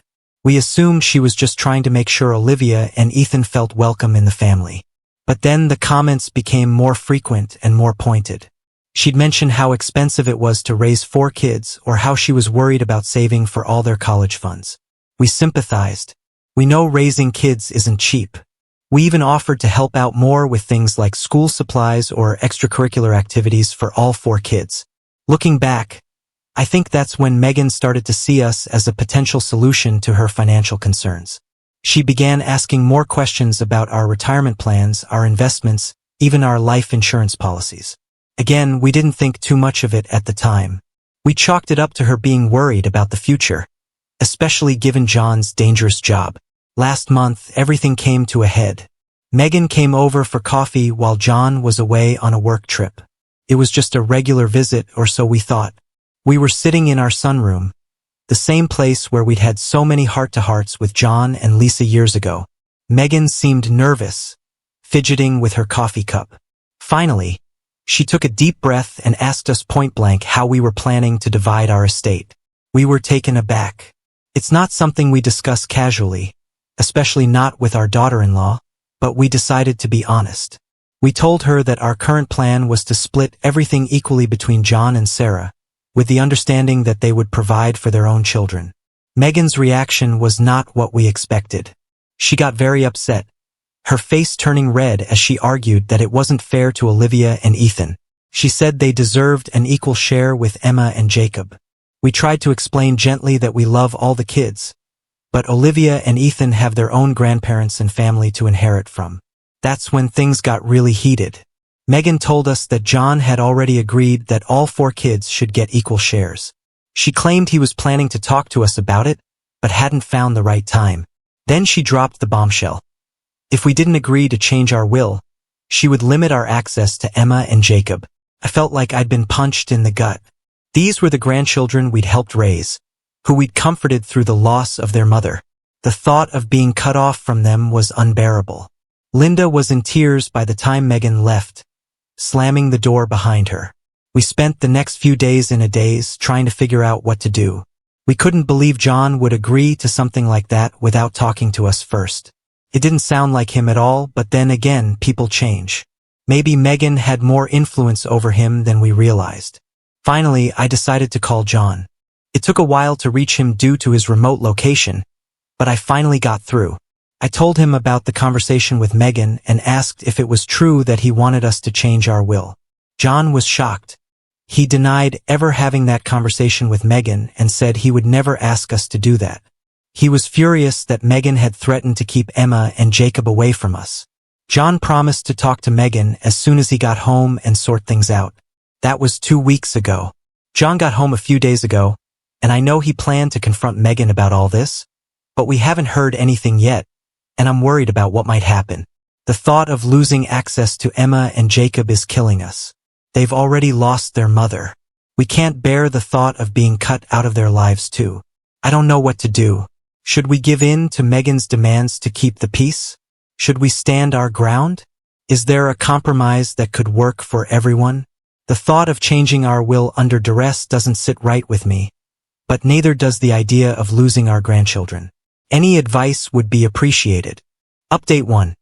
We assumed she was just trying to make sure Olivia and Ethan felt welcome in the family. But then the comments became more frequent and more pointed. She'd mention how expensive it was to raise 4 kids or how she was worried about saving for all their college funds. We sympathized. We know raising kids isn't cheap. We even offered to help out more with things like school supplies or extracurricular activities for all 4 kids. Looking back, I think that's when Megan started to see us as a potential solution to her financial concerns. She began asking more questions about our retirement plans, our investments, even our life insurance policies. Again, we didn't think too much of it at the time. We chalked it up to her being worried about the future, especially given John's dangerous job. Last month, everything came to a head. Megan came over for coffee while John was away on a work trip. It was just a regular visit, or so we thought. We were sitting in our sunroom, the same place where we'd had so many heart-to-hearts with John and Lisa years ago. Megan seemed nervous, fidgeting with her coffee cup. Finally, she took a deep breath and asked us point-blank how we were planning to divide our estate. We were taken aback. It's not something we discuss casually, especially not with our daughter-in-law, but we decided to be honest. We told her that our current plan was to split everything equally between John and Sarah, with the understanding that they would provide for their own children. Megan's reaction was not what we expected. She got very upset, her face turning red as she argued that it wasn't fair to Olivia and Ethan. She said they deserved an equal share with Emma and Jacob. We tried to explain gently that we love all the kids, but Olivia and Ethan have their own grandparents and family to inherit from. That's when things got really heated. Megan told us that John had already agreed that all 4 kids should get equal shares. She claimed he was planning to talk to us about it, but hadn't found the right time. Then she dropped the bombshell. If we didn't agree to change our will, she would limit our access to Emma and Jacob. I felt like I'd been punched in the gut. These were the grandchildren we'd helped raise, who we'd comforted through the loss of their mother. The thought of being cut off from them was unbearable. Linda was in tears by the time Megan left, slamming the door behind her. We spent the next few days in a daze trying to figure out what to do. We couldn't believe John would agree to something like that without talking to us first. It didn't sound like him at all, but then again, people change. Maybe Megan had more influence over him than we realized. Finally, I decided to call John. It took a while to reach him due to his remote location, but I finally got through. I told him about the conversation with Megan and asked if it was true that he wanted us to change our will. John was shocked. He denied ever having that conversation with Megan and said he would never ask us to do that. He was furious that Megan had threatened to keep Emma and Jacob away from us. John promised to talk to Megan as soon as he got home and sort things out. That was 2 weeks ago. John got home a few days ago, and I know he planned to confront Megan about all this, but we haven't heard anything yet, and I'm worried about what might happen. The thought of losing access to Emma and Jacob is killing us. They've already lost their mother. We can't bear the thought of being cut out of their lives too. I don't know what to do. Should we give in to Megan's demands to keep the peace? Should we stand our ground? Is there a compromise that could work for everyone? The thought of changing our will under duress doesn't sit right with me, but neither does the idea of losing our grandchildren. Any advice would be appreciated. Update 1.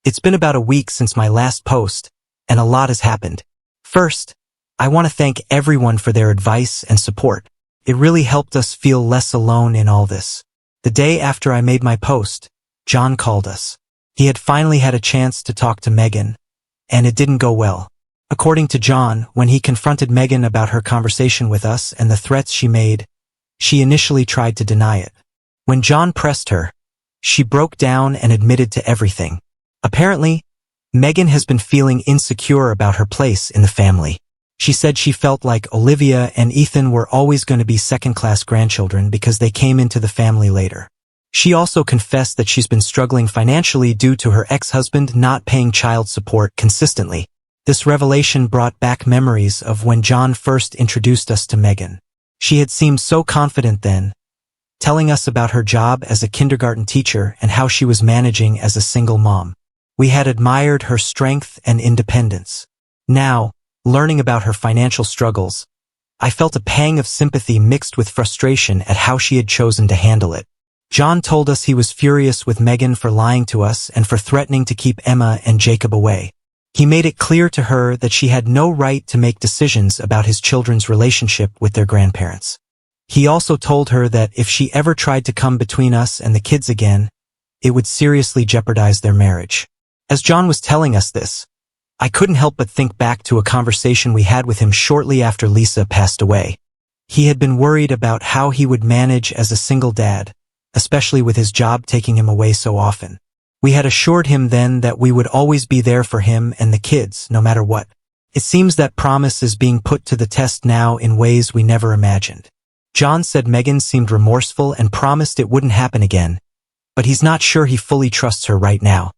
It's been about a week since my last post, and a lot has happened. First, I want to thank everyone for their advice and support. It really helped us feel less alone in all this. The day after I made my post, John called us. He had finally had a chance to talk to Megan, and it didn't go well. According to John, when he confronted Megan about her conversation with us and the threats she made, she initially tried to deny it. When John pressed her, she broke down and admitted to everything. Apparently, Megan has been feeling insecure about her place in the family. She said she felt like Olivia and Ethan were always going to be second-class grandchildren because they came into the family later. She also confessed that she's been struggling financially due to her ex-husband not paying child support consistently. This revelation brought back memories of when John first introduced us to Megan. She had seemed so confident then, telling us about her job as a kindergarten teacher and how she was managing as a single mom. We had admired her strength and independence. Now, learning about her financial struggles, I felt a pang of sympathy mixed with frustration at how she had chosen to handle it. John told us he was furious with Megan for lying to us and for threatening to keep Emma and Jacob away. He made it clear to her that she had no right to make decisions about his children's relationship with their grandparents. He also told her that if she ever tried to come between us and the kids again, it would seriously jeopardize their marriage. As John was telling us this, I couldn't help but think back to a conversation we had with him shortly after Lisa passed away. He had been worried about how he would manage as a single dad, especially with his job taking him away so often. We had assured him then that we would always be there for him and the kids, no matter what. It seems that promise is being put to the test now in ways we never imagined. John said Megan seemed remorseful and promised it wouldn't happen again, but he's not sure he fully trusts her right now.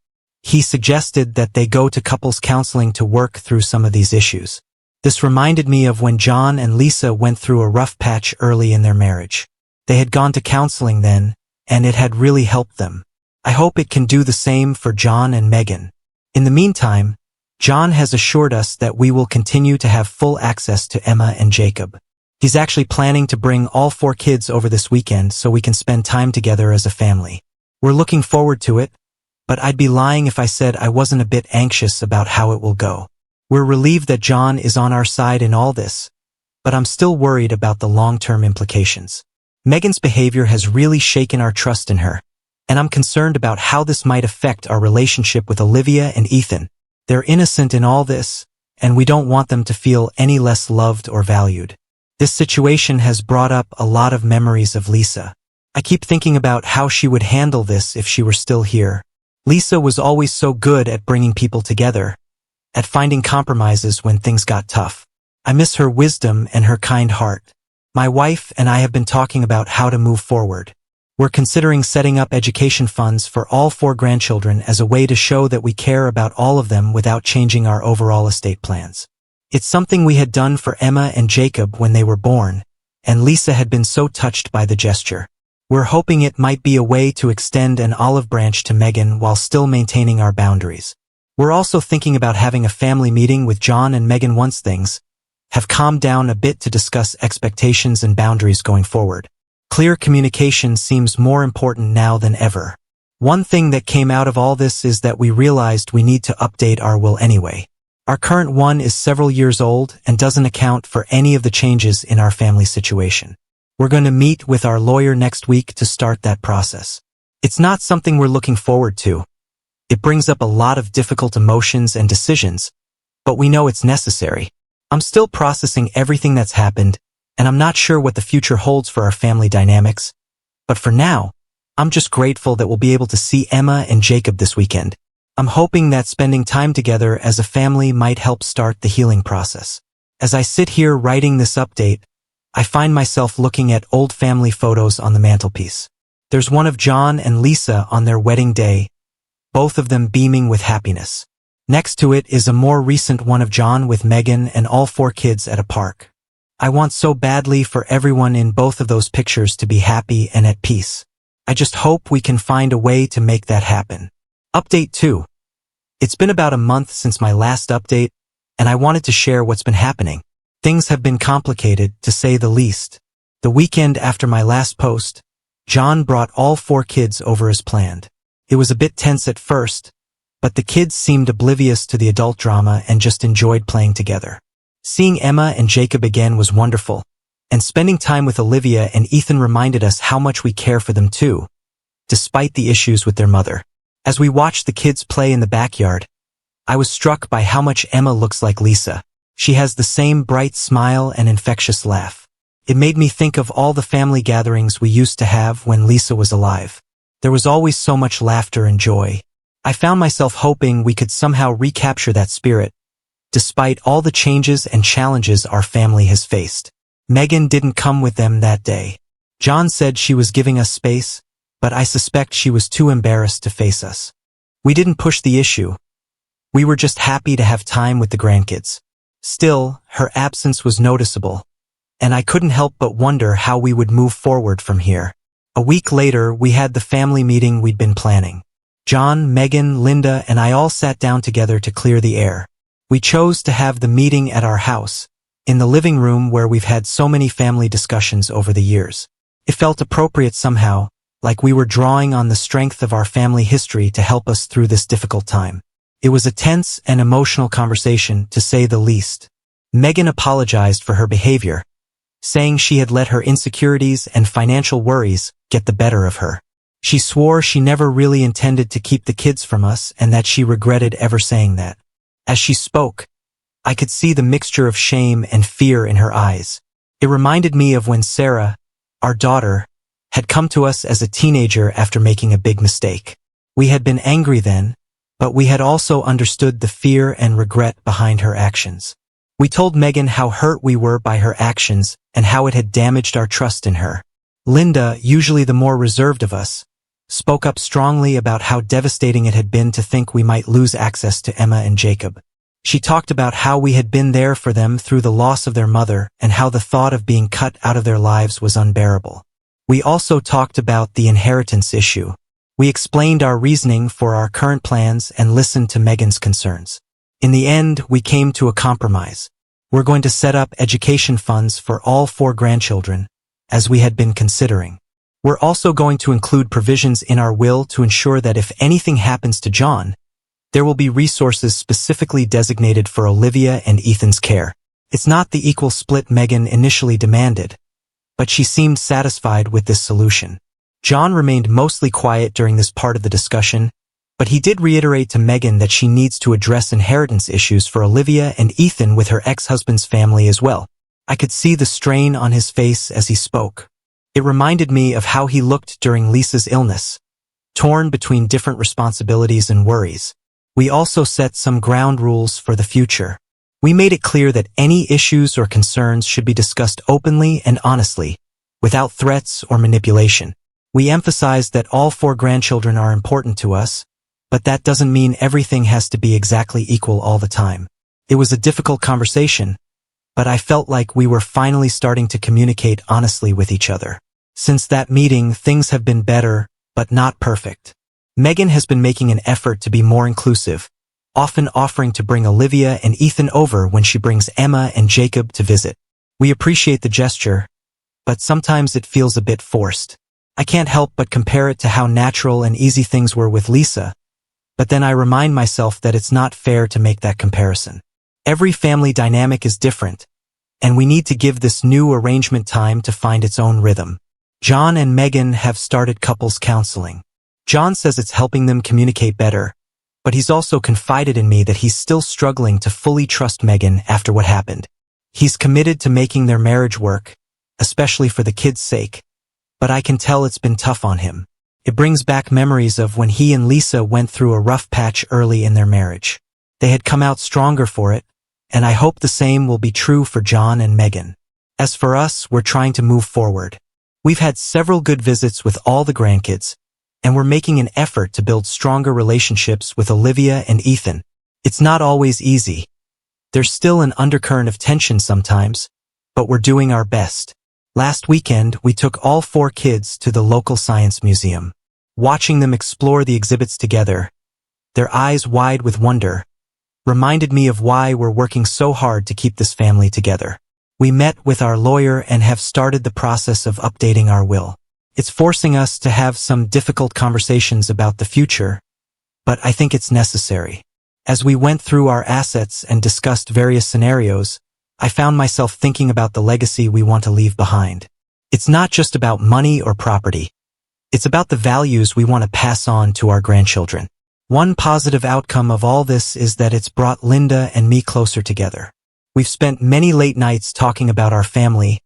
He suggested that they go to couples counseling to work through some of these issues. This reminded me of when John and Lisa went through a rough patch early in their marriage. They had gone to counseling then, and it had really helped them. I hope it can do the same for John and Megan. In the meantime, John has assured us that we will continue to have full access to Emma and Jacob. He's actually planning to bring all 4 kids over this weekend so we can spend time together as a family. We're looking forward to it, but I'd be lying if I said I wasn't a bit anxious about how it will go. We're relieved that John is on our side in all this, but I'm still worried about the long-term implications. Megan's behavior has really shaken our trust in her, and I'm concerned about how this might affect our relationship with Olivia and Ethan. They're innocent in all this, and we don't want them to feel any less loved or valued. This situation has brought up a lot of memories of Lisa. I keep thinking about how she would handle this if she were still here. Lisa was always so good at bringing people together, at finding compromises when things got tough. I miss her wisdom and her kind heart. My wife and I have been talking about how to move forward. We're considering setting up education funds for all 4 grandchildren as a way to show that we care about all of them without changing our overall estate plans. It's something we had done for Emma and Jacob when they were born, and Lisa had been so touched by the gesture. We're hoping it might be a way to extend an olive branch to Megan while still maintaining our boundaries. We're also thinking about having a family meeting with John and Megan once things have calmed down a bit to discuss expectations and boundaries going forward. Clear communication seems more important now than ever. One thing that came out of all this is that we realized we need to update our will anyway. Our current one is several years old and doesn't account for any of the changes in our family situation. We're going to meet with our lawyer next week to start that process. It's not something we're looking forward to. It brings up a lot of difficult emotions and decisions, but we know it's necessary. I'm still processing everything that's happened, and I'm not sure what the future holds for our family dynamics. But for now, I'm just grateful that we'll be able to see Emma and Jacob this weekend. I'm hoping that spending time together as a family might help start the healing process. As I sit here writing this update, I find myself looking at old family photos on the mantelpiece. There's one of John and Lisa on their wedding day, both of them beaming with happiness. Next to it is a more recent one of John with Megan and all 4 kids at a park. I want so badly for everyone in both of those pictures to be happy and at peace. I just hope we can find a way to make that happen. Update 2. It's been about a month since my last update, and I wanted to share what's been happening. Things have been complicated, to say the least. The weekend after my last post, John brought all 4 kids over as planned. It was a bit tense at first, but the kids seemed oblivious to the adult drama and just enjoyed playing together. Seeing Emma and Jacob again was wonderful, and spending time with Olivia and Ethan reminded us how much we care for them too, despite the issues with their mother. As we watched the kids play in the backyard, I was struck by how much Emma looks like Lisa. She has the same bright smile and infectious laugh. It made me think of all the family gatherings we used to have when Lisa was alive. There was always so much laughter and joy. I found myself hoping we could somehow recapture that spirit, despite all the changes and challenges our family has faced. Megan didn't come with them that day. John said she was giving us space, but I suspect she was too embarrassed to face us. We didn't push the issue. We were just happy to have time with the grandkids. Still, her absence was noticeable, and I couldn't help but wonder how we would move forward from here. A week later, we had the family meeting we'd been planning. John, Megan, Linda, and I all sat down together to clear the air. We chose to have the meeting at our house, in the living room where we've had so many family discussions over the years. It felt appropriate somehow, like we were drawing on the strength of our family history to help us through this difficult time. It was a tense and emotional conversation, to say the least. Megan apologized for her behavior, saying she had let her insecurities and financial worries get the better of her. She swore she never really intended to keep the kids from us and that she regretted ever saying that. As she spoke, I could see the mixture of shame and fear in her eyes. It reminded me of when Sarah, our daughter, had come to us as a teenager after making a big mistake. We had been angry then, but we had also understood the fear and regret behind her actions. We told Megan how hurt we were by her actions and how it had damaged our trust in her. Linda, usually the more reserved of us, spoke up strongly about how devastating it had been to think we might lose access to Emma and Jacob. She talked about how we had been there for them through the loss of their mother and how the thought of being cut out of their lives was unbearable. We also talked about the inheritance issue. We explained our reasoning for our current plans and listened to Megan's concerns. In the end, we came to a compromise. We're going to set up education funds for all 4 grandchildren, as we had been considering. We're also going to include provisions in our will to ensure that if anything happens to John, there will be resources specifically designated for Olivia and Ethan's care. It's not the equal split Megan initially demanded, but she seemed satisfied with this solution. John remained mostly quiet during this part of the discussion, but he did reiterate to Megan that she needs to address inheritance issues for Olivia and Ethan with her ex-husband's family as well. I could see the strain on his face as he spoke. It reminded me of how he looked during Lisa's illness, torn between different responsibilities and worries. We also set some ground rules for the future. We made it clear that any issues or concerns should be discussed openly and honestly, without threats or manipulation. We emphasized that all 4 grandchildren are important to us, but that doesn't mean everything has to be exactly equal all the time. It was a difficult conversation, but I felt like we were finally starting to communicate honestly with each other. Since that meeting, things have been better, but not perfect. Megan has been making an effort to be more inclusive, often offering to bring Olivia and Ethan over when she brings Emma and Jacob to visit. We appreciate the gesture, but sometimes it feels a bit forced. I can't help but compare it to how natural and easy things were with Lisa, but then I remind myself that it's not fair to make that comparison. Every family dynamic is different, and we need to give this new arrangement time to find its own rhythm. John and Megan have started couples counseling. John says it's helping them communicate better, but he's also confided in me that he's still struggling to fully trust Megan after what happened. He's committed to making their marriage work, especially for the kids' sake, but I can tell it's been tough on him. It brings back memories of when he and Lisa went through a rough patch early in their marriage. They had come out stronger for it, and I hope the same will be true for John and Megan. As for us, we're trying to move forward. We've had several good visits with all the grandkids, and we're making an effort to build stronger relationships with Olivia and Ethan. It's not always easy. There's still an undercurrent of tension sometimes, but we're doing our best. Last weekend, we took all 4 kids to the local science museum. Watching them explore the exhibits together, their eyes wide with wonder, reminded me of why we're working so hard to keep this family together. We met with our lawyer and have started the process of updating our will. It's forcing us to have some difficult conversations about the future, but I think it's necessary. As we went through our assets and discussed various scenarios, I found myself thinking about the legacy we want to leave behind. It's not just about money or property. It's about the values we want to pass on to our grandchildren. One positive outcome of all this is that it's brought Linda and me closer together. We've spent many late nights talking about our family,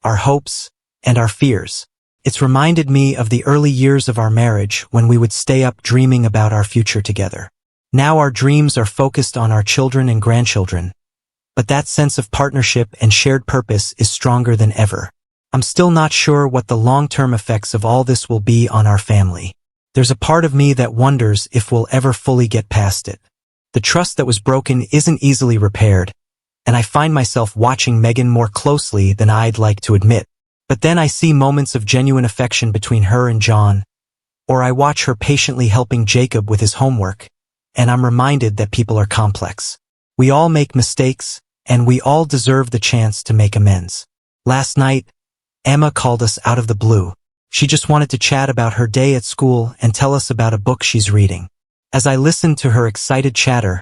our hopes, and our fears. It's reminded me of the early years of our marriage when we would stay up dreaming about our future together. Now our dreams are focused on our children and grandchildren, but that sense of partnership and shared purpose is stronger than ever. I'm still not sure what the long-term effects of all this will be on our family. There's a part of me that wonders if we'll ever fully get past it. The trust that was broken isn't easily repaired, and I find myself watching Megan more closely than I'd like to admit. But then I see moments of genuine affection between her and John, or I watch her patiently helping Jacob with his homework, and I'm reminded that people are complex. We all make mistakes, and we all deserve the chance to make amends. Last night, Emma called us out of the blue. She just wanted to chat about her day at school and tell us about a book she's reading. As I listened to her excited chatter,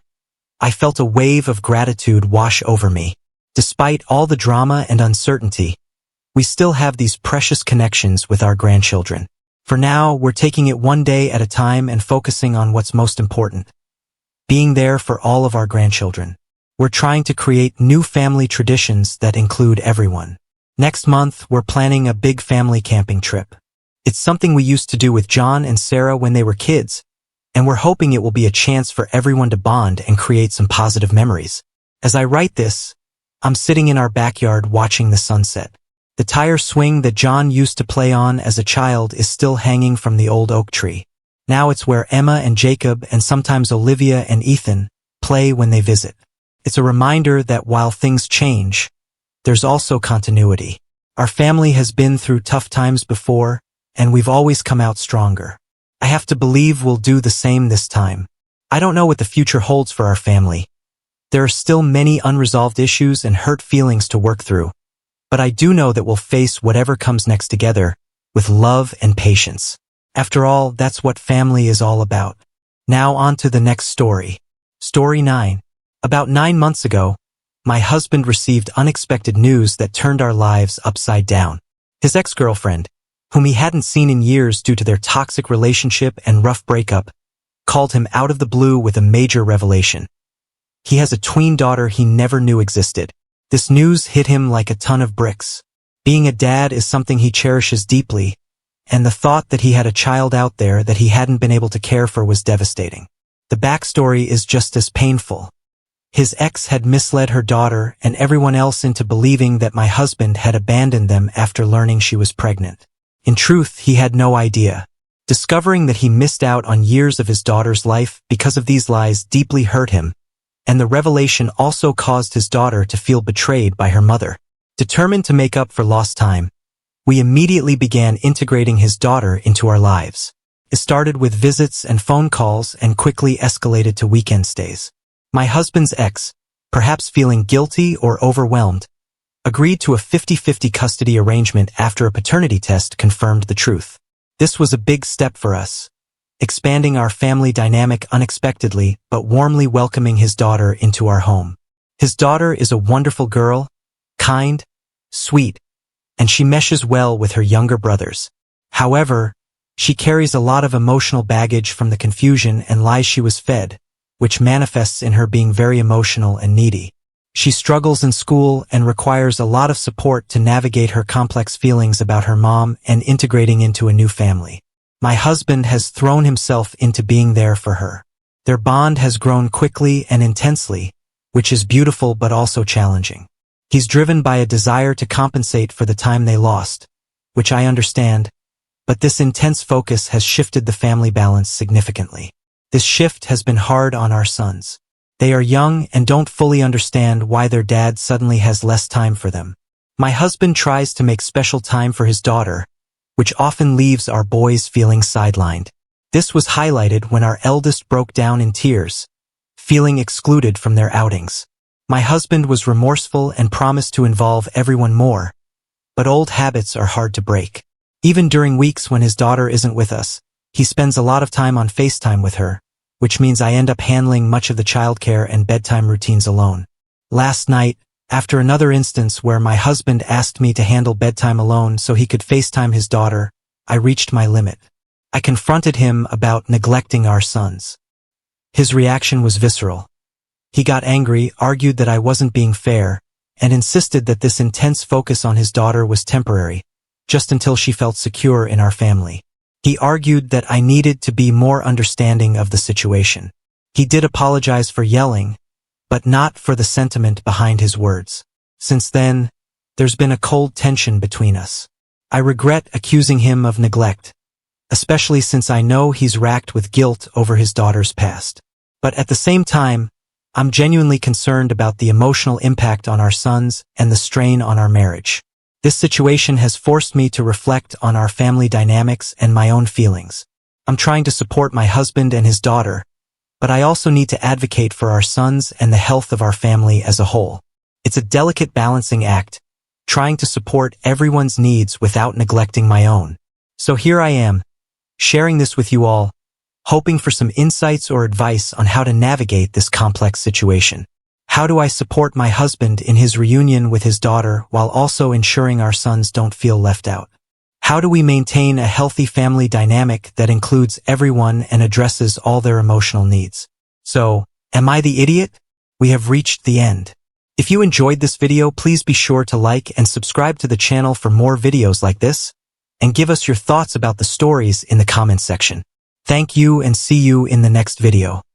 I felt a wave of gratitude wash over me. Despite all the drama and uncertainty, we still have these precious connections with our grandchildren. For now, we're taking it one day at a time and focusing on what's most important: being there for all of our grandchildren. We're trying to create new family traditions that include everyone. Next month, we're planning a big family camping trip. It's something we used to do with John and Sarah when they were kids, and we're hoping it will be a chance for everyone to bond and create some positive memories. As I write this, I'm sitting in our backyard watching the sunset. The tire swing that John used to play on as a child is still hanging from the old oak tree. Now it's where Emma and Jacob and sometimes Olivia and Ethan play when they visit. It's a reminder that while things change, there's also continuity. Our family has been through tough times before, and we've always come out stronger. I have to believe we'll do the same this time. I don't know what the future holds for our family. There are still many unresolved issues and hurt feelings to work through, but I do know that we'll face whatever comes next together with love and patience. After all, that's what family is all about. Now on to the next story. Story 9. About 9 months ago, my husband received unexpected news that turned our lives upside down. His ex-girlfriend, whom he hadn't seen in years due to their toxic relationship and rough breakup, called him out of the blue with a major revelation. He has a tween daughter he never knew existed. This news hit him like a ton of bricks. Being a dad is something he cherishes deeply, and the thought that he had a child out there that he hadn't been able to care for was devastating. The backstory is just as painful. His ex had misled her daughter and everyone else into believing that my husband had abandoned them after learning she was pregnant. In truth, he had no idea. Discovering that he missed out on years of his daughter's life because of these lies deeply hurt him, and the revelation also caused his daughter to feel betrayed by her mother. Determined to make up for lost time, we immediately began integrating his daughter into our lives. It started with visits and phone calls and quickly escalated to weekend stays. My husband's ex, perhaps feeling guilty or overwhelmed, agreed to a 50-50 custody arrangement after a paternity test confirmed the truth. This was a big step for us, expanding our family dynamic unexpectedly but warmly welcoming his daughter into our home. His daughter is a wonderful girl, kind, sweet, and she meshes well with her younger brothers. However, she carries a lot of emotional baggage from the confusion and lies she was fed, which manifests in her being very emotional and needy. She struggles in school and requires a lot of support to navigate her complex feelings about her mom and integrating into a new family. My husband has thrown himself into being there for her. Their bond has grown quickly and intensely, which is beautiful but also challenging. He's driven by a desire to compensate for the time they lost, which I understand, but this intense focus has shifted the family balance significantly. This shift has been hard on our sons. They are young and don't fully understand why their dad suddenly has less time for them. My husband tries to make special time for his daughter, which often leaves our boys feeling sidelined. This was highlighted when our eldest broke down in tears, feeling excluded from their outings. My husband was remorseful and promised to involve everyone more, but old habits are hard to break. Even during weeks when his daughter isn't with us, he spends a lot of time on FaceTime with her, which means I end up handling much of the childcare and bedtime routines alone. Last night, after another instance where my husband asked me to handle bedtime alone so he could FaceTime his daughter, I reached my limit. I confronted him about neglecting our sons. His reaction was visceral. He got angry, argued that I wasn't being fair, and insisted that this intense focus on his daughter was temporary, just until she felt secure in our family. He argued that I needed to be more understanding of the situation. He did apologize for yelling, but not for the sentiment behind his words. Since then, there's been a cold tension between us. I regret accusing him of neglect, especially since I know he's racked with guilt over his daughter's past. But at the same time, I'm genuinely concerned about the emotional impact on our sons and the strain on our marriage. This situation has forced me to reflect on our family dynamics and my own feelings. I'm trying to support my husband and his daughter, but I also need to advocate for our sons and the health of our family as a whole. It's a delicate balancing act, trying to support everyone's needs without neglecting my own. So here I am, sharing this with you all, hoping for some insights or advice on how to navigate this complex situation. How do I support my husband in his reunion with his daughter while also ensuring our sons don't feel left out? How do we maintain a healthy family dynamic that includes everyone and addresses all their emotional needs? So, am I the idiot? We have reached the end. If you enjoyed this video, please be sure to like and subscribe to the channel for more videos like this, and give us your thoughts about the stories in the comments section. Thank you and see you in the next video.